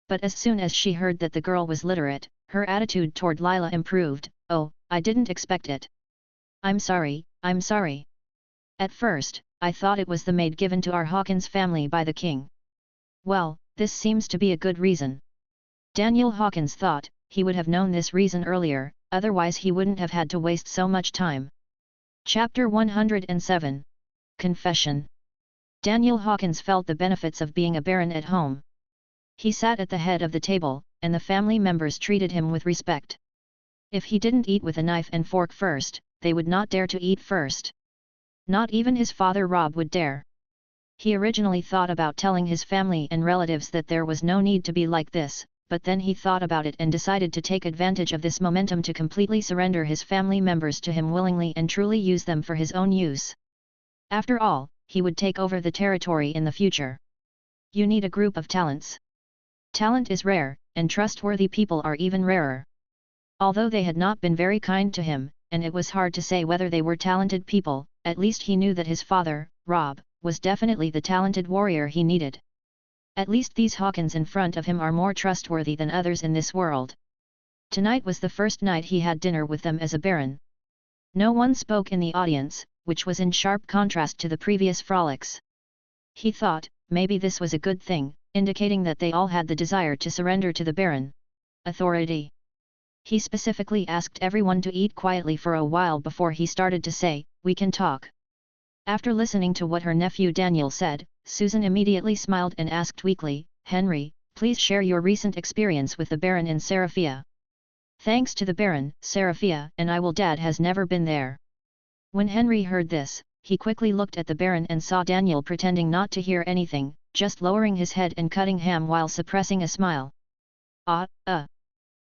But as soon as she heard that the girl was literate, her attitude toward Lila improved. Oh, I didn't expect it. I'm sorry. At first, I thought it was the maid given to our Hawkins family by the king. Well, this seems to be a good reason. Daniel Hawkins thought, he would have known this reason earlier, otherwise he wouldn't have had to waste so much time. Chapter 107. Confession. Daniel Hawkins felt the benefits of being a baron at home. He sat at the head of the table, and the family members treated him with respect. If he didn't eat with a knife and fork first, they would not dare to eat first. Not even his father Rob would dare. He originally thought about telling his family and relatives that there was no need to be like this, but then he thought about it and decided to take advantage of this momentum to completely surrender his family members to him willingly and truly use them for his own use. After all, he would take over the territory in the future. You need a group of talents. Talent is rare, and trustworthy people are even rarer. Although they had not been very kind to him, and it was hard to say whether they were talented people, at least he knew that his father, Rob, was definitely the talented warrior he needed. At least these Hawkins in front of him are more trustworthy than others in this world. Tonight was the first night he had dinner with them as a baron. No one spoke in the audience, which was in sharp contrast to the previous frolics. He thought, maybe this was a good thing, indicating that they all had the desire to surrender to the baron. Authority. He specifically asked everyone to eat quietly for a while before he started to say, we can talk. After listening to what her nephew Daniel said, Susan immediately smiled and asked weakly, Henry, please share your recent experience with the Baron in Seraphia. Thanks to the Baron, Seraphia and I will Dad has never been there. When Henry heard this, he quickly looked at the Baron and saw Daniel pretending not to hear anything, just lowering his head and cutting ham while suppressing a smile.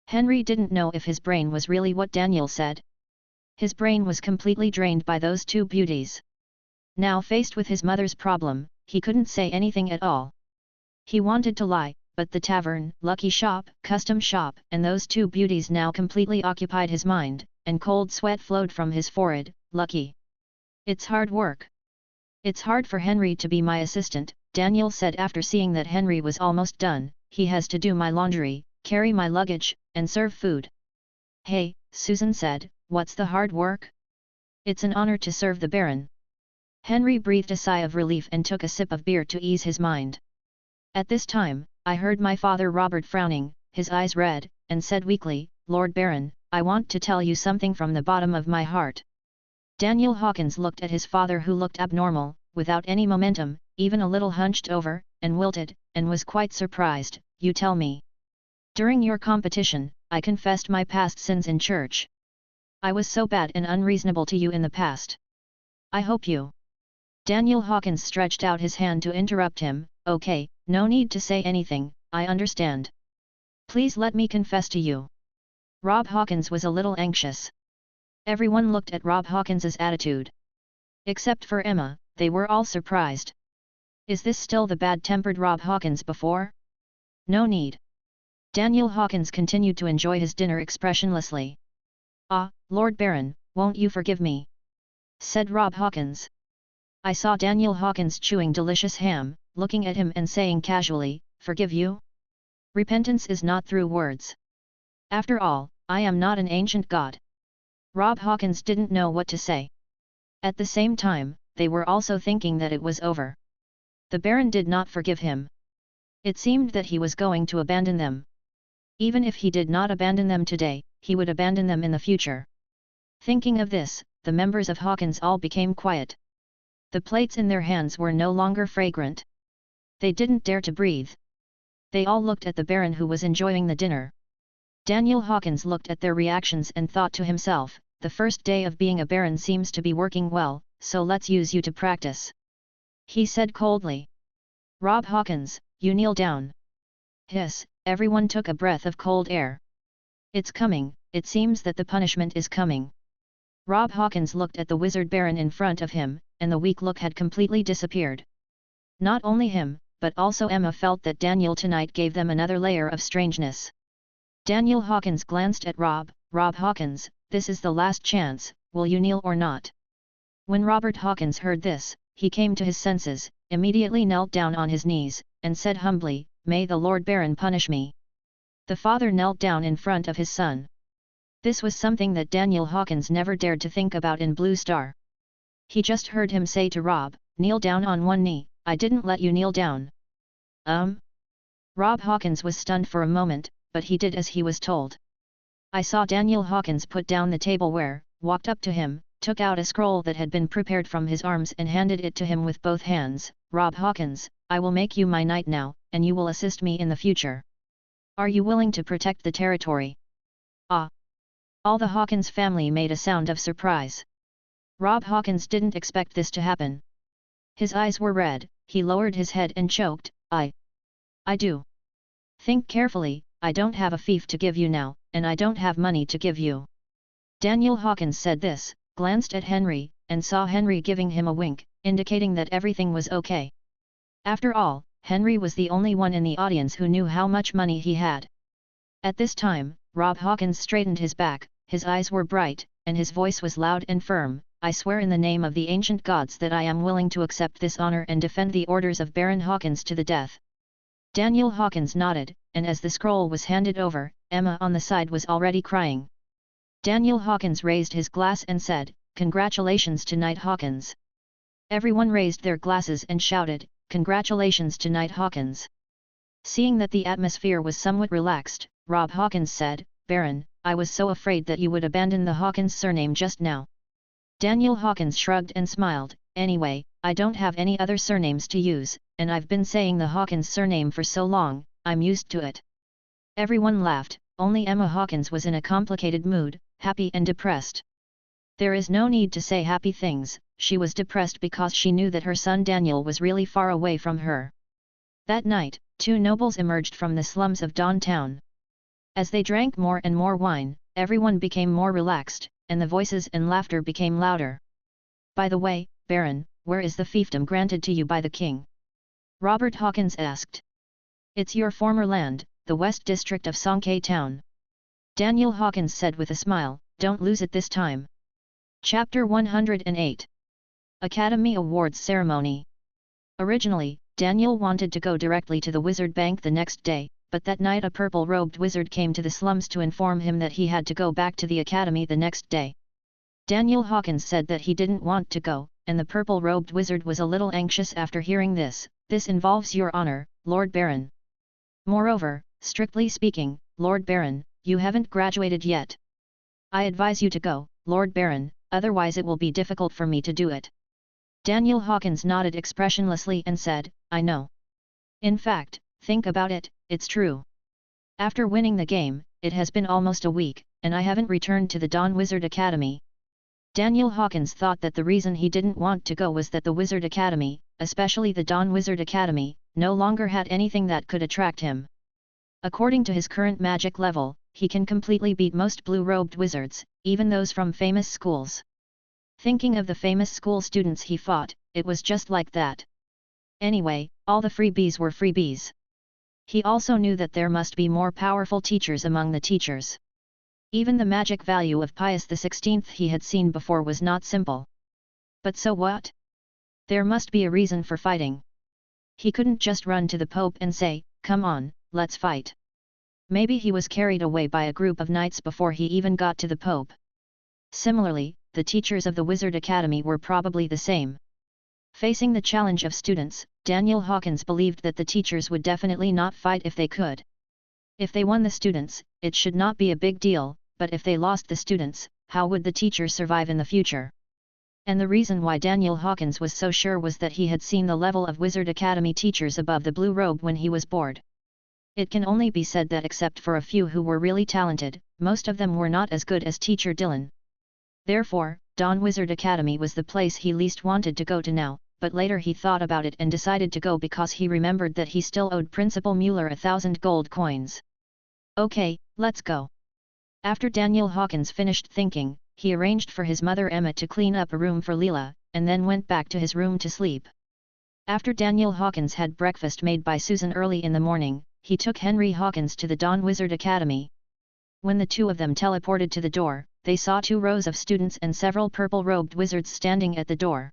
Henry didn't know if his brain was really what Daniel said. His brain was completely drained by those two beauties. Now faced with his mother's problem, he couldn't say anything at all. He wanted to lie, but the tavern, lucky shop, custom shop, and those two beauties now completely occupied his mind, and cold sweat flowed from his forehead. Lucky. It's hard work. It's hard for Henry to be my assistant, Daniel said after seeing that Henry was almost done. He has to do my laundry, carry my luggage, and serve food. Hey, Susan said, what's the hard work? It's an honor to serve the Baron. Henry breathed a sigh of relief and took a sip of beer to ease his mind. At this time, I heard my father Robert frowning, his eyes red, and said weakly, Lord Baron, I want to tell you something from the bottom of my heart. Daniel Hawkins looked at his father, who looked abnormal, without any momentum, even a little hunched over, and wilted, and was quite surprised. You tell me. During your competition, I confessed my past sins in church. I was so bad and unreasonable to you in the past. I hope you. Daniel Hawkins stretched out his hand to interrupt him. Okay, no need to say anything, I understand. Please let me confess to you. Rob Hawkins was a little anxious. Everyone looked at Rob Hawkins's attitude. Except for Emma, they were all surprised. Is this still the bad-tempered Rob Hawkins before? No need. Daniel Hawkins continued to enjoy his dinner expressionlessly. Ah, Lord Baron, won't you forgive me? Said Rob Hawkins. I saw Daniel Hawkins chewing delicious ham, looking at him and saying casually, forgive you? Repentance is not through words. After all, I am not an ancient god. Rob Hawkins didn't know what to say. At the same time, they were also thinking that it was over. The Baron did not forgive him. It seemed that he was going to abandon them. Even if he did not abandon them today, he would abandon them in the future. Thinking of this, the members of Hawkins all became quiet. The plates in their hands were no longer fragrant. They didn't dare to breathe. They all looked at the Baron, who was enjoying the dinner. Daniel Hawkins looked at their reactions and thought to himself, the first day of being a Baron seems to be working well, so let's use you to practice. He said coldly. Rob Hawkins, you kneel down. Hiss, everyone took a breath of cold air. It's coming, it seems that the punishment is coming. Rob Hawkins looked at the wizard Baron in front of him, and the weak look had completely disappeared. Not only him, but also Emma felt that Daniel tonight gave them another layer of strangeness. Daniel Hawkins glanced at Rob Hawkins, this is the last chance, will you kneel or not? When Robert Hawkins heard this, he came to his senses, immediately knelt down on his knees, and said humbly, may the Lord Baron punish me. The father knelt down in front of his son. This was something that Daniel Hawkins never dared to think about in Blue Star. He just heard him say to Rob, kneel down on one knee, I didn't let you kneel down. Rob Hawkins was stunned for a moment, but he did as he was told. I saw Daniel Hawkins put down the tableware, walked up to him, took out a scroll that had been prepared from his arms and handed it to him with both hands. Rob Hawkins, I will make you my knight now, and you will assist me in the future. Are you willing to protect the territory? Ah! All the Hawkins family made a sound of surprise. Rob Hawkins didn't expect this to happen. His eyes were red, he lowered his head and choked, I do. Think carefully, I don't have a fief to give you now, and I don't have money to give you. Daniel Hawkins said this, glanced at Henry, and saw Henry giving him a wink, indicating that everything was okay. After all, Henry was the only one in the audience who knew how much money he had. At this time, Rob Hawkins straightened his back, his eyes were bright, and his voice was loud and firm, I swear in the name of the ancient gods that I am willing to accept this honor and defend the orders of Baron Hawkins to the death. Daniel Hawkins nodded, and as the scroll was handed over, Emma on the side was already crying. Daniel Hawkins raised his glass and said, congratulations to Knight Hawkins. Everyone raised their glasses and shouted, congratulations to Knight Hawkins. Seeing that the atmosphere was somewhat relaxed, Rob Hawkins said, Baron, I was so afraid that you would abandon the Hawkins surname just now. Daniel Hawkins shrugged and smiled, anyway, I don't have any other surnames to use, and I've been saying the Hawkins surname for so long, I'm used to it. Everyone laughed, only Emma Hawkins was in a complicated mood, happy and depressed. There is no need to say happy things, she was depressed because she knew that her son Daniel was really far away from her. That night, two nobles emerged from the slums of Dawn Town. As they drank more and more wine, everyone became more relaxed, and the voices and laughter became louder. By the way, Baron, where is the fiefdom granted to you by the king? Robert Hawkins asked. It's your former land, the West District of Songhay Town. Daniel Hawkins said with a smile, don't lose it this time. Chapter 108. Academy Awards Ceremony. Originally, Daniel wanted to go directly to the Wizard Bank the next day, but that night a purple-robed wizard came to the slums to inform him that he had to go back to the academy the next day. Daniel Hawkins said that he didn't want to go, and the purple-robed wizard was a little anxious after hearing this. This involves your honor, Lord Baron. Moreover, strictly speaking, Lord Baron, you haven't graduated yet. I advise you to go, Lord Baron, otherwise it will be difficult for me to do it. Daniel Hawkins nodded expressionlessly and said, I know. In fact, think about it, it's true. After winning the game, it has been almost a week, and I haven't returned to the Dawn Wizard Academy. Daniel Hawkins thought that the reason he didn't want to go was that the Wizard Academy, especially the Dawn Wizard Academy, no longer had anything that could attract him. According to his current magic level, he can completely beat most blue-robed wizards, even those from famous schools. Thinking of the famous school students he fought, it was just like that. Anyway, all the freebies were freebies. He also knew that there must be more powerful teachers among the teachers. Even the magic value of Pius XVI he had seen before was not simple. But so what? There must be a reason for fighting. He couldn't just run to the Pope and say, come on, let's fight. Maybe he was carried away by a group of knights before he even got to the Pope. Similarly, the teachers of the Wizard Academy were probably the same. Facing the challenge of students, Daniel Hawkins believed that the teachers would definitely not fight if they could. If they won the students, it should not be a big deal, but if they lost the students, how would the teachers survive in the future? And the reason why Daniel Hawkins was so sure was that he had seen the level of Wizard Academy teachers above the blue robe when he was bored. It can only be said that except for a few who were really talented, most of them were not as good as Teacher Dylan. Therefore, Dawn Wizard Academy was the place he least wanted to go to now, but later he thought about it and decided to go because he remembered that he still owed Principal Mueller 1,000 gold coins. Okay, let's go. After Daniel Hawkins finished thinking, he arranged for his mother Emma to clean up a room for Leela, and then went back to his room to sleep. After Daniel Hawkins had breakfast made by Susan early in the morning, he took Henry Hawkins to the Dawn Wizard Academy. When the two of them teleported to the door, they saw 2 rows of students and several purple-robed wizards standing at the door.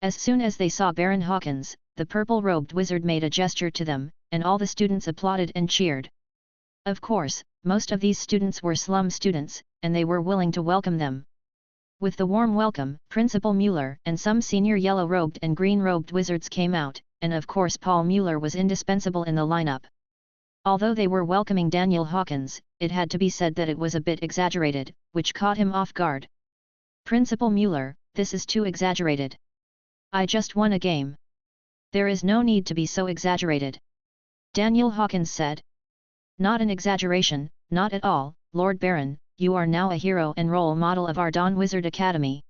As soon as they saw Baron Hawkins, the purple-robed wizard made a gesture to them, and all the students applauded and cheered. Of course, most of these students were slum students, and they were willing to welcome them. With the warm welcome, Principal Mueller and some senior yellow-robed and green-robed wizards came out, and of course Paul Mueller was indispensable in the lineup. Although they were welcoming Daniel Hawkins, it had to be said that it was a bit exaggerated, which caught him off guard. Principal Mueller, this is too exaggerated. I just won a game. There is no need to be so exaggerated. Daniel Hawkins said. Not an exaggeration, not at all, Lord Baron, you are now a hero and role model of our Dawn Wizard Academy.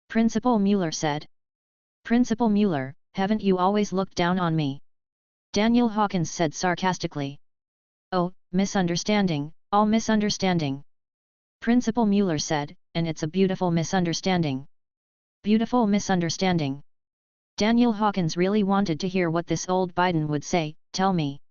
Principal Mueller said. Principal Mueller, haven't you always looked down on me? Daniel Hawkins said sarcastically. Oh, misunderstanding, all misunderstanding. Principal Mueller said, and it's a beautiful misunderstanding. Beautiful misunderstanding. Daniel Hawkins really wanted to hear what this old Biden would say, tell me.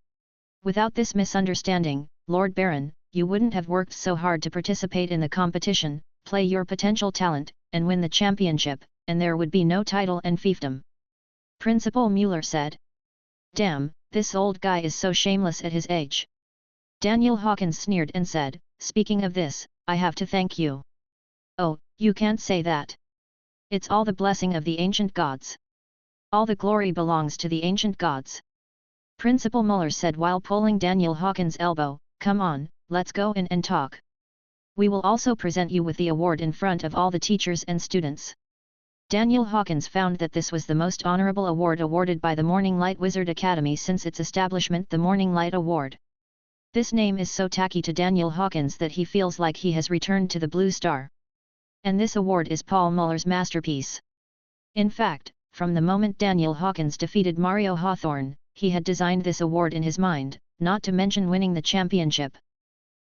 Without this misunderstanding, Lord Baron, you wouldn't have worked so hard to participate in the competition, play your potential talent, and win the championship, and there would be no title and fiefdom. Principal Mueller said. Damn, this old guy is so shameless at his age. Daniel Hawkins sneered and said, speaking of this, I have to thank you. Oh, you can't say that. It's all the blessing of the ancient gods. All the glory belongs to the ancient gods. Principal Mueller said while pulling Daniel Hawkins' elbow, come on, let's go in and talk. We will also present you with the award in front of all the teachers and students. Daniel Hawkins found that this was the most honorable award awarded by the Morning Light Wizard Academy since its establishment, the Morning Light Award. This name is so tacky to Daniel Hawkins that he feels like he has returned to the Blue Star. And this award is Paul Muller's masterpiece. In fact, from the moment Daniel Hawkins defeated Mario Hawthorne, he had designed this award in his mind, not to mention winning the championship.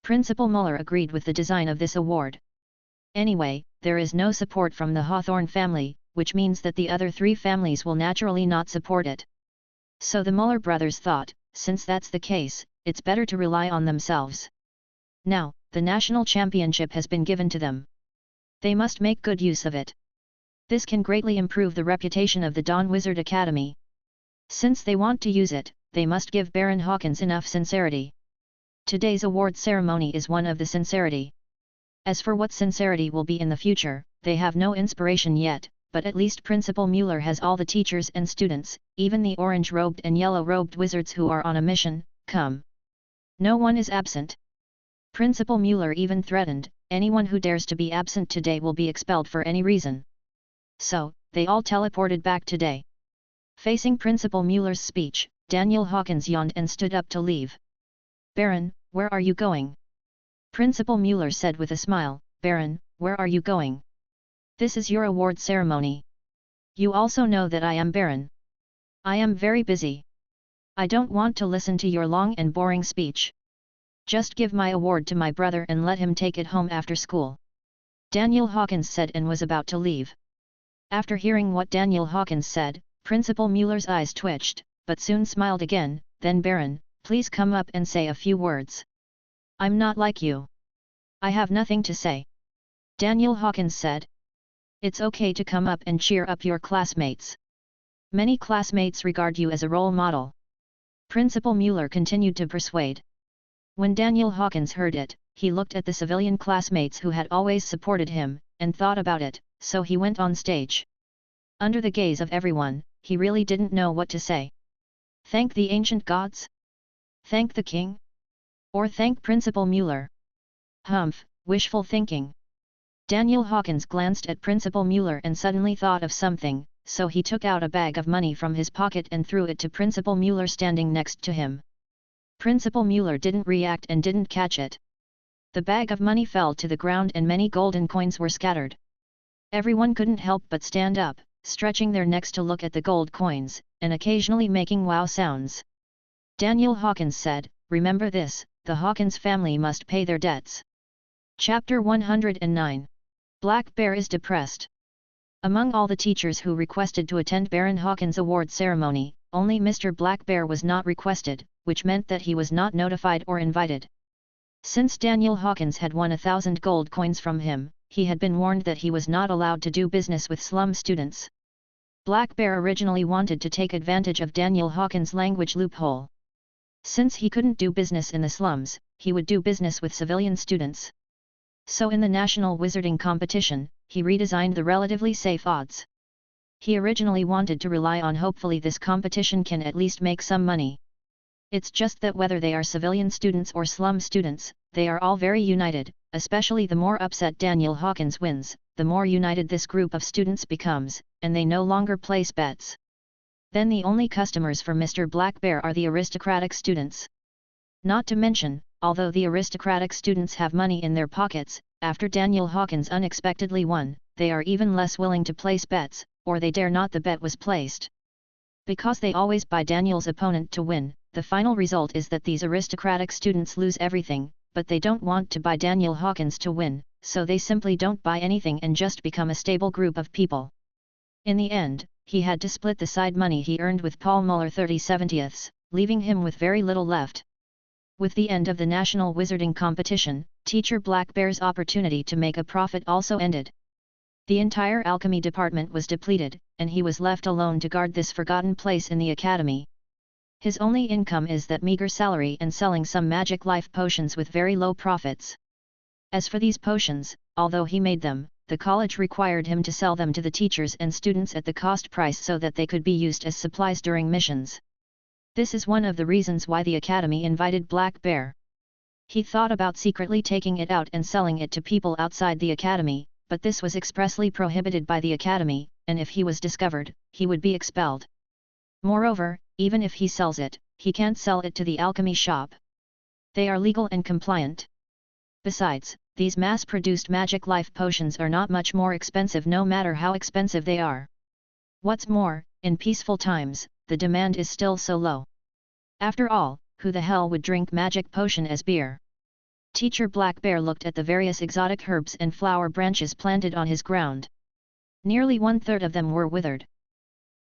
Principal Mueller agreed with the design of this award. Anyway, there is no support from the Hawthorne family, which means that the other 3 families will naturally not support it. So the Muller brothers thought, since that's the case, it's better to rely on themselves. Now, the national championship has been given to them. They must make good use of it. This can greatly improve the reputation of the Dawn Wizard Academy. Since they want to use it, they must give Baron Hawkins enough sincerity. Today's award ceremony is one of the sincerity. As for what sincerity will be in the future, they have no inspiration yet, but at least Principal Mueller has all the teachers and students, even the orange-robed and yellow-robed wizards who are on a mission, come. No one is absent. Principal Mueller even threatened, anyone who dares to be absent today will be expelled for any reason. So, they all teleported back today. Facing Principal Mueller's speech, Daniel Hawkins yawned and stood up to leave. Baron, where are you going? Principal Mueller said with a smile, Baron, where are you going? This is your award ceremony. You also know that I am Baron. I am very busy. I don't want to listen to your long and boring speech. Just give my award to my brother and let him take it home after school. Daniel Hawkins said and was about to leave. After hearing what Daniel Hawkins said, Principal Mueller's eyes twitched, but soon smiled again, then Baron, please come up and say a few words. I'm not like you. I have nothing to say. Daniel Hawkins said. It's okay to come up and cheer up your classmates. Many classmates regard you as a role model. Principal Mueller continued to persuade. When Daniel Hawkins heard it, he looked at the civilian classmates who had always supported him, and thought about it, so he went on stage. Under the gaze of everyone, he really didn't know what to say. Thank the ancient gods? Thank the king? Or thank Principal Mueller? Humph, wishful thinking. Daniel Hawkins glanced at Principal Mueller and suddenly thought of something, so he took out a bag of money from his pocket and threw it to Principal Mueller standing next to him. Principal Mueller didn't react and didn't catch it. The bag of money fell to the ground and many golden coins were scattered. Everyone couldn't help but stand up, stretching their necks to look at the gold coins, and occasionally making wow sounds. Daniel Hawkins said, remember this, the Hawkins family must pay their debts. Chapter 109. Black Bear is depressed. Among all the teachers who requested to attend Baron Hawkins' award ceremony, only Mr. Black Bear was not requested, which meant that he was not notified or invited. Since Daniel Hawkins had won 1,000 gold coins from him, he had been warned that he was not allowed to do business with slum students. Black Bear originally wanted to take advantage of Daniel Hawkins' language loophole. Since he couldn't do business in the slums, he would do business with civilian students. So in the national wizarding competition, he redesigned the relatively safe odds. He originally wanted to rely on hopefully this competition can at least make some money. It's just that whether they are civilian students or slum students, they are all very united, especially the more upset Daniel Hawkins wins, the more united this group of students becomes, and they no longer place bets. Then the only customers for Mr. Black Bear are the aristocratic students. Not to mention, although the aristocratic students have money in their pockets, after Daniel Hawkins unexpectedly won, they are even less willing to place bets, or they dare not the bet was placed. Because they always buy Daniel's opponent to win, the final result is that these aristocratic students lose everything, but they don't want to buy Daniel Hawkins to win, so they simply don't buy anything and just become a stable group of people. In the end, he had to split the side money he earned with Paul Muller 30/70, leaving him with very little left. With the end of the national wizarding competition, Teacher Black Bear's opportunity to make a profit also ended. The entire alchemy department was depleted, and he was left alone to guard this forgotten place in the academy. His only income is that meager salary and selling some magic life potions with very low profits. As for these potions, although he made them, the college required him to sell them to the teachers and students at the cost price so that they could be used as supplies during missions. This is one of the reasons why the academy invited Black Bear. He thought about secretly taking it out and selling it to people outside the academy, but this was expressly prohibited by the academy, and if he was discovered, he would be expelled. Moreover, even if he sells it, he can't sell it to the alchemy shop. They are legal and compliant. Besides, these mass-produced magic life potions are not much more expensive no matter how expensive they are. What's more, in peaceful times, the demand is still so low. After all, who the hell would drink magic potion as beer? Teacher Black Bear looked at the various exotic herbs and flower branches planted on his ground. Nearly 1/3 of them were withered.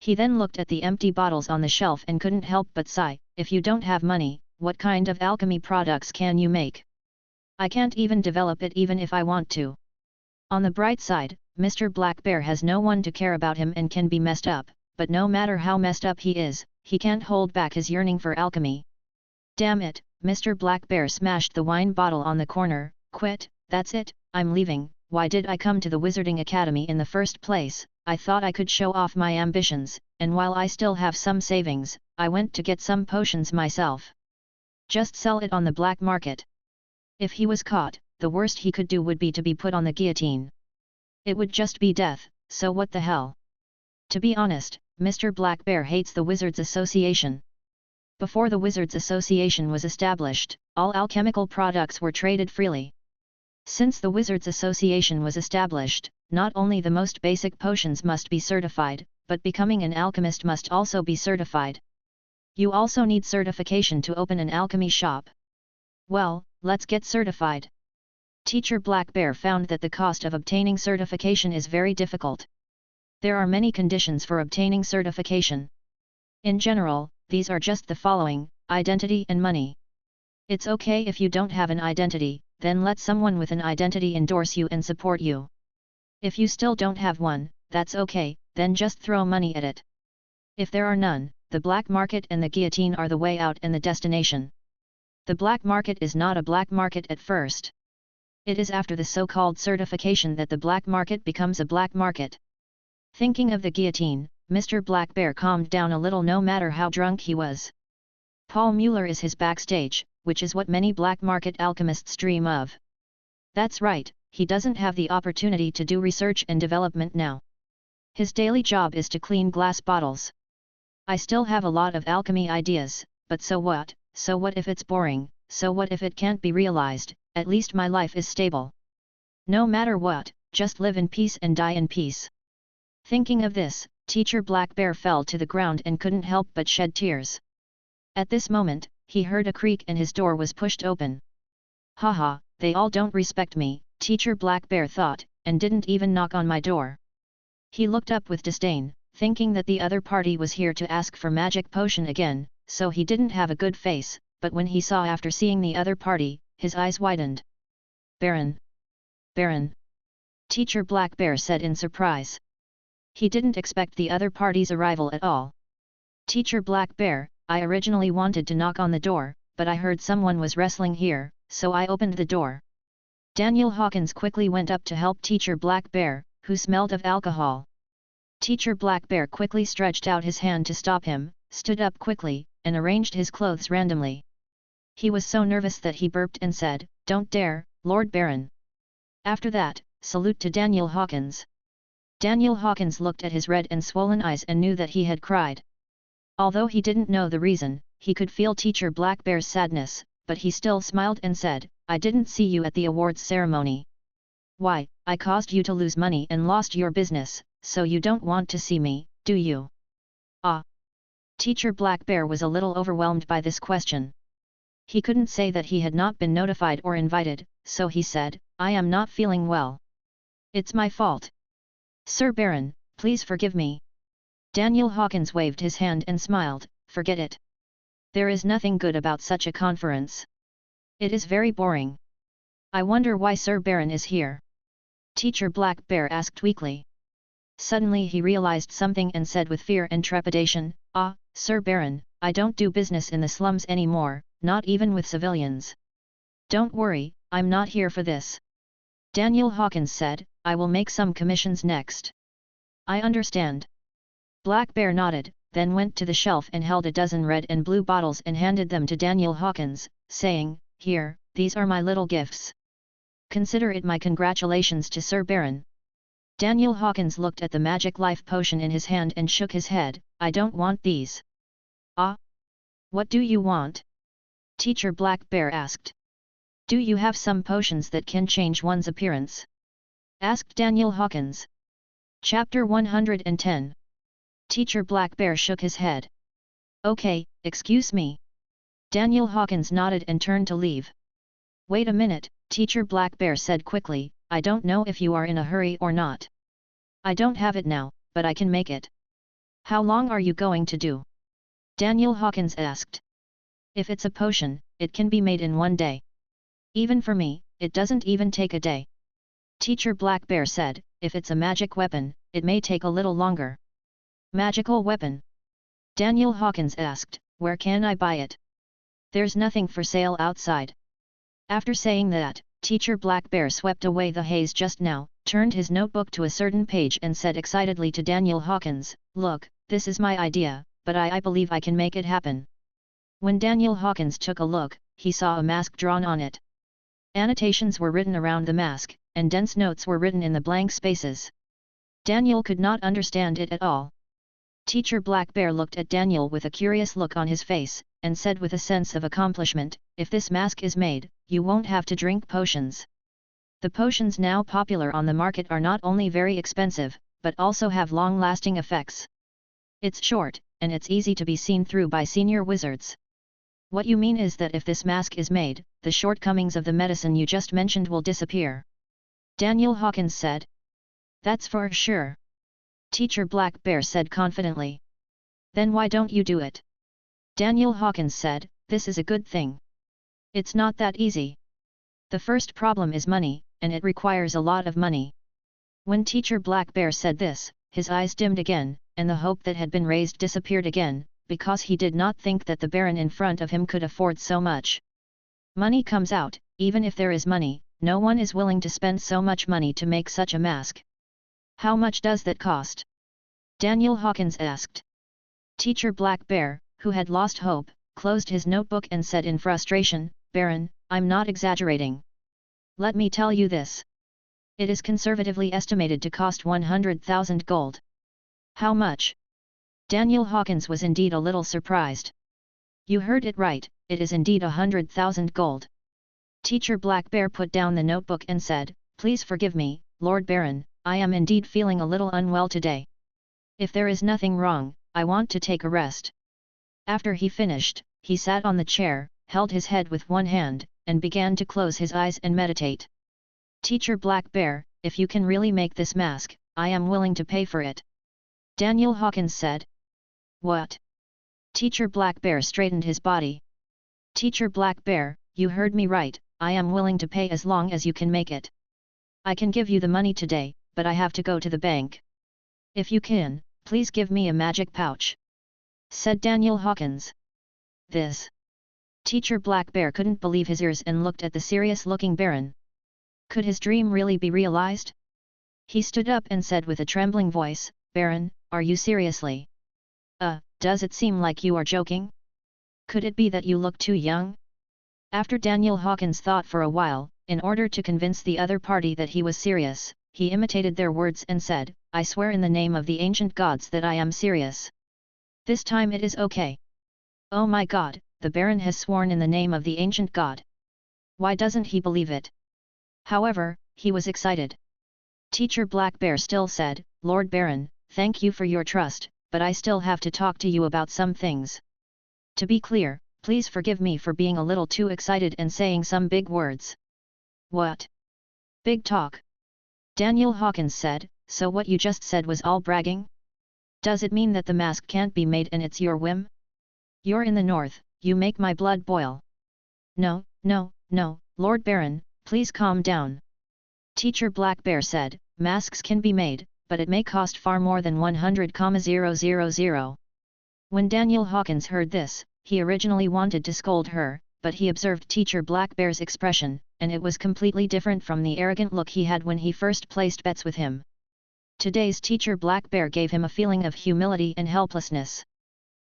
He then looked at the empty bottles on the shelf and couldn't help but sigh, if you don't have money, what kind of alchemy products can you make? I can't even develop it even if I want to. On the bright side, Mr. Black Bear has no one to care about him and can be messed up, but no matter how messed up he is, he can't hold back his yearning for alchemy. Damn it, Mr. Black Bear smashed the wine bottle on the corner, quit, that's it, I'm leaving, why did I come to the Wizarding Academy in the first place? I thought I could show off my ambitions, and while I still have some savings, I went to get some potions myself. Just sell it on the black market. If he was caught, the worst he could do would be to be put on the guillotine. It would just be death, so what the hell? To be honest, Mr. Black Bear hates the Wizards Association. Before the Wizards Association was established, all alchemical products were traded freely. Since the Wizards Association was established, not only the most basic potions must be certified, but becoming an alchemist must also be certified. You also need certification to open an alchemy shop. Well, let's get certified. Teacher Black Bear found that the cost of obtaining certification is very difficult. There are many conditions for obtaining certification. In general, these are just the following: identity and money. It's okay if you don't have an identity, then let someone with an identity endorse you and support you. If you still don't have one, that's okay, then just throw money at it. If there are none, the black market and the guillotine are the way out and the destination. The black market is not a black market at first. It is after the so-called certification that the black market becomes a black market. Thinking of the guillotine, Mr. Black Bear calmed down a little no matter how drunk he was. Paul Mueller is his backstage, which is what many black market alchemists dream of. That's right, he doesn't have the opportunity to do research and development now. His daily job is to clean glass bottles. I still have a lot of alchemy ideas, but so what? So what if it's boring? So what if it can't be realized? At least my life is stable. No matter what, just live in peace and die in peace. Thinking of this, Teacher Black Bear fell to the ground and couldn't help but shed tears. At this moment, he heard a creak and his door was pushed open. Haha, they all don't respect me, Teacher Black Bear thought, and didn't even knock on my door. He looked up with disdain, thinking that the other party was here to ask for magic potion again, so he didn't have a good face, but when he saw after seeing the other party, his eyes widened. Baron! Baron! Teacher Black Bear said in surprise. He didn't expect the other party's arrival at all. Teacher Black Bear, I originally wanted to knock on the door, but I heard someone was wrestling here, so I opened the door. Daniel Hawkins quickly went up to help Teacher Black Bear, who smelled of alcohol. Teacher Black Bear quickly stretched out his hand to stop him, stood up quickly, and arranged his clothes randomly. He was so nervous that he burped and said, "Don't dare, Lord Baron." After that, salute to Daniel Hawkins. Daniel Hawkins looked at his red and swollen eyes and knew that he had cried. Although he didn't know the reason, he could feel Teacher Black Bear's sadness, but he still smiled and said, "I didn't see you at the awards ceremony. Why, I caused you to lose money and lost your business, so you don't want to see me, do you?" Ah! Teacher Black Bear was a little overwhelmed by this question. He couldn't say that he had not been notified or invited, so he said, "I am not feeling well. It's my fault. Sir Baron, please forgive me." Daniel Hawkins waved his hand and smiled, "Forget it. There is nothing good about such a conference. It is very boring. I wonder why Sir Baron is here?" Teacher Black Bear asked weakly. Suddenly he realized something and said with fear and trepidation, "Ah, Sir Baron, I don't do business in the slums anymore, not even with civilians." "Don't worry, I'm not here for this." Daniel Hawkins said, "I will make some commissions next." "I understand." Black Bear nodded, then went to the shelf and held a dozen red and blue bottles and handed them to Daniel Hawkins, saying, "Here, these are my little gifts. Consider it my congratulations to Sir Baron." Daniel Hawkins looked at the magic life potion in his hand and shook his head, "I don't want these." "Ah? What do you want?" Teacher Black Bear asked. "Do you have some potions that can change one's appearance?" asked Daniel Hawkins. Chapter 110. Teacher Black Bear shook his head. "Okay, excuse me." Daniel Hawkins nodded and turned to leave. "Wait a minute," Teacher Black Bear said quickly, "I don't know if you are in a hurry or not. I don't have it now, but I can make it." How long are you going to do? Daniel Hawkins asked. If it's a potion, it can be made in 1 day. Even for me, it doesn't even take a day. Teacher Black Bear said, if it's a magic weapon, it may take a little longer. Magical weapon? Daniel Hawkins asked, where can I buy it? There's nothing for sale outside. After saying that, Teacher Black Bear swept away the haze just now, turned his notebook to a certain page and said excitedly to Daniel Hawkins, look, this is my idea, but I believe I can make it happen. When Daniel Hawkins took a look, he saw a mask drawn on it. Annotations were written around the mask, and dense notes were written in the blank spaces. Daniel could not understand it at all. Teacher Black Bear looked at Daniel with a curious look on his face, and said with a sense of accomplishment, if this mask is made, you won't have to drink potions. The potions now popular on the market are not only very expensive, but also have long-lasting effects. It's short, and it's easy to be seen through by senior wizards. What you mean is that if this mask is made, the shortcomings of the medicine you just mentioned will disappear. Daniel Hawkins said. That's for sure. Teacher Black Bear said confidently. Then why don't you do it? Daniel Hawkins said, this is a good thing. It's not that easy. The first problem is money, and it requires a lot of money. When Teacher Black Bear said this, his eyes dimmed again, and the hope that had been raised disappeared again, because he did not think that the Baron in front of him could afford so much. Money comes out, even if there is money, no one is willing to spend so much money to make such a mask. How much does that cost? Daniel Hawkins asked. Teacher Black Bear, who had lost hope, closed his notebook and said in frustration, Baron, I'm not exaggerating. Let me tell you this. It is conservatively estimated to cost 100,000 gold. How much? Daniel Hawkins was indeed a little surprised. You heard it right, it is indeed 100,000 gold. Teacher Black Bear put down the notebook and said, please forgive me, Lord Baron, I am indeed feeling a little unwell today. If there is nothing wrong, I want to take a rest. After he finished, he sat on the chair, held his head with one hand, and began to close his eyes and meditate. Teacher Black Bear, if you can really make this mask, I am willing to pay for it. Daniel Hawkins said. What? Teacher Black Bear straightened his body. Teacher Black Bear, you heard me right, I am willing to pay as long as you can make it. I can give you the money today, but I have to go to the bank. If you can, please give me a magic pouch. Said Daniel Hawkins. This. Teacher Black Bear couldn't believe his ears and looked at the serious-looking Baron. Could his dream really be realized? He stood up and said with a trembling voice, Baron, are you seriously? Does it seem like you are joking? Could it be that you look too young? After Daniel Hawkins thought for a while, in order to convince the other party that he was serious, he imitated their words and said, I swear in the name of the ancient gods that I am serious. This time it is okay. Oh my God, the Baron has sworn in the name of the ancient god. Why doesn't he believe it? However, he was excited. Teacher Black Bear still said, Lord Baron, thank you for your trust, but I still have to talk to you about some things. To be clear, please forgive me for being a little too excited and saying some big words. What? Big talk? Daniel Hawkins said, so what you just said was all bragging? Does it mean that the mask can't be made and it's your whim? You're in the north, you make my blood boil. No, Lord Baron, please calm down. Teacher Black Bear said, masks can be made, but it may cost far more than 100,000. When Daniel Hawkins heard this, he originally wanted to scold her, but he observed Teacher Black Bear's expression, and it was completely different from the arrogant look he had when he first placed bets with him. Today's Teacher Black Bear gave him a feeling of humility and helplessness.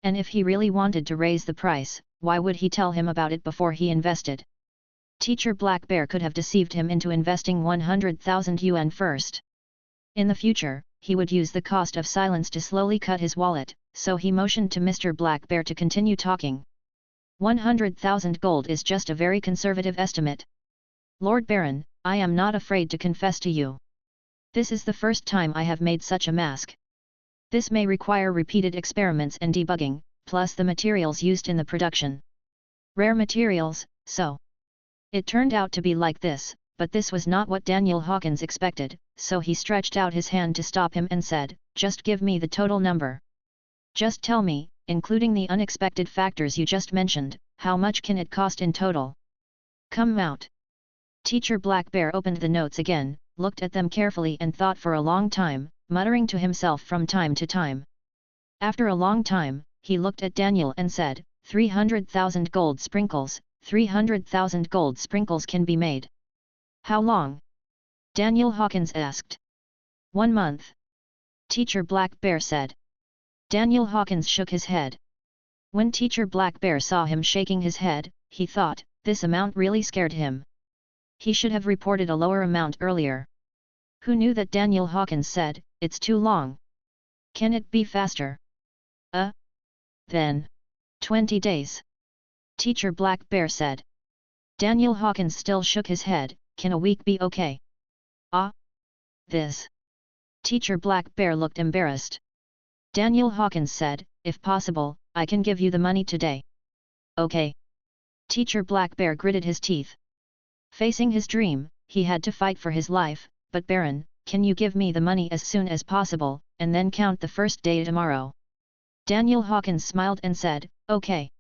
And if he really wanted to raise the price, why would he tell him about it before he invested? Teacher Black Bear could have deceived him into investing 100,000 yuan first. In the future, he would use the cost of silence to slowly cut his wallet, so he motioned to Mr. Black Bear to continue talking. 100,000 gold is just a very conservative estimate. Lord Baron, I am not afraid to confess to you. This is the first time I have made such a mask. This may require repeated experiments and debugging, plus the materials used in the production. Rare materials, so. It turned out to be like this, but this was not what Daniel Hawkins expected, so he stretched out his hand to stop him and said, just give me the total number. Just tell me, including the unexpected factors you just mentioned, how much can it cost in total? Come out. Teacher Black Bear opened the notes again, looked at them carefully and thought for a long time, muttering to himself from time to time. After a long time, he looked at Daniel and said, 300,000 gold sprinkles, 300,000 gold sprinkles can be made. How long? Daniel Hawkins asked. 1 month. Teacher Black Bear said. Daniel Hawkins shook his head. When Teacher Black Bear saw him shaking his head, he thought, this amount really scared him. He should have reported a lower amount earlier. Who knew that Daniel Hawkins said, it's too long. Can it be faster? Then. 20 days. Teacher Black Bear said. Daniel Hawkins still shook his head, can a week be okay? This. Teacher Black Bear looked embarrassed. Daniel Hawkins said, if possible, I can give you the money today. Okay. Teacher Black Bear gritted his teeth. Facing his dream, he had to fight for his life, but Baron, can you give me the money as soon as possible, and then count the first day tomorrow? Daniel Hawkins smiled and said, okay.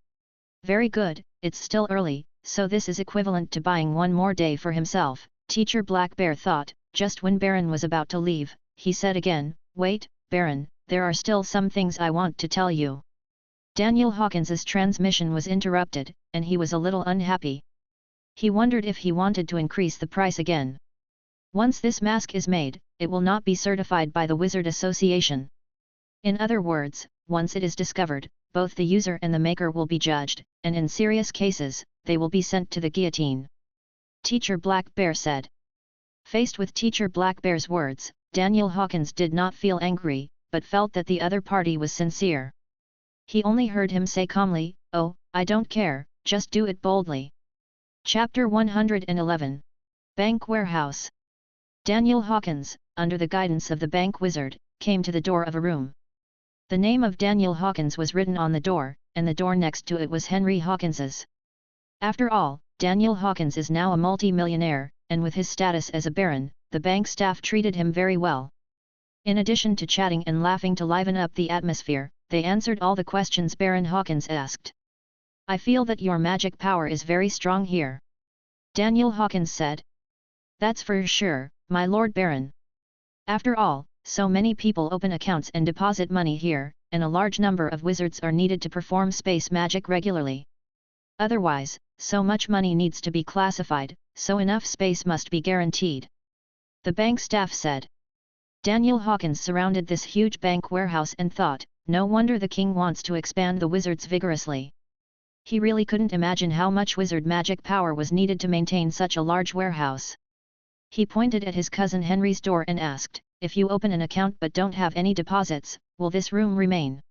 Very good, it's still early, so this is equivalent to buying one more day for himself, Teacher Black Bear thought. Just when Baron was about to leave, he said again, wait, Baron, there are still some things I want to tell you. Daniel Hawkins's transmission was interrupted, and he was a little unhappy. He wondered if he wanted to increase the price again. Once this mask is made, it will not be certified by the Wizard Association. In other words, once it is discovered, both the user and the maker will be judged, and in serious cases, they will be sent to the guillotine. Teacher Black Bear said. Faced with Teacher Black Bear's words, Daniel Hawkins did not feel angry, but felt that the other party was sincere. He only heard him say calmly, oh, I don't care, just do it boldly. Chapter 111. Bank Warehouse. Daniel Hawkins, under the guidance of the bank wizard, came to the door of a room. The name of Daniel Hawkins was written on the door, and the door next to it was Henry Hawkins's. After all, Daniel Hawkins is now a multi-millionaire, and with his status as a baron, the bank staff treated him very well. In addition to chatting and laughing to liven up the atmosphere, they answered all the questions Baron Hawkins asked. I feel that your magic power is very strong here. Daniel Hawkins said. That's for sure, my Lord Baron. After all, so many people open accounts and deposit money here, and a large number of wizards are needed to perform space magic regularly. Otherwise, so much money needs to be classified, so enough space must be guaranteed. The bank staff said. Daniel Hawkins surrounded this huge bank warehouse and thought, no wonder the king wants to expand the wizards vigorously. He really couldn't imagine how much wizard magic power was needed to maintain such a large warehouse. He pointed at his cousin Henry's door and asked, if you open an account but don't have any deposits, will this room remain?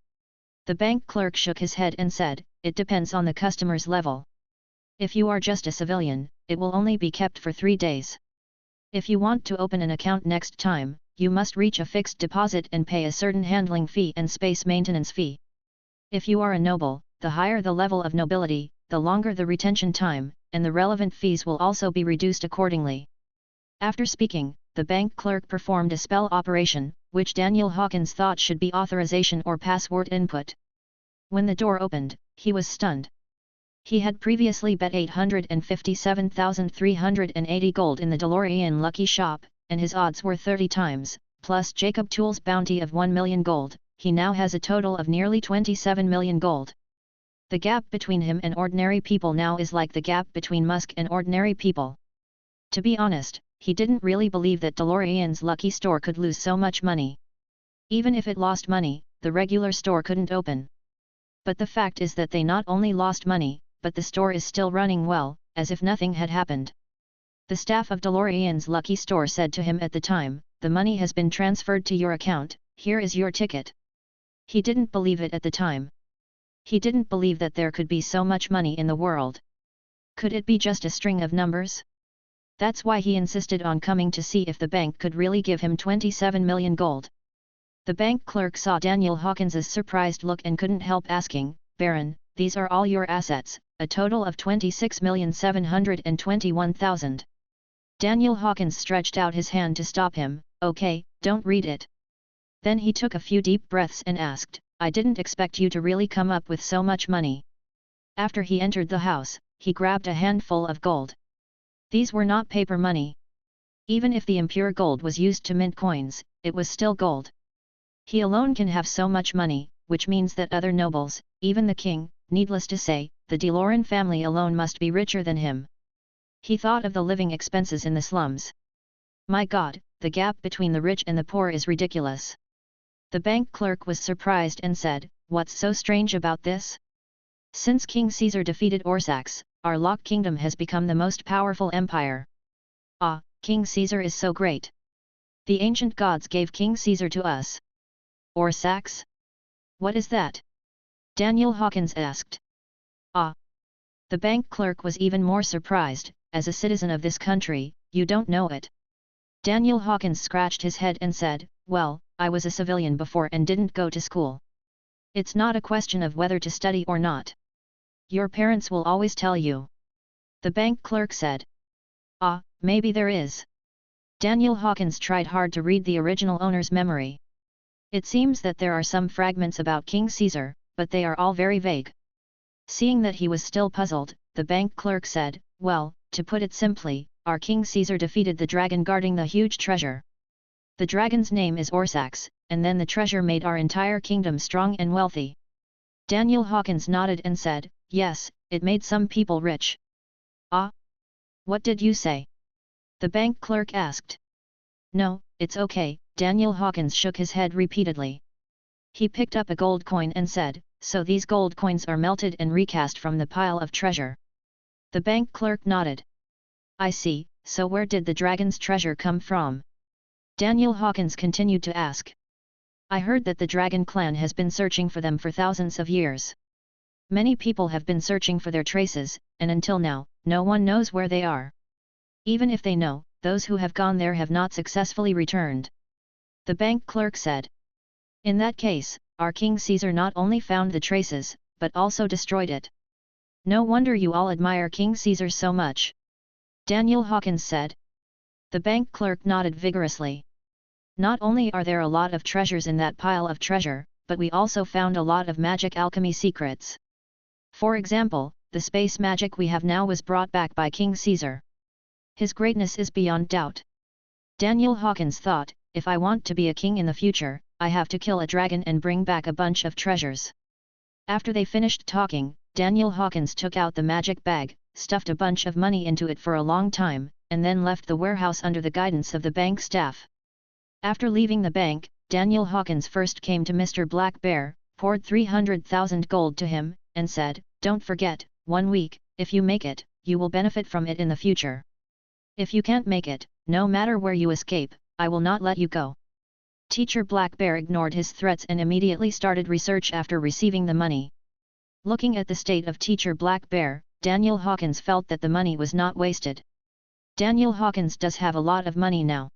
The bank clerk shook his head and said, it depends on the customer's level. If you are just a civilian, it will only be kept for 3 days. If you want to open an account next time, you must reach a fixed deposit and pay a certain handling fee and space maintenance fee. If you are a noble, the higher the level of nobility, the longer the retention time, and the relevant fees will also be reduced accordingly. After speaking, the bank clerk performed a spell operation, which Daniel Hawkins thought should be authorization or password input. When the door opened, he was stunned. He had previously bet 857,380 gold in the DeLorean Lucky Shop, and his odds were 30 times, plus Jacob Toole's bounty of 1 million gold. He now has a total of nearly 27 million gold. The gap between him and ordinary people now is like the gap between Musk and ordinary people. To be honest, he didn't really believe that DeLorean's Lucky Store could lose so much money. Even if it lost money, the regular store couldn't open. But the fact is that they not only lost money, but the store is still running well, as if nothing had happened. The staff of DeLorean's Lucky Store said to him at the time, the money has been transferred to your account, here is your ticket. He didn't believe it at the time. He didn't believe that there could be so much money in the world. Could it be just a string of numbers? That's why he insisted on coming to see if the bank could really give him 27 million gold. The bank clerk saw Daniel Hawkins's surprised look and couldn't help asking, Baron, these are all your assets, a total of 26,721,000. Daniel Hawkins stretched out his hand to stop him, okay, don't read it. Then he took a few deep breaths and asked, I didn't expect you to really come up with so much money. After he entered the house, he grabbed a handful of gold. These were not paper money. Even if the impure gold was used to mint coins, it was still gold. He alone can have so much money, which means that other nobles, even the king, needless to say, the DeLorean family alone must be richer than him. He thought of the living expenses in the slums. My God, the gap between the rich and the poor is ridiculous. The bank clerk was surprised and said, "What's so strange about this? Since King Caesar defeated Orsax, our lock kingdom has become the most powerful empire. Ah, King Caesar is so great. The ancient gods gave King Caesar to us." Orsax? What is that? Daniel Hawkins asked. Ah! The bank clerk was even more surprised. As a citizen of this country, you don't know it. Daniel Hawkins scratched his head and said, "Well, I was a civilian before and didn't go to school. It's not a question of whether to study or not. Your parents will always tell you." The bank clerk said. Ah, maybe there is. Daniel Hawkins tried hard to read the original owner's memory. It seems that there are some fragments about King Caesar, but they are all very vague. Seeing that he was still puzzled, the bank clerk said, "Well, to put it simply, our King Caesar defeated the dragon guarding the huge treasure. The dragon's name is Orsax, and then the treasure made our entire kingdom strong and wealthy." Daniel Hawkins nodded and said, "Yes, it made some people rich." Ah? What did you say? The bank clerk asked. "No, it's okay," Daniel Hawkins shook his head repeatedly. He picked up a gold coin and said, "So these gold coins are melted and recast from the pile of treasure." The bank clerk nodded. "I see, so where did the dragon's treasure come from?" Daniel Hawkins continued to ask. "I heard that the dragon clan has been searching for them for thousands of years. Many people have been searching for their traces, and until now, no one knows where they are. Even if they know, those who have gone there have not successfully returned." The bank clerk said. "In that case, our King Caesar not only found the traces, but also destroyed it. No wonder you all admire King Caesar so much." Daniel Hawkins said. The bank clerk nodded vigorously. "Not only are there a lot of treasures in that pile of treasure, but we also found a lot of magic alchemy secrets. For example, the space magic we have now was brought back by King Caesar. His greatness is beyond doubt." Daniel Hawkins thought, "If I want to be a king in the future, I have to kill a dragon and bring back a bunch of treasures." After they finished talking, Daniel Hawkins took out the magic bag, stuffed a bunch of money into it for a long time, and then left the warehouse under the guidance of the bank staff. After leaving the bank, Daniel Hawkins first came to Mr. Black Bear, poured 300,000 gold to him, and said, "Don't forget, 1 week, if you make it, you will benefit from it in the future. If you can't make it, no matter where you escape, I will not let you go." Teacher Black Bear ignored his threats and immediately started research after receiving the money. Looking at the state of Teacher Black Bear, Daniel Hawkins felt that the money was not wasted. Daniel Hawkins does have a lot of money now.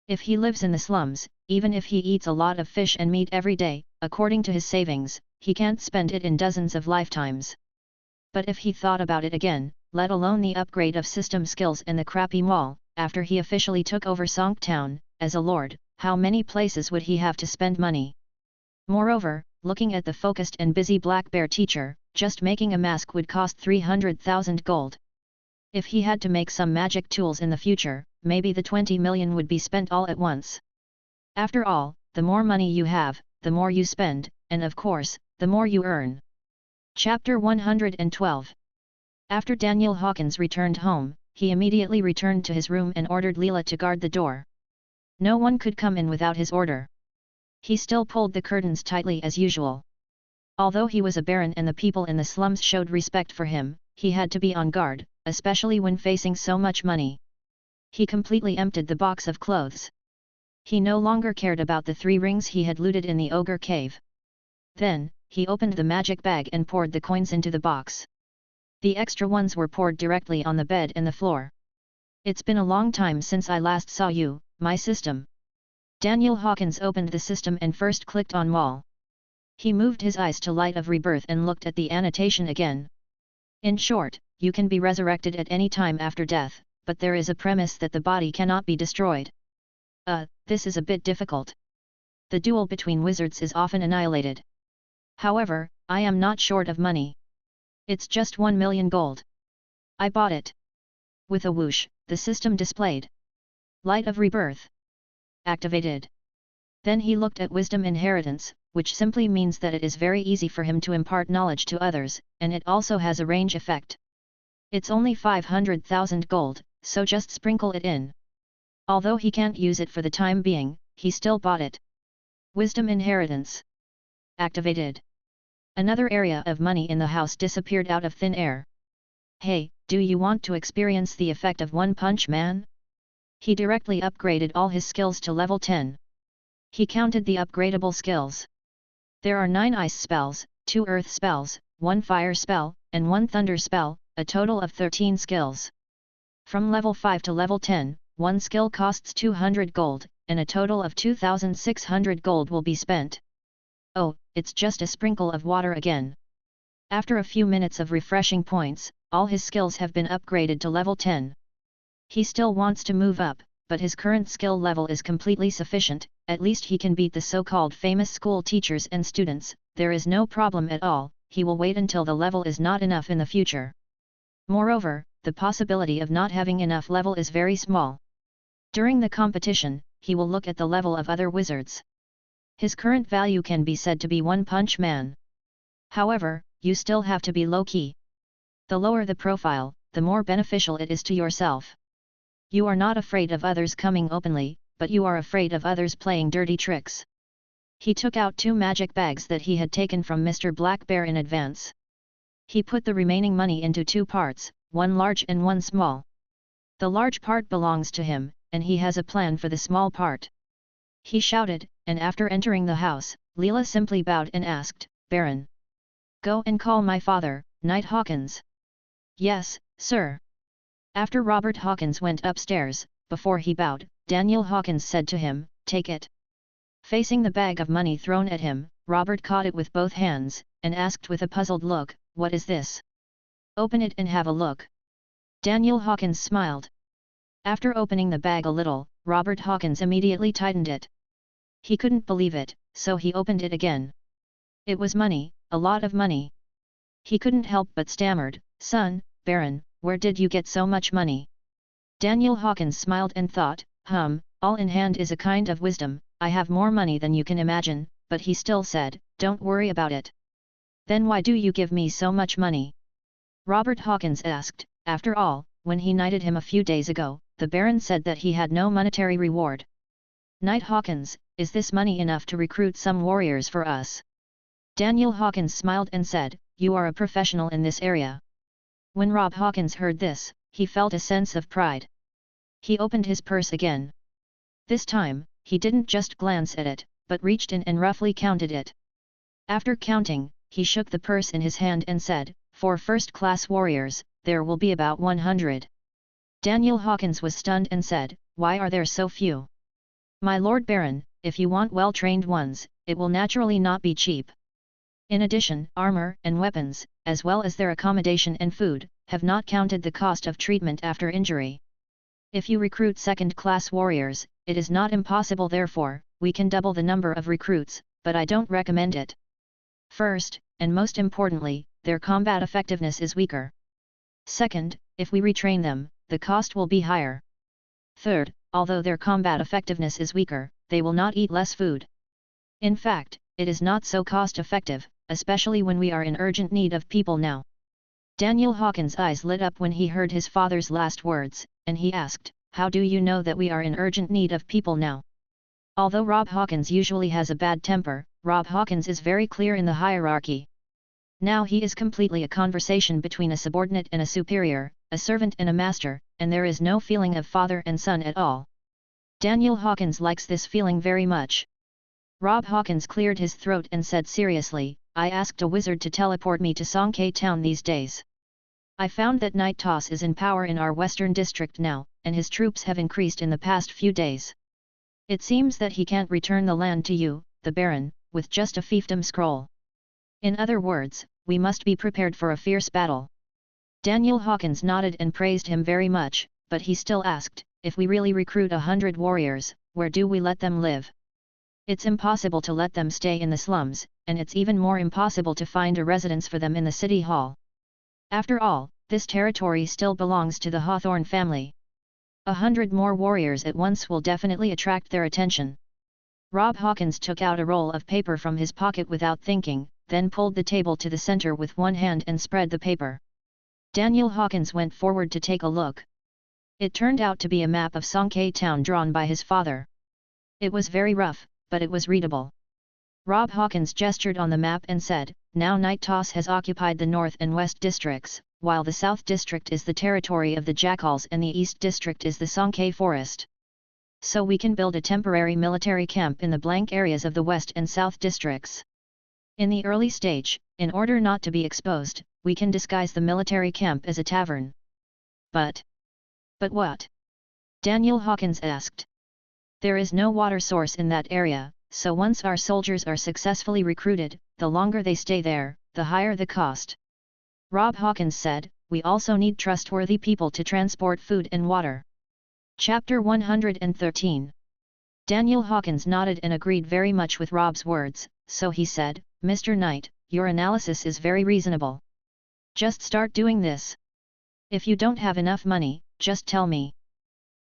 If he lives in the slums, even if he eats a lot of fish and meat every day, according to his savings, he can't spend it in dozens of lifetimes. But if he thought about it again, let alone the upgrade of system skills and the crappy mall, after he officially took over Town, as a lord, how many places would he have to spend money? Moreover, looking at the focused and busy Black Bear teacher, just making a mask would cost 300,000 gold. If he had to make some magic tools in the future, maybe the 20 million would be spent all at once. After all, the more money you have, the more you spend, and of course, the more you earn. Chapter 112. After Daniel Hawkins returned home, he immediately returned to his room and ordered Leela to guard the door. No one could come in without his order. He still pulled the curtains tightly as usual. Although he was a baron and the people in the slums showed respect for him, he had to be on guard, especially when facing so much money. He completely emptied the box of clothes. He no longer cared about the 3 rings he had looted in the ogre cave. Then, he opened the magic bag and poured the coins into the box. The extra ones were poured directly on the bed and the floor. "It's been a long time since I last saw you, my system." Daniel Hawkins opened the system and first clicked on wall. He moved his eyes to Light of Rebirth and looked at the annotation again. In short, you can be resurrected at any time after death, but there is a premise that the body cannot be destroyed. This is a bit difficult. The duel between wizards is often annihilated. However, I am not short of money. It's just 1 million gold. I bought it. With a whoosh, the system displayed. Light of Rebirth. Activated. Then he looked at Wisdom Inheritance, which simply means that it is very easy for him to impart knowledge to others, and it also has a range effect. It's only 500,000 gold, so just sprinkle it in. Although he can't use it for the time being, he still bought it. Wisdom Inheritance. Activated. Another area of money in the house disappeared out of thin air. Hey, do you want to experience the effect of One Punch Man? He directly upgraded all his skills to level 10. He counted the upgradable skills. There are 9 ice spells, 2 earth spells, 1 fire spell, and 1 thunder spell, a total of 13 skills. From level 5 to level 10, one skill costs 200 gold, and a total of 2,600 gold will be spent. Oh, it's just a sprinkle of water again. After a few minutes of refreshing points, all his skills have been upgraded to level 10. He still wants to move up, but his current skill level is completely sufficient. At least he can beat the so-called famous school teachers and students. There is no problem at all. He will wait until the level is not enough in the future. Moreover, the possibility of not having enough level is very small. During the competition, he will look at the level of other wizards. His current value can be said to be One Punch Man. However, you still have to be low-key. The lower the profile, the more beneficial it is to yourself. You are not afraid of others coming openly, but you are afraid of others playing dirty tricks. He took out 2 magic bags that he had taken from Mr. Black Bear in advance. He put the remaining money into 2 parts, one large and one small. The large part belongs to him, and he has a plan for the small part. He shouted, and after entering the house, Leela simply bowed and asked, "Baron, go and call my father, Knight Hawkins." "Yes, sir." After Robert Hawkins went upstairs, before he bowed, Daniel Hawkins said to him, "Take it." Facing the bag of money thrown at him, Robert caught it with both hands, and asked with a puzzled look, "What is this?" "Open it and have a look." Daniel Hawkins smiled. After opening the bag a little, Robert Hawkins immediately tightened it. He couldn't believe it, so he opened it again. It was money, a lot of money. He couldn't help but stammered, "Son, Baron, where did you get so much money?" Daniel Hawkins smiled and thought, all in hand is a kind of wisdom, I have more money than you can imagine, but he still said, "Don't worry about it." "Then why do you give me so much money?" Robert Hawkins asked. After all, when he knighted him a few days ago, the Baron said that he had no monetary reward. "Knight Hawkins, is this money enough to recruit some warriors for us?" Daniel Hawkins smiled and said, "You are a professional in this area." When Rob Hawkins heard this, he felt a sense of pride. He opened his purse again. This time, he didn't just glance at it, but reached in and roughly counted it. After counting, he shook the purse in his hand and said, "For first-class warriors, there will be about 100. Daniel Hawkins was stunned and said, "Why are there so few?" "My Lord Baron, if you want well-trained ones, it will naturally not be cheap. In addition, armor and weapons, as well as their accommodation and food, have not counted the cost of treatment after injury. If you recruit second-class warriors, it is not impossible. Therefore, we can double the number of recruits, but I don't recommend it. First, and most importantly, their combat effectiveness is weaker. Second, if we retrain them, the cost will be higher. Third, although their combat effectiveness is weaker, they will not eat less food. In fact, it is not so cost-effective, especially when we are in urgent need of people now." Daniel Hawkins' eyes lit up when he heard his father's last words, and he asked, "How do you know that we are in urgent need of people now?" Although Rob Hawkins usually has a bad temper, Rob Hawkins is very clear in the hierarchy. Now he is completely a conversation between a subordinate and a superior, a servant and a master, and there is no feeling of father and son at all. Daniel Hawkins likes this feeling very much. Rob Hawkins cleared his throat and said seriously, "I asked a wizard to teleport me to Songke Town these days. I found that Knight Toss is in power in our western district now, and his troops have increased in the past few days. It seems that he can't return the land to you, the Baron, with just a fiefdom scroll. In other words, we must be prepared for a fierce battle." Daniel Hawkins nodded and praised him very much, but he still asked, "If we really recruit 100 warriors, where do we let them live? It's impossible to let them stay in the slums, and it's even more impossible to find a residence for them in the city hall. After all, this territory still belongs to the Hawthorne family. 100 more warriors at once will definitely attract their attention. Rob Hawkins took out a roll of paper from his pocket without thinking, then pulled the table to the center with one hand and spread the paper. Daniel Hawkins went forward to take a look. It turned out to be a map of Songke town drawn by his father. It was very rough, but it was readable. Rob Hawkins gestured on the map and said, "Now Night Toss has occupied the North and West districts, while the South district is the territory of the Jackals and the East district is the Songke forest. So we can build a temporary military camp in the blank areas of the West and South districts. In the early stage, in order not to be exposed, we can disguise the military camp as a tavern." But what? Daniel Hawkins asked. "There is no water source in that area, so once our soldiers are successfully recruited, the longer they stay there, the higher the cost." Rob Hawkins said, "We also need trustworthy people to transport food and water." Chapter 113. Daniel Hawkins nodded and agreed very much with Rob's words, so he said, "Mr. Knight, your analysis is very reasonable. Just start doing this. If you don't have enough money, just tell me.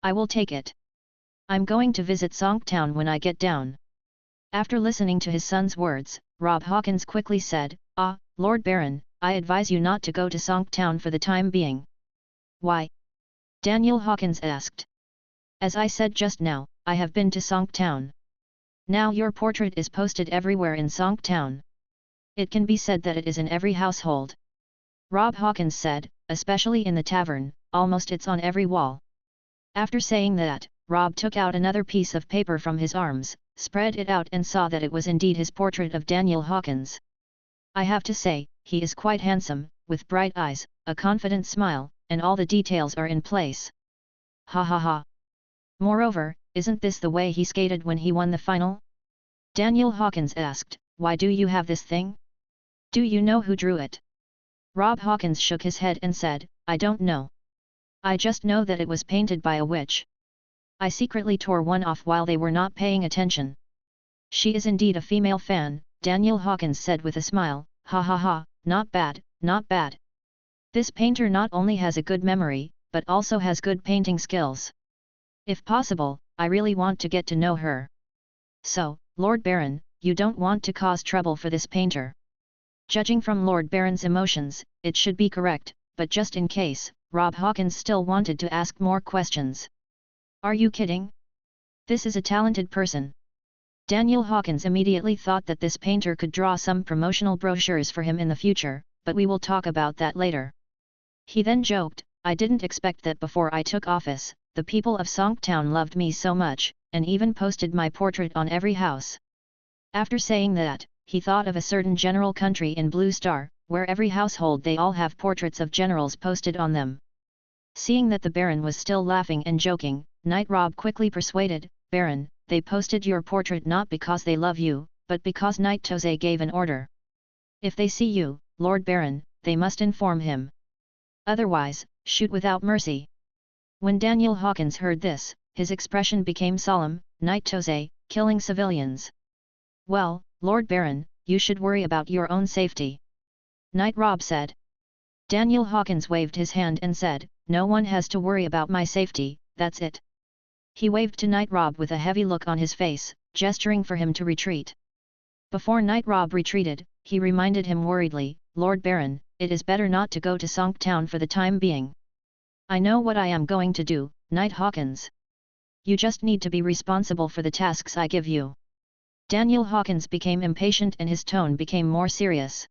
I will take it. I'm going to visit Songtown when I get down." After listening to his son's words, Rob Hawkins quickly said, "Lord Baron, I advise you not to go to Songtown for the time being." "Why?" Daniel Hawkins asked. "As I said just now, I have been to Songtown. Now your portrait is posted everywhere in Songtown. It can be said that it is in every household." Rob Hawkins said, "Especially in the tavern, almost it's on every wall." After saying that, Rob took out another piece of paper from his arms, spread it out and saw that it was indeed his portrait of Daniel Hawkins. "I have to say, he is quite handsome, with bright eyes, a confident smile, and all the details are in place. Ha ha ha. Moreover, isn't this the way he skated when he won the final?" Daniel Hawkins asked, "Why do you have this thing? Do you know who drew it?" Rob Hawkins shook his head and said, "I don't know. I just know that it was painted by a witch. I secretly tore one off while they were not paying attention." "She is indeed a female fan," Daniel Hawkins said with a smile, "Ha ha ha, not bad, not bad. This painter not only has a good memory, but also has good painting skills. If possible, I really want to get to know her. So, Lord Baron, you don't want to cause trouble for this painter?" Judging from Lord Baron's emotions, it should be correct, but just in case, Rob Hawkins still wanted to ask more questions. "Are you kidding? This is a talented person." Daniel Hawkins immediately thought that this painter could draw some promotional brochures for him in the future, but we will talk about that later. He then joked, "I didn't expect that before I took office, the people of Songtown loved me so much, and even posted my portrait on every house." After saying that, he thought of a certain general country in Blue Star, where every household they all have portraits of generals posted on them. Seeing that the Baron was still laughing and joking, Knight Rob quickly persuaded, "Baron, they posted your portrait not because they love you, but because Knight Toze gave an order. If they see you, Lord Baron, they must inform him. Otherwise, shoot without mercy." When Daniel Hawkins heard this, his expression became solemn. "Knight Toze, killing civilians. Well, Lord Baron, you should worry about your own safety." Knight Rob said. Daniel Hawkins waved his hand and said, "No one has to worry about my safety, that's it." He waved to Knight Rob with a heavy look on his face, gesturing for him to retreat. Before Knight Rob retreated, he reminded him worriedly, "Lord Baron, it is better not to go to Songtown for the time being. I know what I am going to do, Knight Hawkins. You just need to be responsible for the tasks I give you." Daniel Hawkins became impatient and his tone became more serious.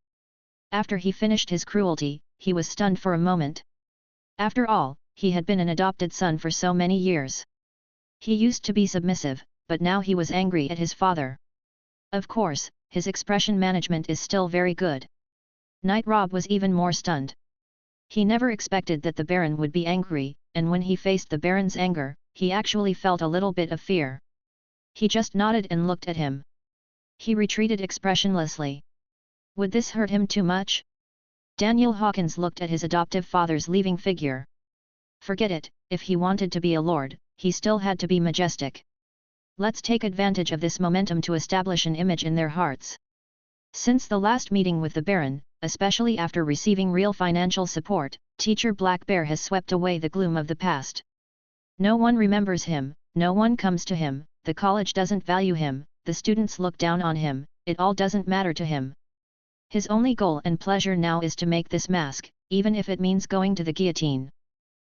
After he finished his cruelty, he was stunned for a moment. After all, he had been an adopted son for so many years. He used to be submissive, but now he was angry at his father. Of course, his expression management is still very good. Knight Rob was even more stunned. He never expected that the Baron would be angry, and when he faced the Baron's anger, he actually felt a little bit of fear. He just nodded and looked at him. He retreated expressionlessly. Would this hurt him too much? Daniel Hawkins looked at his adoptive father's leaving figure. Forget it, if he wanted to be a lord, he still had to be majestic. Let's take advantage of this momentum to establish an image in their hearts. Since the last meeting with the Baron, especially after receiving real financial support, Teacher Black Bear has swept away the gloom of the past. No one remembers him, no one comes to him, the college doesn't value him, the students look down on him, it all doesn't matter to him. His only goal and pleasure now is to make this mask, even if it means going to the guillotine.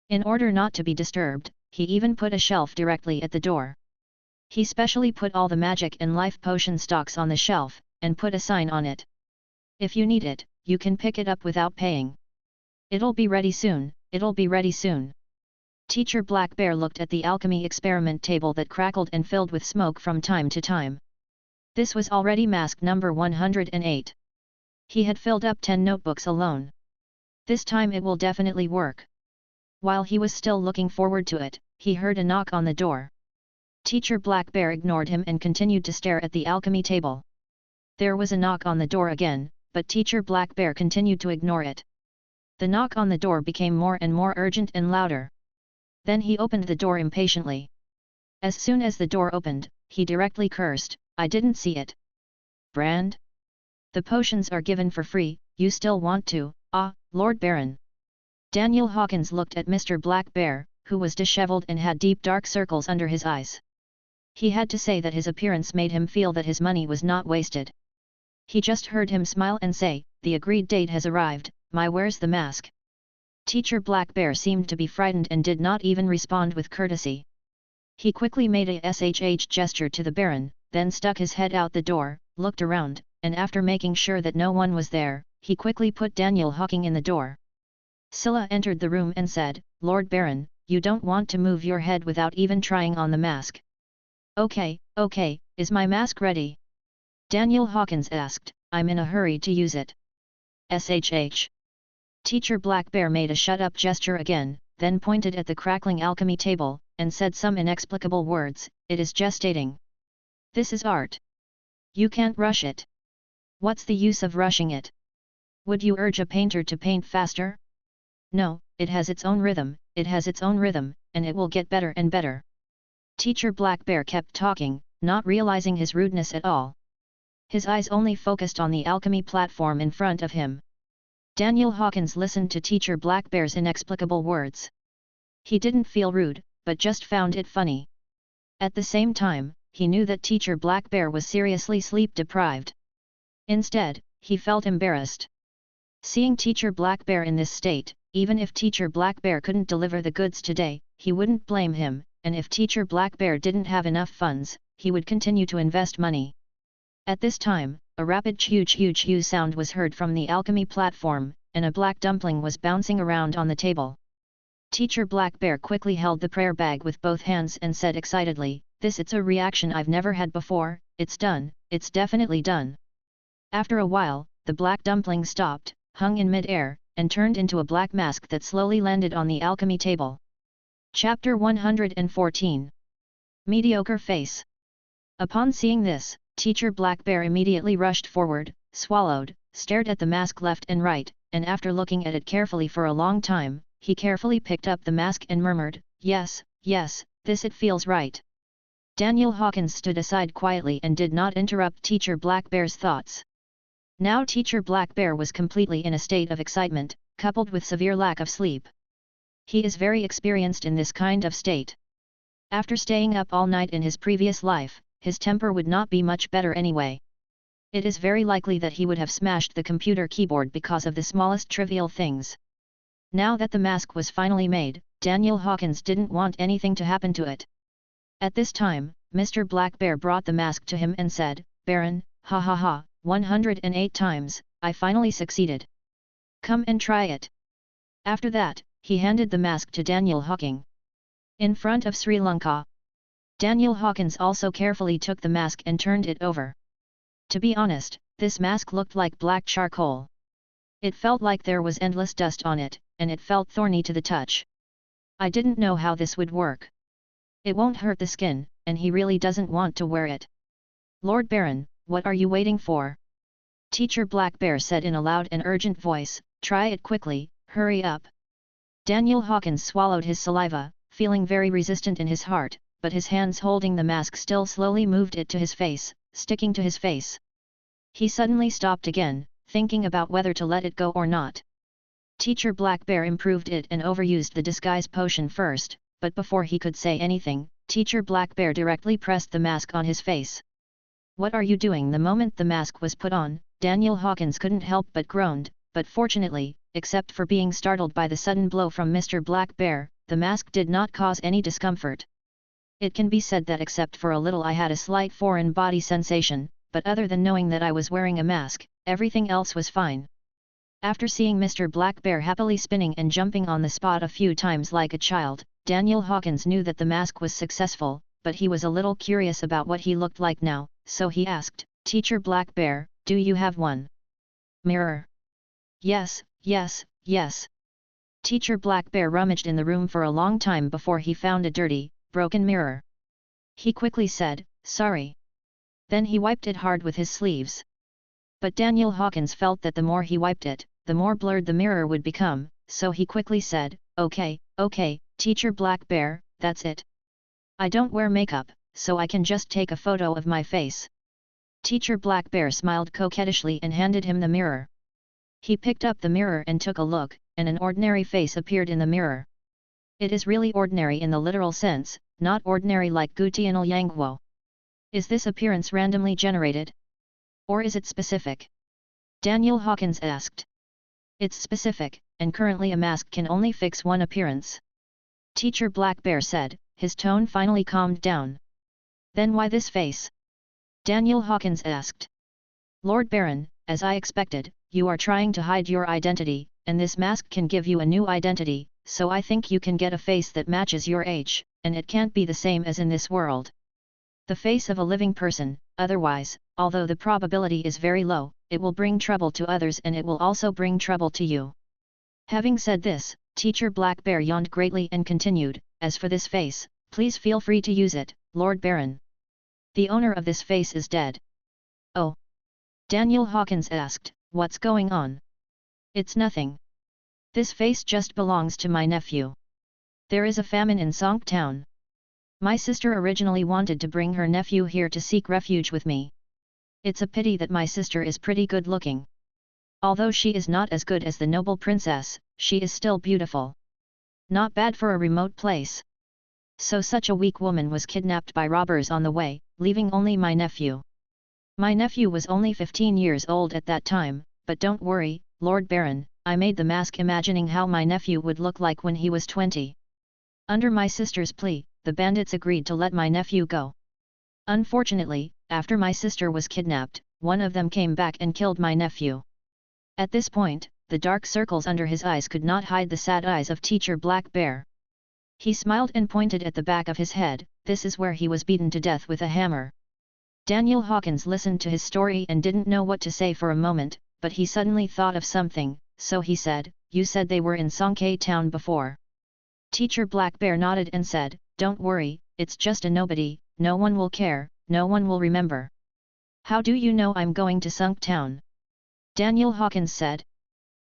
In order not to be disturbed, he even put a shelf directly at the door. He specially put all the magic and life potion stocks on the shelf, and put a sign on it. If you need it, you can pick it up without paying. It'll be ready soon, it'll be ready soon. Teacher Black Bear looked at the alchemy experiment table that crackled and filled with smoke from time to time. This was already mask number 108. He had filled up 10 notebooks alone. This time it will definitely work. While he was still looking forward to it, he heard a knock on the door. Teacher Black Bear ignored him and continued to stare at the alchemy table. There was a knock on the door again, but Teacher Black Bear continued to ignore it. The knock on the door became more and more urgent and louder. Then he opened the door impatiently. As soon as the door opened, he directly cursed, "I didn't see it. Brand? The potions are given for free, you still want to, Lord Baron." Daniel Hawkins looked at Mr. Black Bear, who was disheveled and had deep dark circles under his eyes. He had to say that his appearance made him feel that his money was not wasted. He just heard him smile and say, "The agreed date has arrived, where's the mask?" Teacher Black Bear seemed to be frightened and did not even respond with courtesy. He quickly made a SHH gesture to the Baron, then stuck his head out the door, looked around, and after making sure that no one was there, he quickly put Daniel Hawking in the door. Scylla entered the room and said, "Lord Baron, you don't want to move your head without even trying on the mask." Okay, is my mask ready?" Daniel Hawkins asked, "I'm in a hurry to use it." SHH. Teacher Black Bear made a shut-up gesture again, then pointed at the crackling alchemy table, and said some inexplicable words, "It is gestating. This is art. You can't rush it. What's the use of rushing it? Would you urge a painter to paint faster? No, it has its own rhythm, and it will get better and better." Teacher Black Bear kept talking, not realizing his rudeness at all. His eyes only focused on the alchemy platform in front of him. Daniel Hawkins listened to Teacher Black Bear's inexplicable words. He didn't feel rude, but just found it funny. At the same time, he knew that Teacher Black Bear was seriously sleep-deprived. Instead, he felt embarrassed. Seeing Teacher Black Bear in this state, even if Teacher Black Bear couldn't deliver the goods today, he wouldn't blame him, and if Teacher Black Bear didn't have enough funds, he would continue to invest money. At this time, a rapid chew sound was heard from the alchemy platform, and a black dumpling was bouncing around on the table. Teacher Black Bear quickly held the prayer bag with both hands and said excitedly, It's a reaction I've never had before, it's done, it's definitely done." After a while, the black dumpling stopped, hung in mid-air, and turned into a black mask that slowly landed on the alchemy table. Chapter 114. Mediocre Face. Upon seeing this, Teacher Black Bear immediately rushed forward, swallowed, stared at the mask left and right, and after looking at it carefully for a long time, he carefully picked up the mask and murmured, yes, this it feels right." Daniel Hawkins stood aside quietly and did not interrupt Teacher Black Bear's thoughts. Now Teacher Black Bear was completely in a state of excitement, coupled with severe lack of sleep. He is very experienced in this kind of state. After staying up all night in his previous life, his temper would not be much better anyway. It is very likely that he would have smashed the computer keyboard because of the smallest trivial things. Now that the mask was finally made, Daniel Hawkins didn't want anything to happen to it. At this time, Mr. Black Bear brought the mask to him and said, "Baron, 108 times, I finally succeeded. Come and try it." After that, he handed the mask to Daniel Hawking. In front of Sri Lanka. Daniel Hawkins also carefully took the mask and turned it over. To be honest, this mask looked like black charcoal. It felt like there was endless dust on it, and it felt thorny to the touch. "I didn't know how this would work. It won't hurt the skin, and he really doesn't want to wear it. Lord Baron, what are you waiting for?" Teacher Black Bear said in a loud and urgent voice, "Try it quickly, hurry up." Daniel Hawkins swallowed his saliva, feeling very resistant in his heart, but his hands holding the mask still slowly moved it to his face, sticking to his face. He suddenly stopped again, thinking about whether to let it go or not. Teacher Black Bear improved it and overused the disguise potion first, but before he could say anything, Teacher Black Bear directly pressed the mask on his face. "What are you doing?" The moment the mask was put on, Daniel Hawkins couldn't help but groaned, but fortunately, except for being startled by the sudden blow from Mr. Black Bear, the mask did not cause any discomfort. It can be said that except for a little I had a slight foreign body sensation, but other than knowing that I was wearing a mask, everything else was fine. After seeing Mr. Black Bear happily spinning and jumping on the spot a few times like a child, Daniel Hawkins knew that the mask was successful, but he was a little curious about what he looked like now, so he asked, "Teacher Black Bear, do you have one mirror?" "Yes, yes, yes." Teacher Black Bear rummaged in the room for a long time before he found a dirty, broken mirror. He quickly said, "Sorry." Then he wiped it hard with his sleeves. But Daniel Hawkins felt that the more he wiped it, the more blurred the mirror would become, so he quickly said, Okay, Teacher Black Bear, that's it. I don't wear makeup, so I can just take a photo of my face." Teacher Black Bear smiled coquettishly and handed him the mirror. He picked up the mirror and took a look, and an ordinary face appeared in the mirror. It is really ordinary in the literal sense, not ordinary like Gutianal Yangguo. Is this appearance randomly generated? Or is it specific? Daniel Hawkins asked. It's specific, and currently a mask can only fix one appearance. Teacher Black Bear said, his tone finally calmed down. Then why this face? Daniel Hawkins asked. Lord Baron, as I expected, you are trying to hide your identity, and this mask can give you a new identity, so I think you can get a face that matches your age, and it can't be the same as in this world. The face of a living person, otherwise, although the probability is very low, it will bring trouble to others and it will also bring trouble to you. Having said this, Teacher Black Bear yawned greatly and continued, as for this face, please feel free to use it, Lord Baron. The owner of this face is dead. Oh. Daniel Hawkins asked, what's going on? It's nothing. This face just belongs to my nephew. There is a famine in Sonk Town. My sister originally wanted to bring her nephew here to seek refuge with me. It's a pity that my sister is pretty good looking. Although she is not as good as the noble princess, she is still beautiful. Not bad for a remote place. So such a weak woman was kidnapped by robbers on the way, leaving only my nephew. My nephew was only 15 years old at that time, but don't worry, Lord Baron, I made the mask imagining how my nephew would look like when he was 20. Under my sister's plea, the bandits agreed to let my nephew go. Unfortunately, after my sister was kidnapped, one of them came back and killed my nephew. At this point, the dark circles under his eyes could not hide the sad eyes of Teacher Black Bear. He smiled and pointed at the back of his head, this is where he was beaten to death with a hammer. Daniel Hawkins listened to his story and didn't know what to say for a moment, but he suddenly thought of something, so he said, you said they were in Sonk Town before. Teacher Black Bear nodded and said, don't worry, it's just a nobody, no one will care, no one will remember. How do you know I'm going to Sonk Town? Daniel Hawkins said.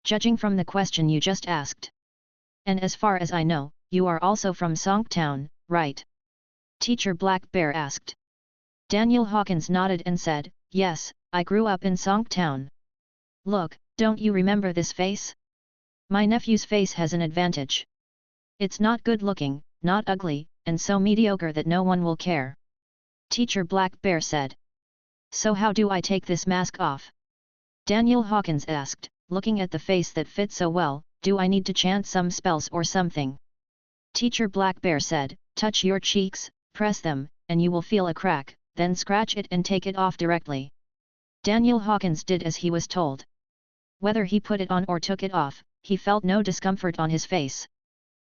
Judging from the question you just asked. And as far as I know, you are also from Sonk Town, right? Teacher Black Bear asked. Daniel Hawkins nodded and said, yes, I grew up in Sonk Town. Look, don't you remember this face? My nephew's face has an advantage. It's not good looking, not ugly, and so mediocre that no one will care. Teacher Black Bear said. So how do I take this mask off? Daniel Hawkins asked, looking at the face that fit so well, do I need to chant some spells or something? Teacher Black Bear said, touch your cheeks, press them, and you will feel a crack, then scratch it and take it off directly. Daniel Hawkins did as he was told. Whether he put it on or took it off, he felt no discomfort on his face.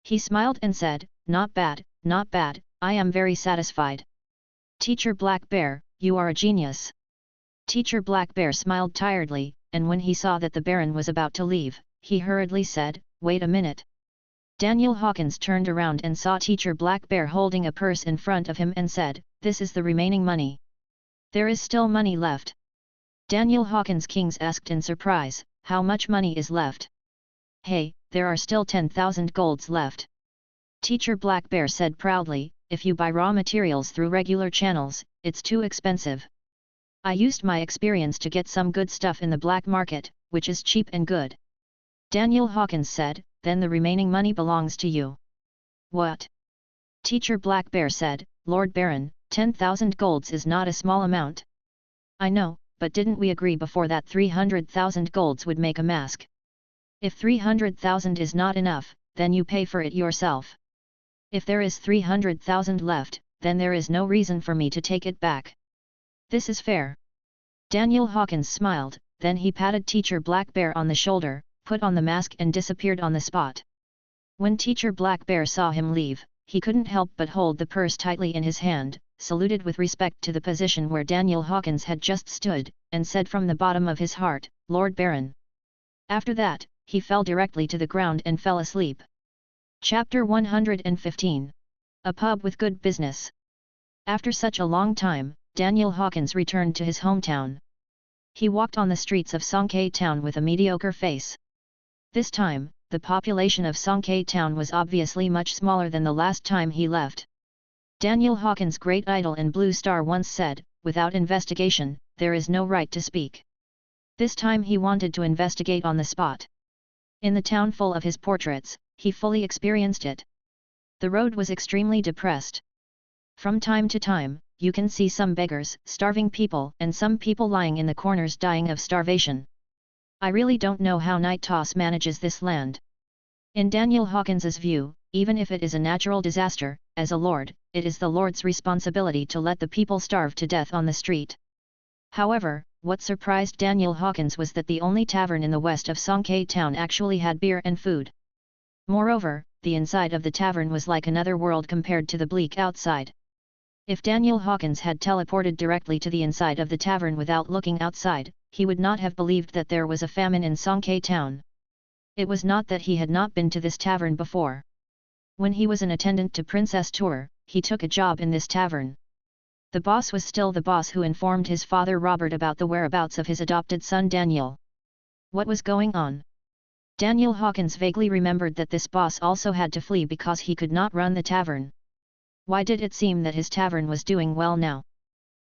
He smiled and said, not bad, I am very satisfied. Teacher Black Bear, you are a genius. Teacher Black Bear smiled tiredly, and when he saw that the Baron was about to leave, he hurriedly said, wait a minute. Daniel Hawkins turned around and saw Teacher Black Bear holding a purse in front of him and said, this is the remaining money. There is still money left. Daniel Hawkins Kings asked in surprise, how much money is left? Hey, there are still 10,000 golds left. Teacher Black Bear said proudly, if you buy raw materials through regular channels, it's too expensive. I used my experience to get some good stuff in the black market, which is cheap and good. Daniel Hawkins said, then the remaining money belongs to you. What? Teacher Black Bear said, Lord Baron, 10,000 golds is not a small amount. I know, but didn't we agree before that 300,000 golds would make a mask? If 300,000 is not enough, then you pay for it yourself. If there is 300,000 left, then there is no reason for me to take it back. This is fair. Daniel Hawkins smiled, then he patted Teacher Black Bear on the shoulder, put on the mask and disappeared on the spot. When Teacher Black Bear saw him leave, he couldn't help but hold the purse tightly in his hand, saluted with respect to the position where Daniel Hawkins had just stood, and said from the bottom of his heart, Lord Baron. After that, he fell directly to the ground and fell asleep. Chapter 115. A Pub with Good Business. After such a long time, Daniel Hawkins returned to his hometown. He walked on the streets of Songke Town with a mediocre face. This time, the population of Songke Town was obviously much smaller than the last time he left. Daniel Hawkins' great idol in Blue Star once said, without investigation, there is no right to speak. This time he wanted to investigate on the spot. In the town full of his portraits, he fully experienced it. The road was extremely depressed. From time to time, you can see some beggars, starving people, and some people lying in the corners dying of starvation. I really don't know how Night Toss manages this land. In Daniel Hawkins's view, even if it is a natural disaster, as a lord, it is the lord's responsibility to let the people starve to death on the street. However, what surprised Daniel Hawkins was that the only tavern in the west of Songke Town actually had beer and food. Moreover, the inside of the tavern was like another world compared to the bleak outside. If Daniel Hawkins had teleported directly to the inside of the tavern without looking outside, he would not have believed that there was a famine in Songke Town. It was not that he had not been to this tavern before. When he was an attendant to Princess Tour, he took a job in this tavern. The boss was still the boss who informed his father Robert about the whereabouts of his adopted son Daniel. What was going on? Daniel Hawkins vaguely remembered that this boss also had to flee because he could not run the tavern. Why did it seem that his tavern was doing well now?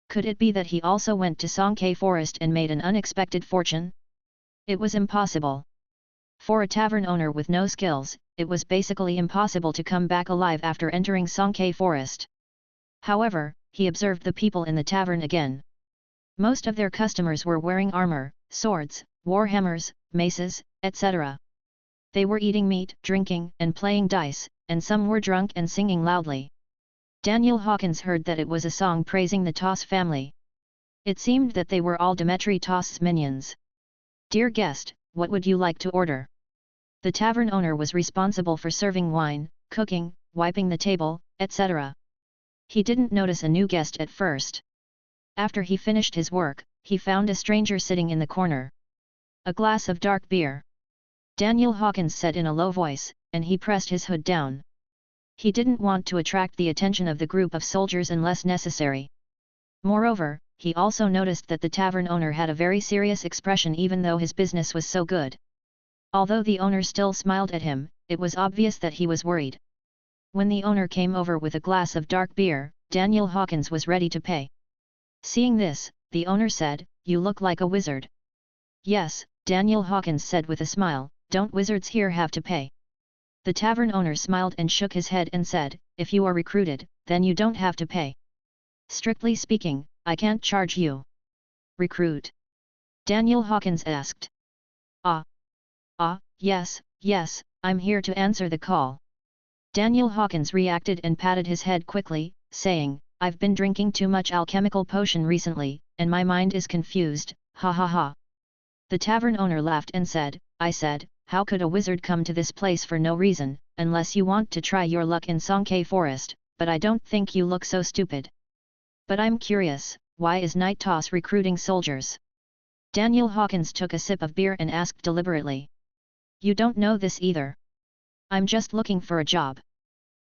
Could it be that he also went to Songke Forest and made an unexpected fortune? It was impossible. For a tavern owner with no skills, it was basically impossible to come back alive after entering Songke Forest. However, he observed the people in the tavern again. Most of their customers were wearing armor, swords, warhammers, maces, etc. They were eating meat, drinking, and playing dice, and some were drunk and singing loudly. Daniel Hawkins heard that it was a song praising the Toss family. It seemed that they were all Dimitri Toss's minions. Dear guest, what would you like to order? The tavern owner was responsible for serving wine, cooking, wiping the table, etc. He didn't notice a new guest at first. After he finished his work, he found a stranger sitting in the corner. A glass of dark beer. Daniel Hawkins said in a low voice, and he pressed his hood down. He didn't want to attract the attention of the group of soldiers unless necessary. Moreover, he also noticed that the tavern owner had a very serious expression even though his business was so good. Although the owner still smiled at him, it was obvious that he was worried. When the owner came over with a glass of dark beer, Daniel Hawkins was ready to pay. Seeing this, the owner said, "You look like a wizard." "Yes," Daniel Hawkins said with a smile, "don't wizards here have to pay?" The tavern owner smiled and shook his head and said, "If you are recruited, then you don't have to pay. Strictly speaking, I can't charge you." "Recruit?" Daniel Hawkins asked. Yes, I'm here to answer the call." Daniel Hawkins reacted and patted his head quickly, saying, "I've been drinking too much alchemical potion recently, and my mind is confused, ha ha ha." The tavern owner laughed and said, "I said, how could a wizard come to this place for no reason, unless you want to try your luck in Songke Forest, but I don't think you look so stupid. But I'm curious, why is Night Toss recruiting soldiers?" Daniel Hawkins took a sip of beer and asked deliberately. "You don't know this either?" "I'm just looking for a job."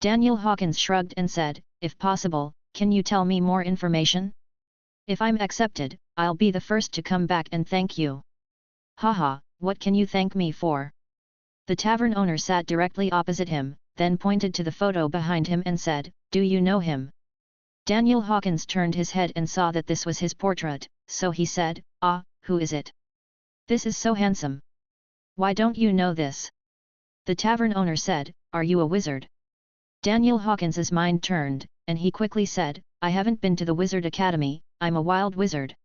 Daniel Hawkins shrugged and said, "If possible, can you tell me more information? If I'm accepted, I'll be the first to come back and thank you." "Haha, what can you thank me for?" The tavern owner sat directly opposite him, then pointed to the photo behind him and said, "Do you know him?" Daniel Hawkins turned his head and saw that this was his portrait, so he said, "Ah, who is it? This is so handsome. Why don't you know this?" The tavern owner said, "Are you a wizard?" Daniel Hawkins's mind turned, and he quickly said, "I haven't been to the Wizard Academy, I'm a wild wizard."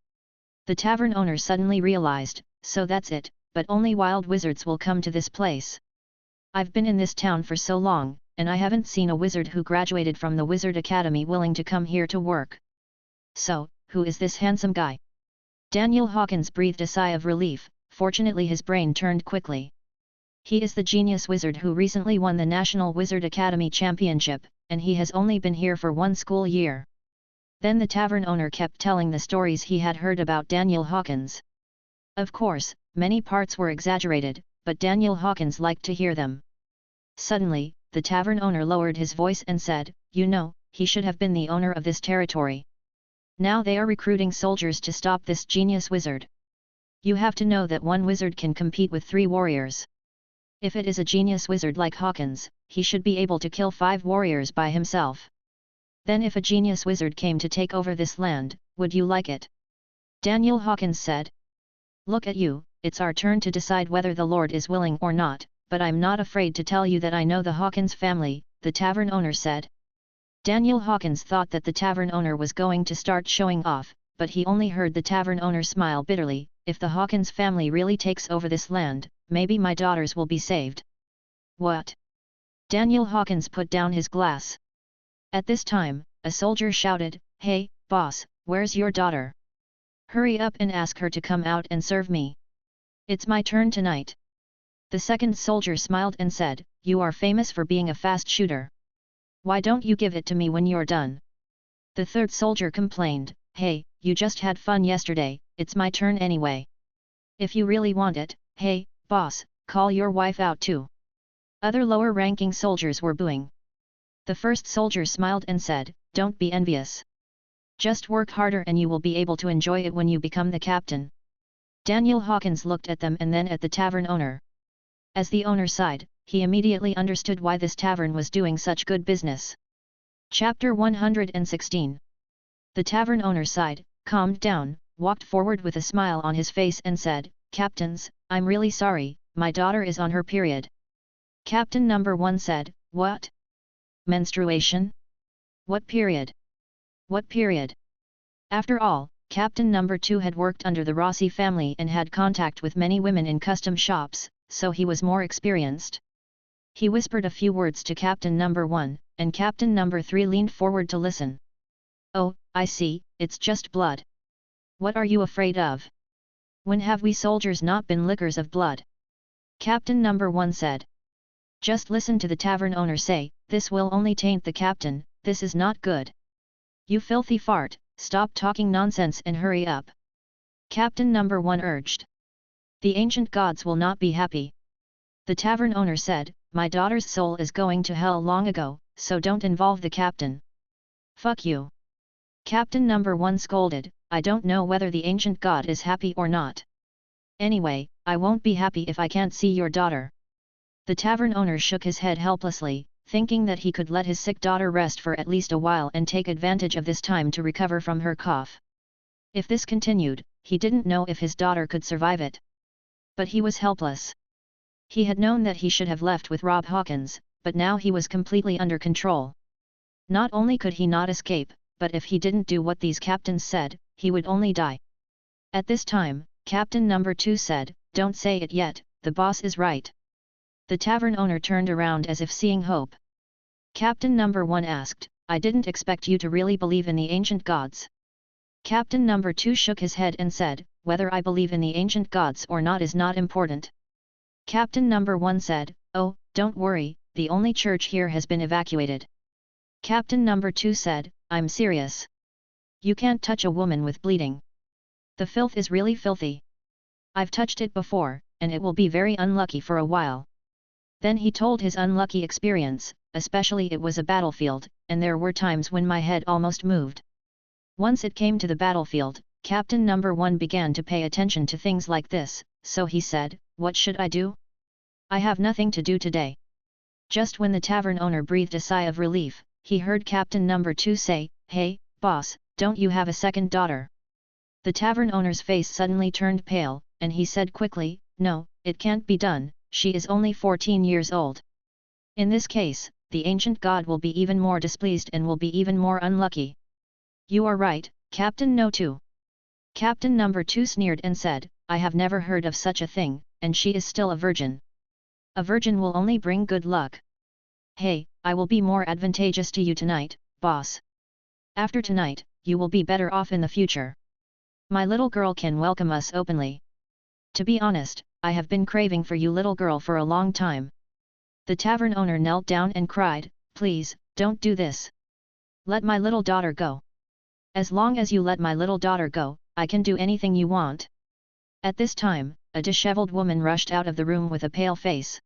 The tavern owner suddenly realized, "So that's it, but only wild wizards will come to this place. I've been in this town for so long, and I haven't seen a wizard who graduated from the Wizard Academy willing to come here to work. So, who is this handsome guy?" Daniel Hawkins breathed a sigh of relief. Fortunately his brain turned quickly. He is the genius wizard who recently won the National Wizard Academy Championship, and he has only been here for 1 school year. Then the tavern owner kept telling the stories he had heard about Daniel Hawkins. Of course, many parts were exaggerated, but Daniel Hawkins liked to hear them. Suddenly, the tavern owner lowered his voice and said, "You know, he should have been the owner of this territory. Now they are recruiting soldiers to stop this genius wizard. You have to know that one wizard can compete with 3 warriors. If it is a genius wizard like Hawkins, he should be able to kill 5 warriors by himself. Then if a genius wizard came to take over this land, would you like it?" Daniel Hawkins said. "Look at you, it's our turn to decide whether the Lord is willing or not, but I'm not afraid to tell you that I know the Hawkins family," the tavern owner said. Daniel Hawkins thought that the tavern owner was going to start showing off, but he only heard the tavern owner smile bitterly, "If the Hawkins family really takes over this land, maybe my daughters will be saved." "What?" Daniel Hawkins put down his glass. At this time, a soldier shouted, "Hey, boss, where's your daughter? Hurry up and ask her to come out and serve me. It's my turn tonight." The second soldier smiled and said, "You are famous for being a fast shooter. Why don't you give it to me when you're done?" The third soldier complained, "Hey, you just had fun yesterday, it's my turn anyway. If you really want it, hey, boss, call your wife out too." Other lower-ranking soldiers were booing. The first soldier smiled and said, "Don't be envious. Just work harder and you will be able to enjoy it when you become the captain." Daniel Hawkins looked at them and then at the tavern owner. As the owner sighed, he immediately understood why this tavern was doing such good business. Chapter 116. The tavern owner sighed, calmed down, walked forward with a smile on his face and said, "Captains, I'm really sorry, my daughter is on her period." Captain number 1 said, "What? Menstruation? What period? What period?" After all, Captain number 2 had worked under the Rossi family and had contact with many women in custom shops, so he was more experienced. He whispered a few words to Captain number 1, and Captain number 3 leaned forward to listen. "Oh, I see, it's just blood. What are you afraid of? When have we soldiers not been lickers of blood?" Captain number 1 said. "Just listen to the tavern owner say, this will only taint the captain, this is not good. You filthy fart, stop talking nonsense and hurry up." Captain number 1 urged. "The ancient gods will not be happy." The tavern owner said, "My daughter's soul is going to hell long ago, so don't involve the captain." "Fuck you." Captain number 1 scolded, "I don't know whether the ancient god is happy or not. Anyway, I won't be happy if I can't see your daughter." The tavern owner shook his head helplessly, thinking that he could let his sick daughter rest for at least a while and take advantage of this time to recover from her cough. If this continued, he didn't know if his daughter could survive it. But he was helpless. He had known that he should have left with Rob Hawkins, but now he was completely under control. Not only could he not escape, but if he didn't do what these captains said, he would only die. At this time, Captain number 2 said, "Don't say it yet, the boss is right." The tavern owner turned around as if seeing hope. Captain number 1 asked, "I didn't expect you to really believe in the ancient gods." Captain number 2 shook his head and said, "Whether I believe in the ancient gods or not is not important." Captain number 1 said, "Oh, don't worry, the only church here has been evacuated." Captain number 2 said, "I'm serious. You can't touch a woman with bleeding. The filth is really filthy. I've touched it before, and it will be very unlucky for a while." Then he told his unlucky experience, especially it was a battlefield, and there were times when my head almost moved. Once it came to the battlefield, Captain number 1 began to pay attention to things like this, so he said, "What should I do? I have nothing to do today." Just when the tavern owner breathed a sigh of relief, he heard Captain number 2 say, "Hey, boss, don't you have a second daughter?" The tavern owner's face suddenly turned pale, and he said quickly, "No, it can't be done, she is only 14 years old. In this case, the ancient god will be even more displeased and will be even more unlucky." "You are right, Captain No 2. Captain number 2 sneered and said, "I have never heard of such a thing, and she is still a virgin. A virgin will only bring good luck. Hey, I will be more advantageous to you tonight, boss. After tonight, you will be better off in the future. My little girl can welcome us openly. To be honest, I have been craving for you little girl for a long time." The tavern owner knelt down and cried, "Please, don't do this. Let my little daughter go. As long as you let my little daughter go, I can do anything you want." At this time, a disheveled woman rushed out of the room with a pale face.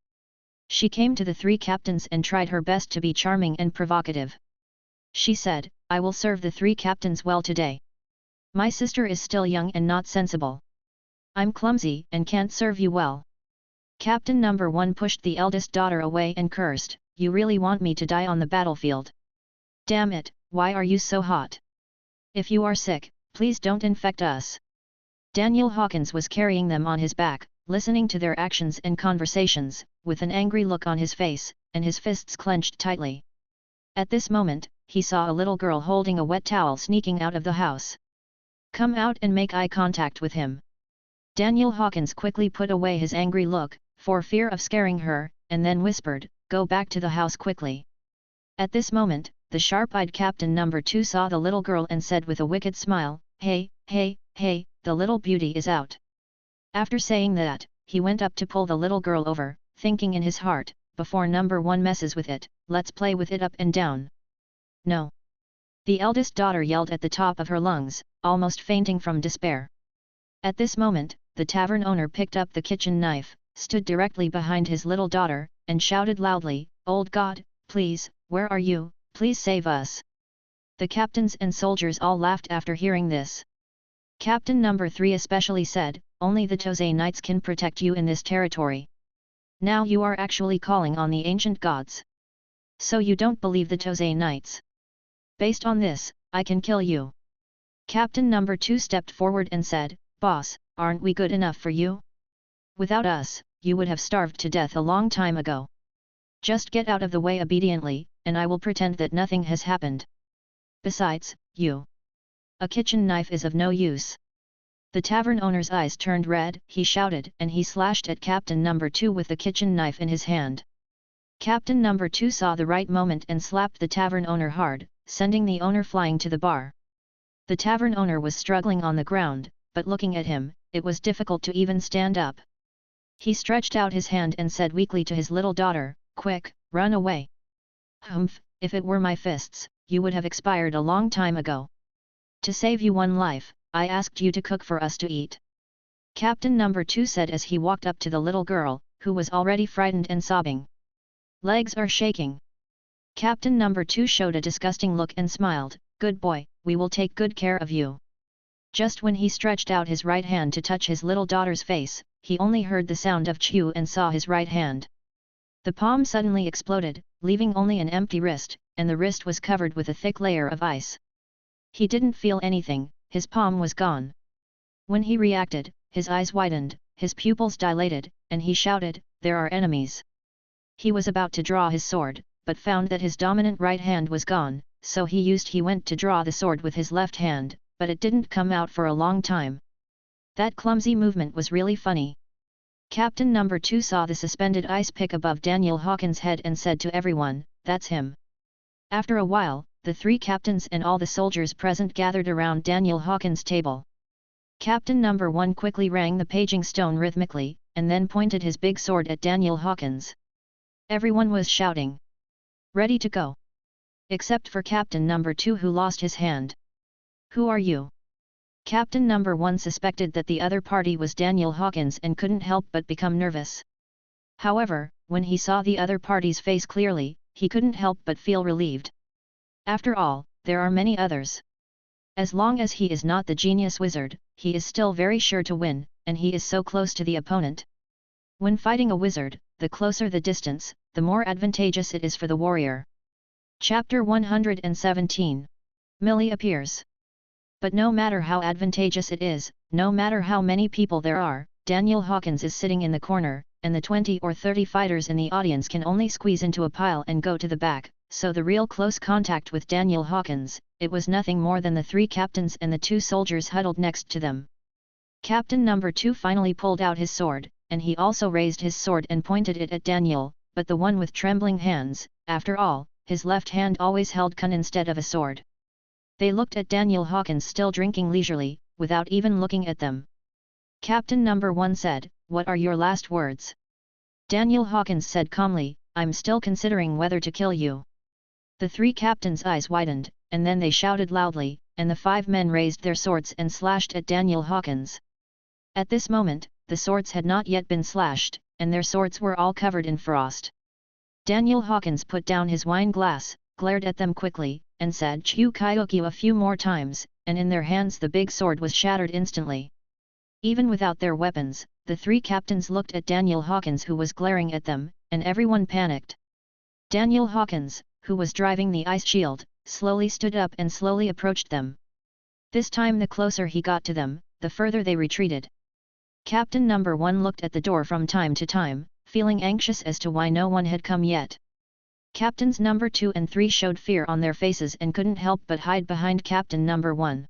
She came to the three captains and tried her best to be charming and provocative. She said, "I will serve the three captains well today. My sister is still young and not sensible. I'm clumsy and can't serve you well." Captain number 1 pushed the eldest daughter away and cursed, "You really want me to die on the battlefield? Damn it, why are you so hot? If you are sick, please don't infect us." Daniel Hawkins was carrying them on his back, listening to their actions and conversations, with an angry look on his face, and his fists clenched tightly. At this moment, he saw a little girl holding a wet towel sneaking out of the house. "Come out and make eye contact with him." Daniel Hawkins quickly put away his angry look, for fear of scaring her, and then whispered, "Go back to the house quickly." At this moment, the sharp-eyed Captain number 2 saw the little girl and said with a wicked smile, "Hey, hey, hey, the little beauty is out." After saying that, he went up to pull the little girl over, thinking in his heart, "Before number 1 messes with it, let's play with it up and down." "No!" the eldest daughter yelled at the top of her lungs, almost fainting from despair. At this moment, the tavern owner picked up the kitchen knife, stood directly behind his little daughter, and shouted loudly, "Old God, please, where are you, please save us." The captains and soldiers all laughed after hearing this. Captain number 3 especially said, "Only the Tosei Knights can protect you in this territory. Now you are actually calling on the ancient gods. So you don't believe the Tosei Knights? Based on this, I can kill you." Captain number 2 stepped forward and said, "Boss, aren't we good enough for you? Without us, you would have starved to death a long time ago. Just get out of the way obediently, and I will pretend that nothing has happened. Besides, a kitchen knife is of no use." The tavern owner's eyes turned red, he shouted, and he slashed at Captain number 2 with the kitchen knife in his hand. Captain number 2 saw the right moment and slapped the tavern owner hard, sending the owner flying to the bar. The tavern owner was struggling on the ground, but looking at him, it was difficult to even stand up. He stretched out his hand and said weakly to his little daughter, "Quick, run away." "Humph, if it were my fists, you would have expired a long time ago. To save you one life, I asked you to cook for us to eat." Captain number 2 said as he walked up to the little girl, who was already frightened and sobbing. "Legs are shaking." Captain number 2 showed a disgusting look and smiled, "Good boy, we will take good care of you." Just when he stretched out his right hand to touch his little daughter's face, he only heard the sound of chew and saw his right hand. The palm suddenly exploded, leaving only an empty wrist, and the wrist was covered with a thick layer of ice. He didn't feel anything, his palm was gone. When he reacted, his eyes widened, his pupils dilated, and he shouted, "There are enemies." He was about to draw his sword, but found that his dominant right hand was gone, so he went to draw the sword with his left hand, but it didn't come out for a long time. That clumsy movement was really funny. Captain number 2 saw the suspended ice pick above Daniel Hawkins' head and said to everyone, "That's him." After a while, the three captains and all the soldiers present gathered around Daniel Hawkins' table. Captain number 1 quickly rang the paging stone rhythmically, and then pointed his big sword at Daniel Hawkins. Everyone was shouting, "Ready to go!" Except for Captain number 2 who lost his hand. "Who are you?" Captain number 1 suspected that the other party was Daniel Hawkins and couldn't help but become nervous. However, when he saw the other party's face clearly, he couldn't help but feel relieved. After all, there are many others. As long as he is not the genius wizard, he is still very sure to win, and he is so close to the opponent. When fighting a wizard, the closer the distance, the more advantageous it is for the warrior. Chapter 117. Millie appears. But no matter how advantageous it is, no matter how many people there are, Daniel Hawkins is sitting in the corner, and the 20 or 30 fighters in the audience can only squeeze into a pile and go to the back, so the real close contact with Daniel Hawkins, it was nothing more than the 3 captains and the 2 soldiers huddled next to them. Captain number 2 finally pulled out his sword, and he also raised his sword and pointed it at Daniel, but the one with trembling hands, after all, his left hand always held gun instead of a sword. They looked at Daniel Hawkins still drinking leisurely, without even looking at them. Captain number 1 said, "What are your last words?" Daniel Hawkins said calmly, "I'm still considering whether to kill you." The 3 captains' eyes widened, and then they shouted loudly, and the 5 men raised their swords and slashed at Daniel Hawkins. At this moment, the swords had not yet been slashed, and their swords were all covered in frost. Daniel Hawkins put down his wine glass, glared at them quickly, and said "Chu Kyoku" a few more times, and in their hands the big sword was shattered instantly. Even without their weapons, the 3 captains looked at Daniel Hawkins who was glaring at them, and everyone panicked. Daniel Hawkins, who was driving the ice shield, slowly stood up and slowly approached them. This time the closer he got to them, the further they retreated. Captain number 1 looked at the door from time to time, feeling anxious as to why no one had come yet. Captains number 2 and 3 showed fear on their faces and couldn't help but hide behind Captain number 1.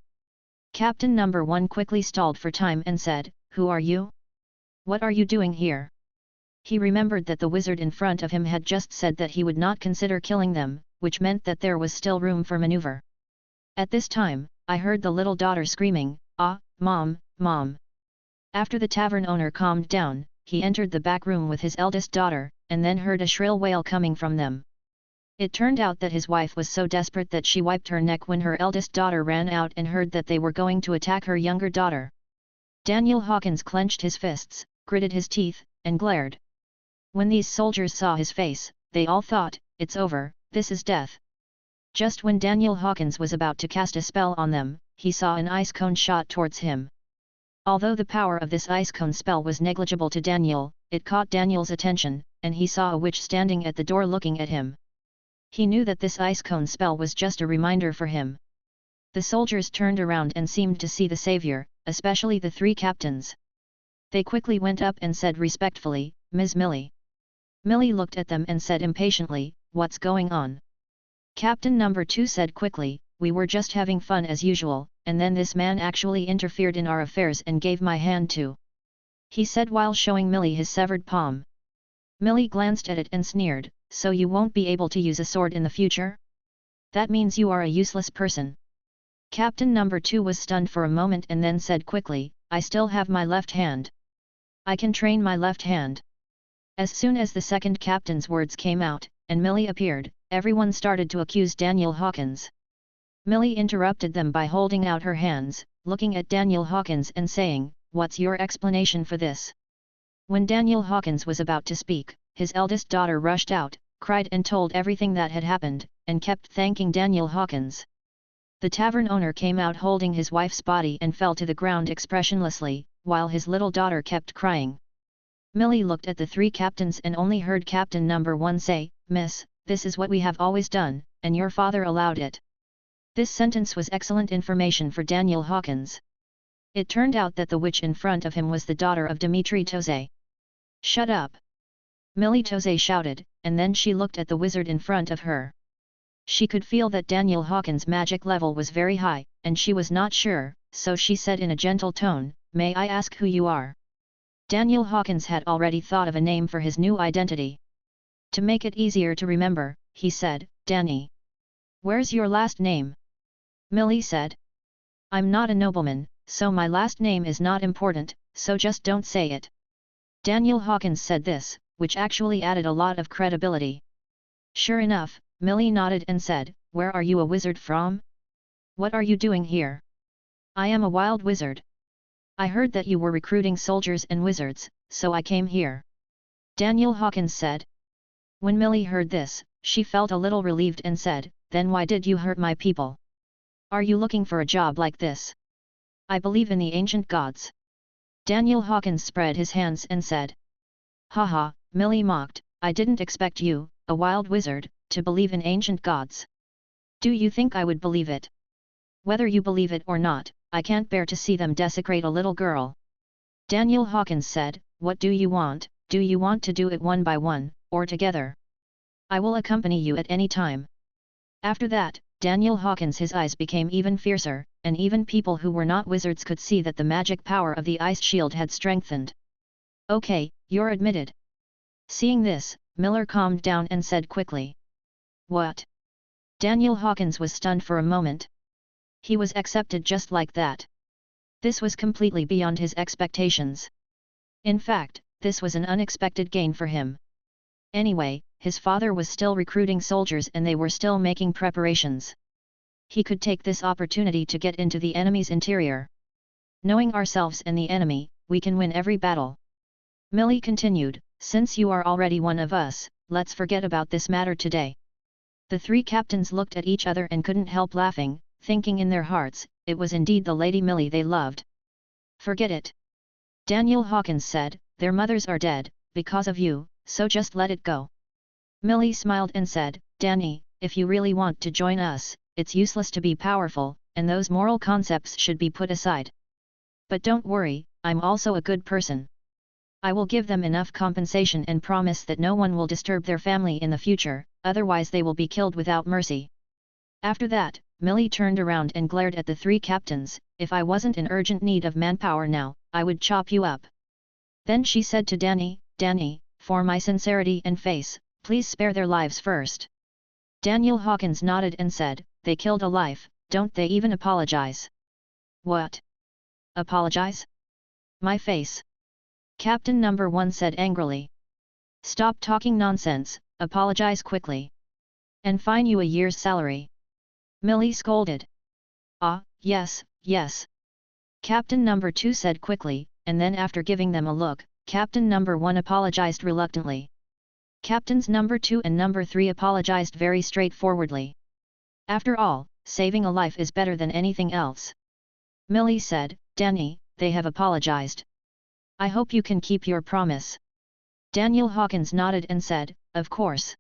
Captain number 1 quickly stalled for time and said, "Who are you? What are you doing here?" He remembered that the wizard in front of him had just said that he would not consider killing them, which meant that there was still room for maneuver. At this time, I heard the little daughter screaming, "Ah, Mom, Mom!" After the tavern owner calmed down, he entered the back room with his eldest daughter, and then heard a shrill wail coming from them. It turned out that his wife was so desperate that she wiped her neck when her eldest daughter ran out and heard that they were going to attack her younger daughter. Daniel Hawkins clenched his fists, gritted his teeth, and glared. When these soldiers saw his face, they all thought, "It's over, this is death." Just when Daniel Hawkins was about to cast a spell on them, he saw an ice cone shot towards him. Although the power of this ice cone spell was negligible to Daniel, it caught Daniel's attention, and he saw a witch standing at the door looking at him. He knew that this ice cone spell was just a reminder for him. The soldiers turned around and seemed to see the savior, especially the 3 captains. They quickly went up and said respectfully, "Ms. Millie." Millie looked at them and said impatiently, "What's going on?" Captain number 2 said quickly, "We were just having fun as usual, and then this man actually interfered in our affairs and gave my hand to," he said while showing Millie his severed palm. Millie glanced at it and sneered, "So you won't be able to use a sword in the future? That means you are a useless person." Captain number 2 was stunned for a moment and then said quickly, "I still have my left hand. I can train my left hand." As soon as the second captain's words came out, and Millie appeared, everyone started to accuse Daniel Hawkins. Millie interrupted them by holding out her hands, looking at Daniel Hawkins and saying, "What's your explanation for this?" When Daniel Hawkins was about to speak, his eldest daughter rushed out, cried and told everything that had happened, and kept thanking Daniel Hawkins. The tavern owner came out holding his wife's body and fell to the ground expressionlessly, while his little daughter kept crying. Millie looked at the 3 captains and only heard Captain number 1 say, "Miss, this is what we have always done, and your father allowed it." This sentence was excellent information for Daniel Hawkins. It turned out that the witch in front of him was the daughter of Dimitri Toze. "Shut up!" Millie Toze shouted, and then she looked at the wizard in front of her. She could feel that Daniel Hawkins' magic level was very high, and she was not sure, so she said in a gentle tone, "May I ask who you are?" Daniel Hawkins had already thought of a name for his new identity. To make it easier to remember, he said, "Danny." "Where's your last name?" Millie said. "I'm not a nobleman, so my last name is not important, so just don't say it." Daniel Hawkins said this, which actually added a lot of credibility. Sure enough, Millie nodded and said, "Where are you a wizard from? What are you doing here?" "I am a wild wizard. I heard that you were recruiting soldiers and wizards, so I came here," Daniel Hawkins said. When Millie heard this, she felt a little relieved and said, "Then why did you hurt my people? Are you looking for a job like this?" "I believe in the ancient gods." Daniel Hawkins spread his hands and said. "Haha," Millie mocked, "I didn't expect you, a wild wizard, to believe in ancient gods. Do you think I would believe it?" Whether you believe it or not, I can't bear to see them desecrate a little girl. Daniel Hawkins said, what do you want? Do you want to do it one by one, or together? I will accompany you at any time. After that, Daniel Hawkins' his eyes became even fiercer, and even people who were not wizards could see that the magic power of the ice shield had strengthened. Okay, you're admitted. Seeing this, Miller calmed down and said quickly. What? Daniel Hawkins was stunned for a moment. He was accepted just like that. This was completely beyond his expectations. In fact, this was an unexpected gain for him. Anyway, his father was still recruiting soldiers and they were still making preparations. He could take this opportunity to get into the enemy's interior. Knowing ourselves and the enemy, we can win every battle. Millie continued, since you are already one of us, let's forget about this matter today. The three captains looked at each other and couldn't help laughing, thinking in their hearts, it was indeed the Lady Millie they loved. Forget it. Daniel Hawkins said, their mothers are dead, because of you, so just let it go. Millie smiled and said, Danny, if you really want to join us, it's useless to be powerful, and those moral concepts should be put aside. But don't worry, I'm also a good person. I will give them enough compensation and promise that no one will disturb their family in the future, otherwise they will be killed without mercy. After that, Millie turned around and glared at the three captains, if I wasn't in urgent need of manpower now, I would chop you up. Then she said to Danny, Danny, for my sincerity and face, please spare their lives first. Daniel Hawkins nodded and said, they killed a life, don't they even apologize? What? Apologize? My face. Captain number 1 said angrily. Stop talking nonsense, apologize quickly. And fine you a year's salary. Millie scolded. Ah, yes, yes. Captain number 2 said quickly, and then after giving them a look, Captain number 1 apologized reluctantly. Captains number 2 and number 3 apologized very straightforwardly. After all, saving a life is better than anything else. Millie said, Danny, they have apologized. I hope you can keep your promise. Daniel Hawkins nodded and said, of course.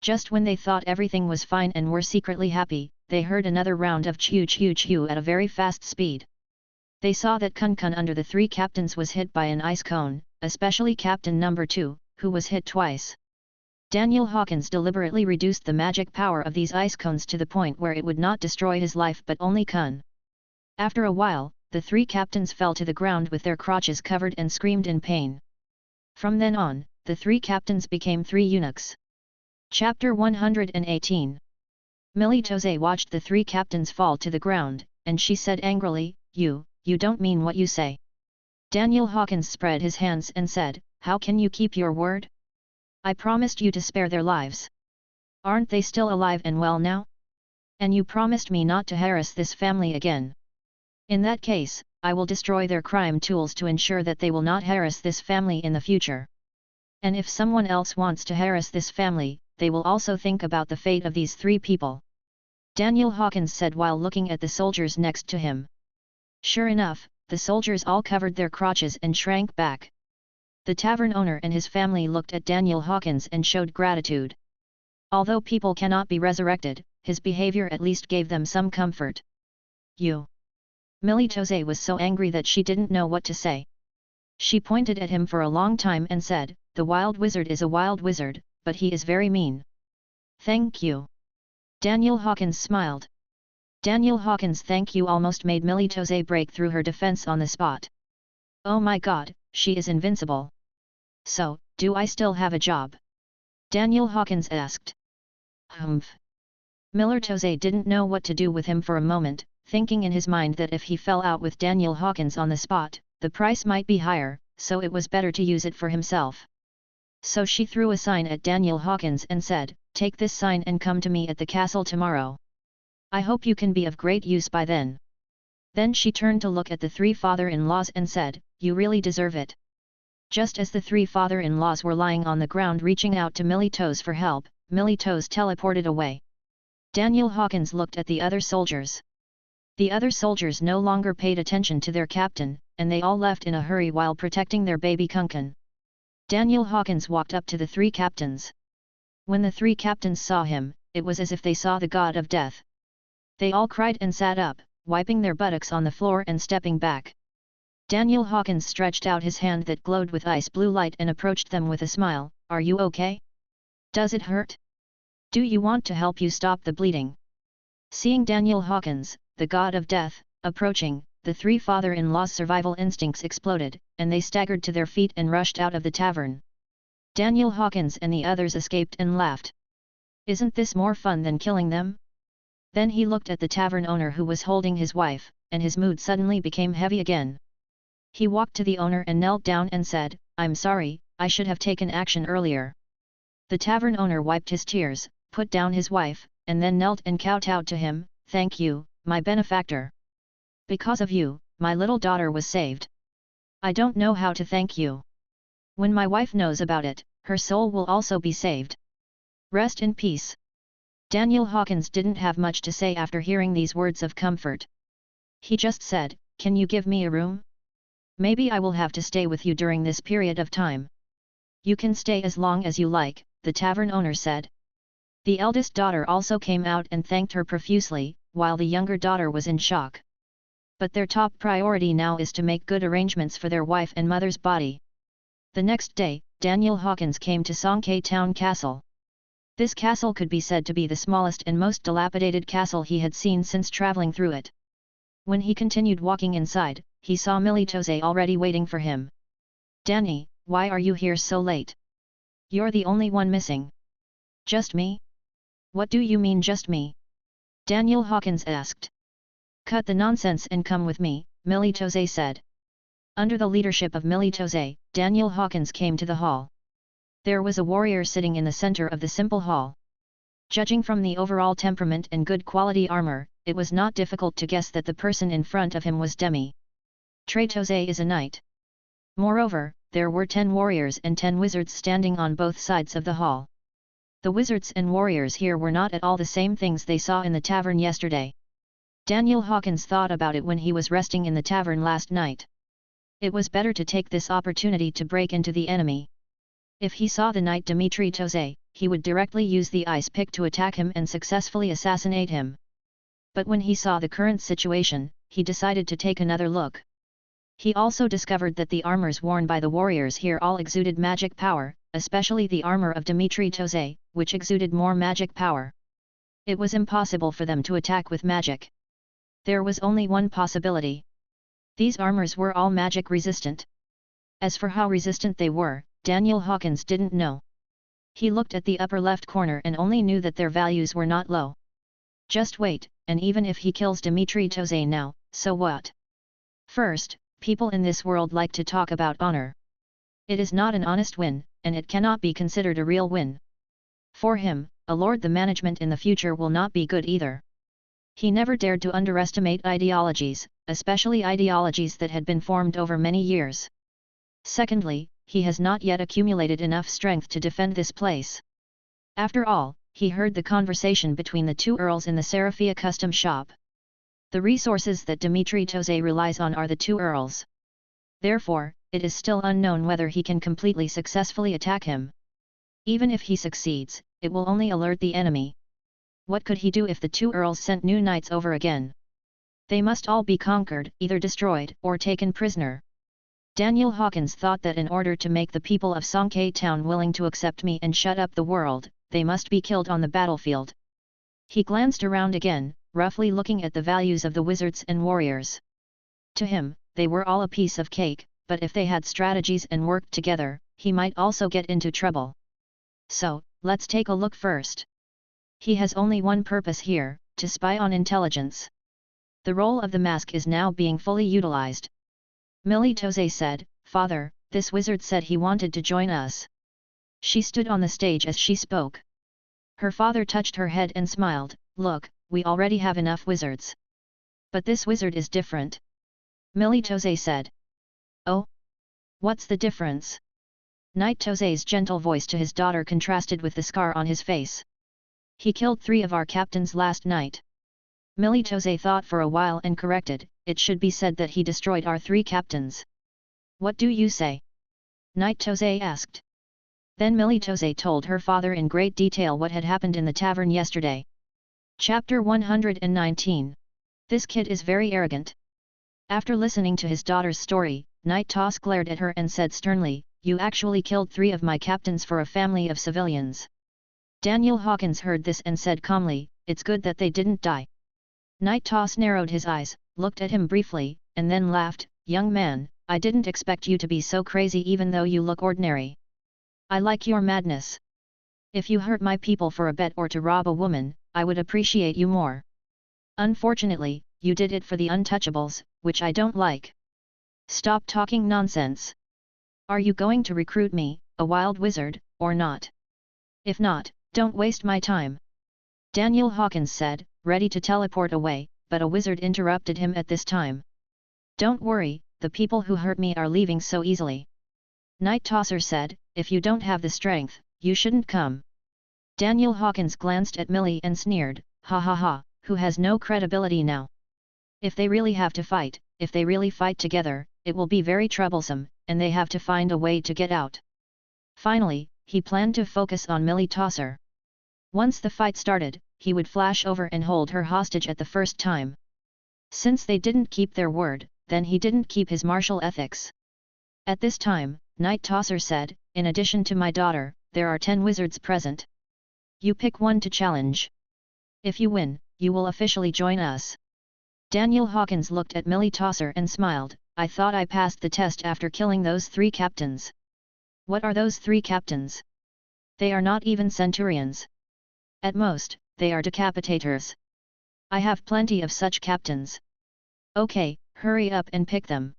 Just when they thought everything was fine and were secretly happy, they heard another round of chew chew chew at a very fast speed. They saw that Kun Kun under the three captains was hit by an ice cone, especially Captain number 2, who was hit twice. Daniel Hawkins deliberately reduced the magic power of these ice cones to the point where it would not destroy his life but only Kun. After a while, the three captains fell to the ground with their crotches covered and screamed in pain. From then on, the three captains became three eunuchs. Chapter 118. Millie Toze watched the three captains fall to the ground, and she said angrily, you don't mean what you say. Daniel Hawkins spread his hands and said, how can you keep your word? I promised you to spare their lives. Aren't they still alive and well now? And you promised me not to harass this family again. In that case, I will destroy their crime tools to ensure that they will not harass this family in the future. And if someone else wants to harass this family, they will also think about the fate of these three people. Daniel Hawkins said while looking at the soldiers next to him. Sure enough, the soldiers all covered their crotches and shrank back. The tavern owner and his family looked at Daniel Hawkins and showed gratitude. Although people cannot be resurrected, his behavior at least gave them some comfort. You. Millie Toze was so angry that she didn't know what to say. She pointed at him for a long time and said, the wild wizard is a wild wizard, but he is very mean. Thank you. Daniel Hawkins smiled. Daniel Hawkins' thank you almost made Millie Toze break through her defense on the spot. Oh my god, she is invincible. So, do I still have a job? Daniel Hawkins asked. Humph. Miller Toze didn't know what to do with him for a moment, thinking in his mind that if he fell out with Daniel Hawkins on the spot, the price might be higher, so it was better to use it for himself. So she threw a sign at Daniel Hawkins and said, take this sign and come to me at the castle tomorrow. I hope you can be of great use by then. Then she turned to look at the three father-in-laws and said, you really deserve it. Just as the three father-in-laws were lying on the ground reaching out to Millie Toze for help, Millie Toze teleported away. Daniel Hawkins looked at the other soldiers. The other soldiers no longer paid attention to their captain, and they all left in a hurry while protecting their baby Kunkan. Daniel Hawkins walked up to the three captains. When the three captains saw him, it was as if they saw the god of death. They all cried and sat up, wiping their buttocks on the floor and stepping back. Daniel Hawkins stretched out his hand that glowed with ice blue light and approached them with a smile. Are you okay? Does it hurt? Do you want to help you stop the bleeding? Seeing Daniel Hawkins, the god of death, approaching, the three father-in-law's survival instincts exploded, and they staggered to their feet and rushed out of the tavern. Daniel Hawkins and the others escaped and laughed. Isn't this more fun than killing them? Then he looked at the tavern owner who was holding his wife, and his mood suddenly became heavy again. He walked to the owner and knelt down and said, I'm sorry, I should have taken action earlier. The tavern owner wiped his tears, put down his wife, and then knelt and kowtowed to him. Thank you, my benefactor. Because of you, my little daughter was saved. I don't know how to thank you. When my wife knows about it, her soul will also be saved. Rest in peace. Daniel Hawkins didn't have much to say after hearing these words of comfort. He just said, Can you give me a room? Maybe I will have to stay with you during this period of time. You can stay as long as you like, the tavern owner said. The eldest daughter also came out and thanked her profusely, while the younger daughter was in shock. But their top priority now is to make good arrangements for their wife and mother's body. The next day, Daniel Hawkins came to Songke Town Castle. This castle could be said to be the smallest and most dilapidated castle he had seen since traveling through it. When he continued walking inside, he saw Militose already waiting for him. Danny, why are you here so late? You're the only one missing. Just me? What do you mean just me? Daniel Hawkins asked. Cut the nonsense and come with me, Militose said. Under the leadership of Militose, Daniel Hawkins came to the hall. There was a warrior sitting in the center of the simple hall. Judging from the overall temperament and good quality armor, it was not difficult to guess that the person in front of him was Demi. Tretose is a knight. Moreover, there were 10 warriors and 10 wizards standing on both sides of the hall. The wizards and warriors here were not at all the same things they saw in the tavern yesterday. Daniel Hawkins thought about it when he was resting in the tavern last night. It was better to take this opportunity to break into the enemy. If he saw the knight Dimitri Toze, he would directly use the ice pick to attack him and successfully assassinate him. But when he saw the current situation, he decided to take another look. He also discovered that the armors worn by the warriors here all exuded magic power, especially the armor of Dimitri Toze, which exuded more magic power. It was impossible for them to attack with magic. There was only one possibility. These armors were all magic resistant. As for how resistant they were, Daniel Hawkins didn't know. He looked at the upper left corner and only knew that their values were not low. Just wait, and even if he kills Dimitri Toze now, so what? First, people in this world like to talk about honor. It is not an honest win, and it cannot be considered a real win. For him, a lord, the management in the future will not be good either. He never dared to underestimate ideologies, especially ideologies that had been formed over many years. Secondly, he has not yet accumulated enough strength to defend this place. After all, he heard the conversation between the two earls in the Seraphia custom shop. The resources that Dimitri Toze relies on are the two earls. Therefore, it is still unknown whether he can completely successfully attack him. Even if he succeeds, it will only alert the enemy. What could he do if the two earls sent new knights over again? They must all be conquered, either destroyed or taken prisoner. Daniel Hawkins thought that in order to make the people of Songke Town willing to accept me and shut up the world, they must be killed on the battlefield. He glanced around again, roughly looking at the values of the wizards and warriors. To him, they were all a piece of cake, but if they had strategies and worked together, he might also get into trouble. So, let's take a look first. He has only one purpose here, to spy on intelligence. The role of the mask is now being fully utilized. Militose said, Father, this wizard said he wanted to join us. She stood on the stage as she spoke. Her father touched her head and smiled, Look, we already have enough wizards. But this wizard is different. Militose said. Oh? What's the difference? Knight Tose's gentle voice to his daughter contrasted with the scar on his face. He killed 3 of our captains last night. Militose thought for a while and corrected, it should be said that he destroyed our 3 captains. What do you say? Knight Toze asked. Then Militose told her father in great detail what had happened in the tavern yesterday. Chapter 119. This kid is very arrogant. After listening to his daughter's story, Night Toss glared at her and said sternly, "You actually killed 3 of my captains for a family of civilians." Daniel Hawkins heard this and said calmly, "It's good that they didn't die." Night Toss narrowed his eyes, looked at him briefly, and then laughed, "Young man, I didn't expect you to be so crazy even though you look ordinary. I like your madness. If you hurt my people for a bet or to rob a woman, I would appreciate you more. Unfortunately, you did it for the untouchables, which I don't like. Stop talking nonsense. Are you going to recruit me, a wild wizard, or not? If not, don't waste my time." Daniel Hawkins said, ready to teleport away, but a wizard interrupted him at this time. "Don't worry, the people who hurt me are leaving so easily." Night Tosser said, "If you don't have the strength, you shouldn't come." Daniel Hawkins glanced at Millie and sneered, "Ha ha ha, who has no credibility now? If they really have to fight, if they really fight together, it will be very troublesome, and they have to find a way to get out." Finally, he planned to focus on Millie Tosser. Once the fight started, he would flash over and hold her hostage at the first time. Since they didn't keep their word, then he didn't keep his martial ethics. At this time, Night Tosser said, "In addition to my daughter, there are 10 wizards present. You pick one to challenge. If you win, you will officially join us." Daniel Hawkins looked at Millie Tosser and smiled, "I thought I passed the test after killing those 3 captains." "What are those 3 captains? They are not even centurions. At most, they are decapitators. I have plenty of such captains." "Okay, hurry up and pick them."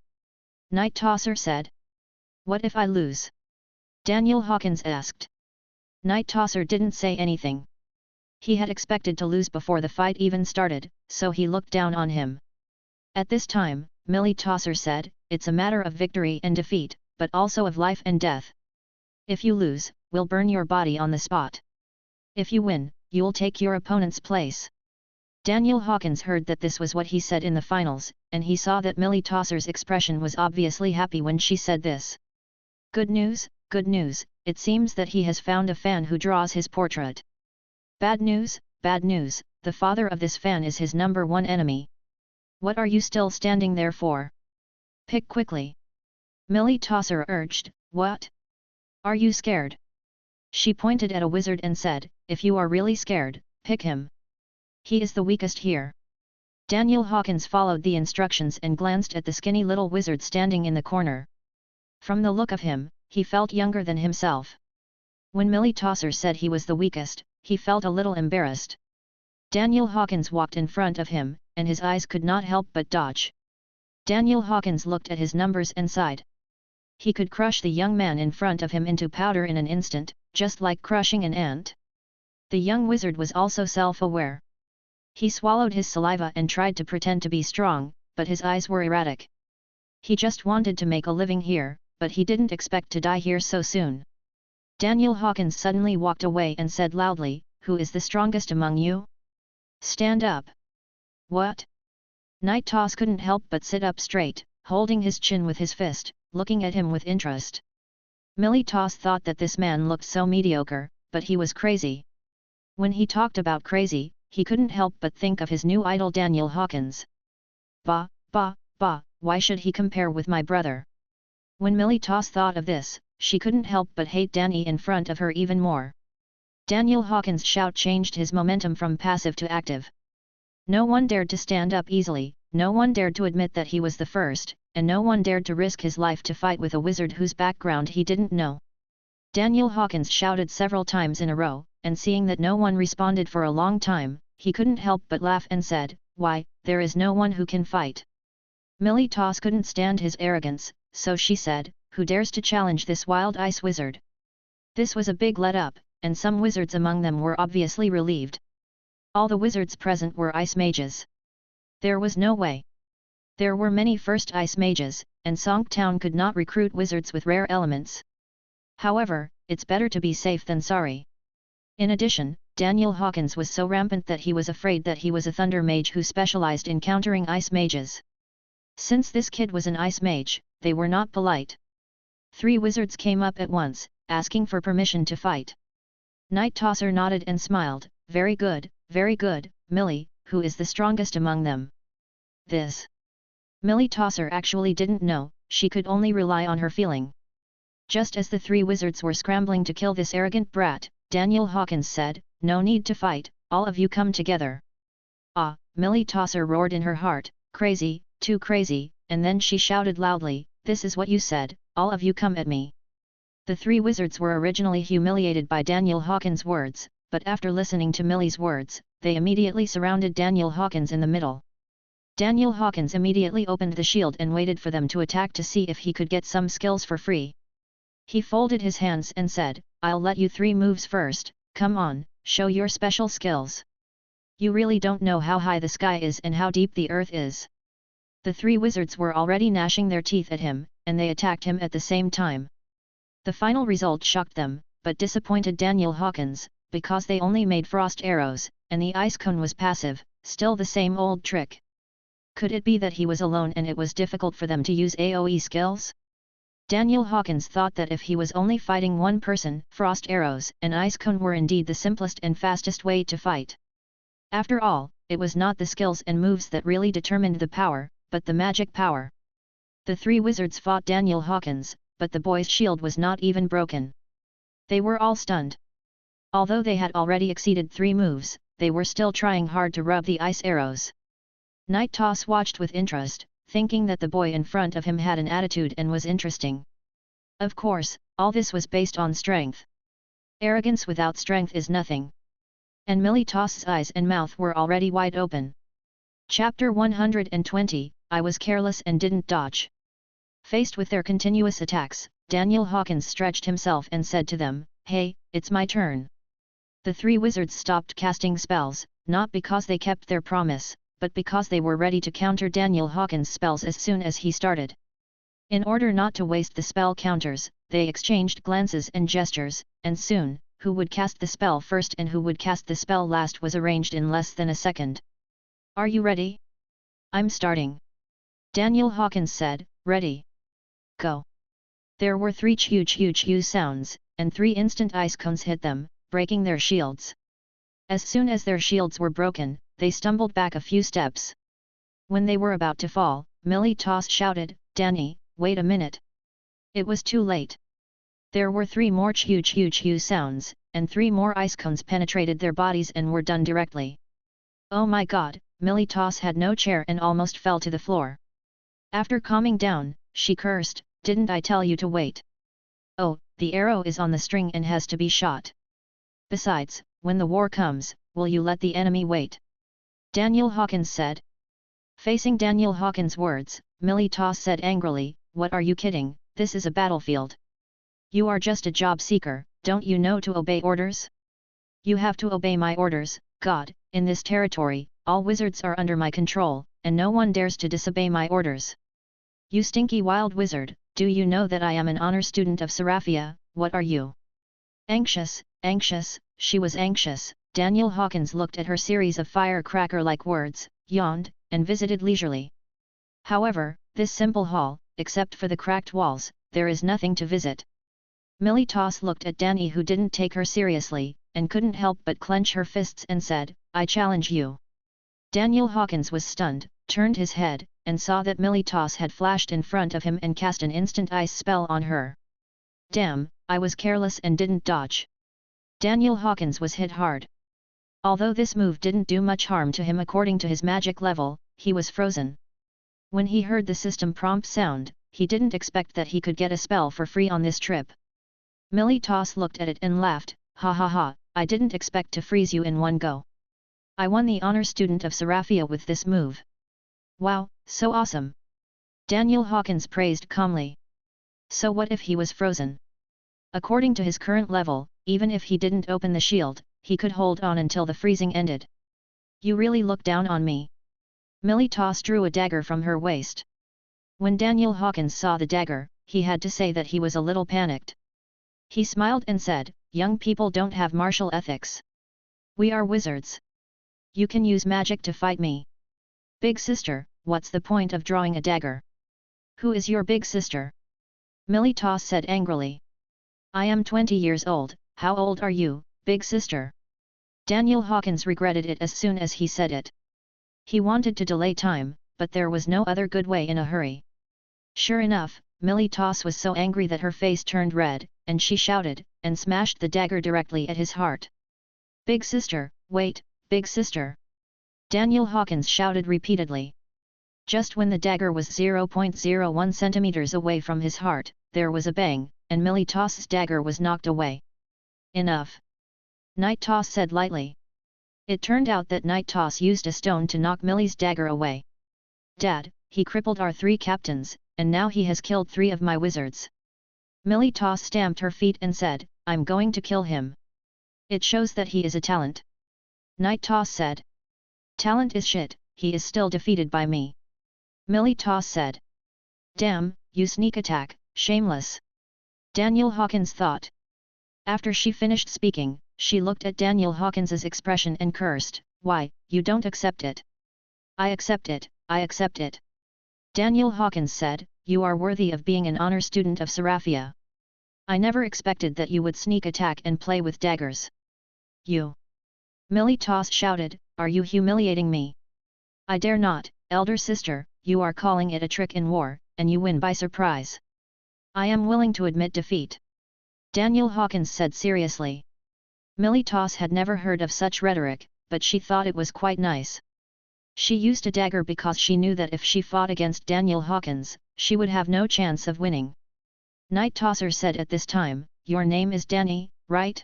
Night Tosser said. "What if I lose?" Daniel Hawkins asked. Night Tosser didn't say anything. He had expected to lose before the fight even started, so he looked down on him. At this time, Millie Tosser said, "It's a matter of victory and defeat, but also of life and death. If you lose, we'll burn your body on the spot. If you win, you'll take your opponent's place." Daniel Hawkins heard that this was what he said in the finals, and he saw that Millie Tosser's expression was obviously happy when she said this. Good news, it seems that he has found a fan who draws his portrait. Bad news, the father of this fan is his number 1 enemy. What are you still standing there for? Pick quickly." Millie Tosser urged, "What? Are you scared?" She pointed at a wizard and said, "If you are really scared, pick him. He is the weakest here." Daniel Hawkins followed the instructions and glanced at the skinny little wizard standing in the corner. From the look of him, he felt younger than himself. When Millie Tosser said he was the weakest, he felt a little embarrassed. Daniel Hawkins walked in front of him, and his eyes could not help but dodge. Daniel Hawkins looked at his numbers and sighed. He could crush the young man in front of him into powder in an instant, just like crushing an ant. The young wizard was also self-aware. He swallowed his saliva and tried to pretend to be strong, but his eyes were erratic. He just wanted to make a living here, but he didn't expect to die here so soon. Daniel Hawkins suddenly walked away and said loudly, "Who is the strongest among you? Stand up." "What?" Night Toss couldn't help but sit up straight, holding his chin with his fist, looking at him with interest. Millie Toss thought that this man looked so mediocre, but he was crazy. When he talked about crazy, he couldn't help but think of his new idol Daniel Hawkins. Bah, why should he compare with my brother? When Millie Toss thought of this, she couldn't help but hate Danny in front of her even more. Daniel Hawkins' shout changed his momentum from passive to active. No one dared to stand up easily, no one dared to admit that he was the first, and no one dared to risk his life to fight with a wizard whose background he didn't know. Daniel Hawkins shouted several times in a row, and seeing that no one responded for a long time, he couldn't help but laugh and said, "Why, there is no one who can fight." Millie Toss couldn't stand his arrogance, so she said, "Who dares to challenge this wild ice wizard?" This was a big let-up, and some wizards among them were obviously relieved. All the wizards present were ice mages. There was no way. There were many first ice mages, and Song Town could not recruit wizards with rare elements. However, it's better to be safe than sorry. In addition, Daniel Hawkins was so rampant that he was afraid that he was a thunder mage who specialized in countering ice mages. Since this kid was an ice mage, they were not polite. 3 wizards came up at once, asking for permission to fight. Night Tosser nodded and smiled, very good, Millie, who is the strongest among them? This Millie Tosser actually didn't know, she could only rely on her feeling. Just as the three wizards were scrambling to kill this arrogant brat, Daniel Hawkins said, "No need to fight, all of you come together." "Ah," Millie Tosser roared in her heart, "crazy, too crazy," and then she shouted loudly, "This is what you said, all of you come at me." The three wizards were originally humiliated by Daniel Hawkins' words, but after listening to Millie's words, they immediately surrounded Daniel Hawkins in the middle. Daniel Hawkins immediately opened the shield and waited for them to attack to see if he could get some skills for free. He folded his hands and said, "I'll let you three moves first, come on, show your special skills. You really don't know how high the sky is and how deep the earth is." The three wizards were already gnashing their teeth at him, and they attacked him at the same time. The final result shocked them, but disappointed Daniel Hawkins, because they only made frost arrows, and the ice cone was passive, still the same old trick. Could it be that he was alone and it was difficult for them to use AoE skills? Daniel Hawkins thought that if he was only fighting one person, frost arrows and ice cone were indeed the simplest and fastest way to fight. After all, it was not the skills and moves that really determined the power, but the magic power. The three wizards fought Daniel Hawkins, but the boy's shield was not even broken. They were all stunned. Although they had already exceeded 3 moves, they were still trying hard to rub the ice arrows. Night Toss watched with interest, thinking that the boy in front of him had an attitude and was interesting. Of course, all this was based on strength. Arrogance without strength is nothing. And Millie Toss's eyes and mouth were already wide open. Chapter 120, I was careless and didn't dodge. Faced with their continuous attacks, Daniel Hawkins stretched himself and said to them, "Hey, it's my turn." The three wizards stopped casting spells, not because they kept their promise, but because they were ready to counter Daniel Hawkins' spells as soon as he started. In order not to waste the spell counters, they exchanged glances and gestures, and soon, who would cast the spell first and who would cast the spell last was arranged in less than a second. "Are you ready?" "I'm starting." Daniel Hawkins said, "Ready. Go." There were 3 huge sounds, and 3 instant ice cones hit them, breaking their shields. As soon as their shields were broken, they stumbled back a few steps. When they were about to fall, Millie Toss shouted, "Danny, wait a minute." It was too late. There were 3 more huge sounds, and 3 more ice cones penetrated their bodies and were done directly. Oh my god, Millie Toss had no chair and almost fell to the floor. After calming down, she cursed, "Didn't I tell you to wait? Oh, the arrow is on the string and has to be shot. Besides, when the war comes, will you let the enemy wait?" Daniel Hawkins said. Facing Daniel Hawkins' words, Millie Toss said angrily, "What are you kidding, this is a battlefield. You are just a job seeker, don't you know to obey orders? You have to obey my orders, God, in this territory, all wizards are under my control, and no one dares to disobey my orders. You stinky wild wizard, do you know that I am an honor student of Seraphia, what are you?" Anxious, she was anxious. Daniel Hawkins looked at her series of firecracker-like words, yawned, and visited leisurely. However, this simple hall, except for the cracked walls, there is nothing to visit. Millie Toss looked at Danny, who didn't take her seriously, and couldn't help but clench her fists and said, "I challenge you." Daniel Hawkins was stunned, turned his head, and saw that Millie Toss had flashed in front of him and cast an instant ice spell on her. Damn, I was careless and didn't dodge. Daniel Hawkins was hit hard. Although this move didn't do much harm to him according to his magic level, he was frozen. When he heard the system prompt sound, he didn't expect that he could get a spell for free on this trip. Millie Toss looked at it and laughed, "Ha ha ha, I didn't expect to freeze you in one go. I won the honor student of Seraphia with this move. Wow, so awesome." Daniel Hawkins praised calmly. So what if he was frozen? According to his current level, even if he didn't open the shield, he could hold on until the freezing ended. "You really look down on me." Millie Toss drew a dagger from her waist. When Daniel Hawkins saw the dagger, he had to say that he was a little panicked. He smiled and said, "Young people don't have martial ethics. We are wizards. You can use magic to fight me." "Big sister, what's the point of drawing a dagger? Who is your big sister?" Millie Toss said angrily. "I am 20 years old, how old are you, big sister?" Daniel Hawkins regretted it as soon as he said it. He wanted to delay time, but there was no other good way in a hurry. Sure enough, Millie Toss was so angry that her face turned red, and she shouted, and smashed the dagger directly at his heart. "Big sister, wait, big sister!" Daniel Hawkins shouted repeatedly. Just when the dagger was 0.01 centimeters away from his heart, there was a bang, and Millie Toss's dagger was knocked away. "Enough," Night Toss said lightly. It turned out that Night Toss used a stone to knock Millie's dagger away. "Dad, he crippled our 3 captains, and now he has killed 3 of my wizards." Millie Toss stamped her feet and said, "I'm going to kill him. It shows that he is a talent." Night Toss said. "Talent is shit, he is still defeated by me." Millie Toss said. "Damn, you sneak attack, shameless," Daniel Hawkins thought. After she finished speaking, she looked at Daniel Hawkins's expression and cursed, "Why, you don't accept it?" "I accept it, I accept it," Daniel Hawkins said, "you are worthy of being an honor student of Seraphia. I never expected that you would sneak attack and play with daggers." "You!" Millie Toss shouted, "Are you humiliating me?" "I dare not, elder sister, you are calling it a trick in war, and you win by surprise." "I am willing to admit defeat," Daniel Hawkins said seriously. Millie Toss had never heard of such rhetoric, but she thought it was quite nice. She used a dagger because she knew that if she fought against Daniel Hawkins, she would have no chance of winning. Night Tosser said at this time, "Your name is Danny, right?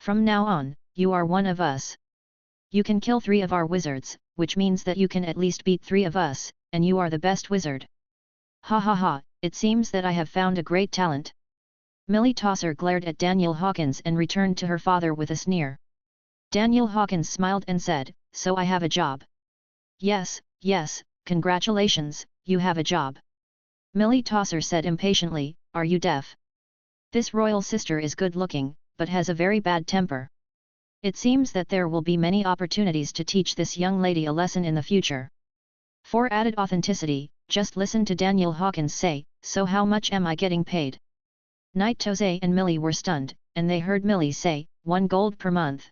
From now on, you are one of us. You can kill 3 of our wizards, which means that you can at least beat 3 of us, and you are the best wizard." "Ha ha ha, it seems that I have found a great talent." Millie Tosser glared at Daniel Hawkins and returned to her father with a sneer. Daniel Hawkins smiled and said, "So I have a job." Yes, congratulations, you have a job." Millie Tosser said impatiently, "Are you deaf? This royal sister is good looking, but has a very bad temper. It seems that there will be many opportunities to teach this young lady a lesson in the future." For added authenticity, just listen to Daniel Hawkins say, "So how much am I getting paid?" Night Tosay and Millie were stunned, and they heard Millie say, 1 gold per month.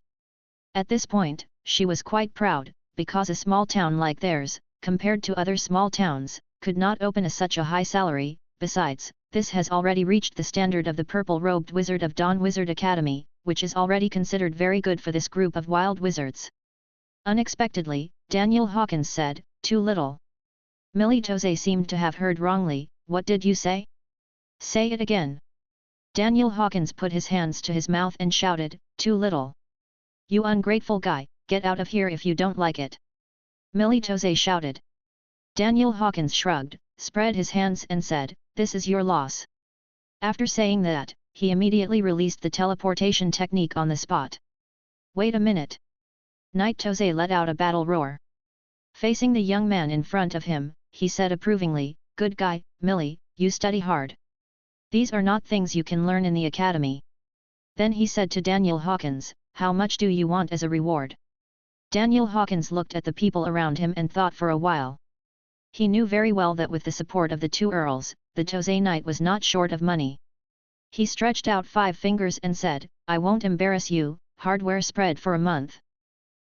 At this point, she was quite proud, because a small town like theirs, compared to other small towns, could not open such a high salary. Besides, this has already reached the standard of the purple-robed wizard of Dawn Wizard Academy, which is already considered very good for this group of wild wizards. Unexpectedly, Daniel Hawkins said, "Too little." Millie Tosay seemed to have heard wrongly. "What did you say? Say it again." Daniel Hawkins put his hands to his mouth and shouted, "Too little. You ungrateful guy, get out of here if you don't like it." Millie Tosay shouted. Daniel Hawkins shrugged, spread his hands and said, "This is your loss." After saying that, he immediately released the teleportation technique on the spot. "Wait a minute." Night Tosay let out a battle roar. Facing the young man in front of him, he said approvingly, "Good guy, Millie, you study hard. These are not things you can learn in the academy." Then he said to Daniel Hawkins, "How much do you want as a reward?" Daniel Hawkins looked at the people around him and thought for a while. He knew very well that with the support of the 2 earls, the Tosay Knight was not short of money. He stretched out 5 fingers and said, "I won't embarrass you, hardware spread for a month."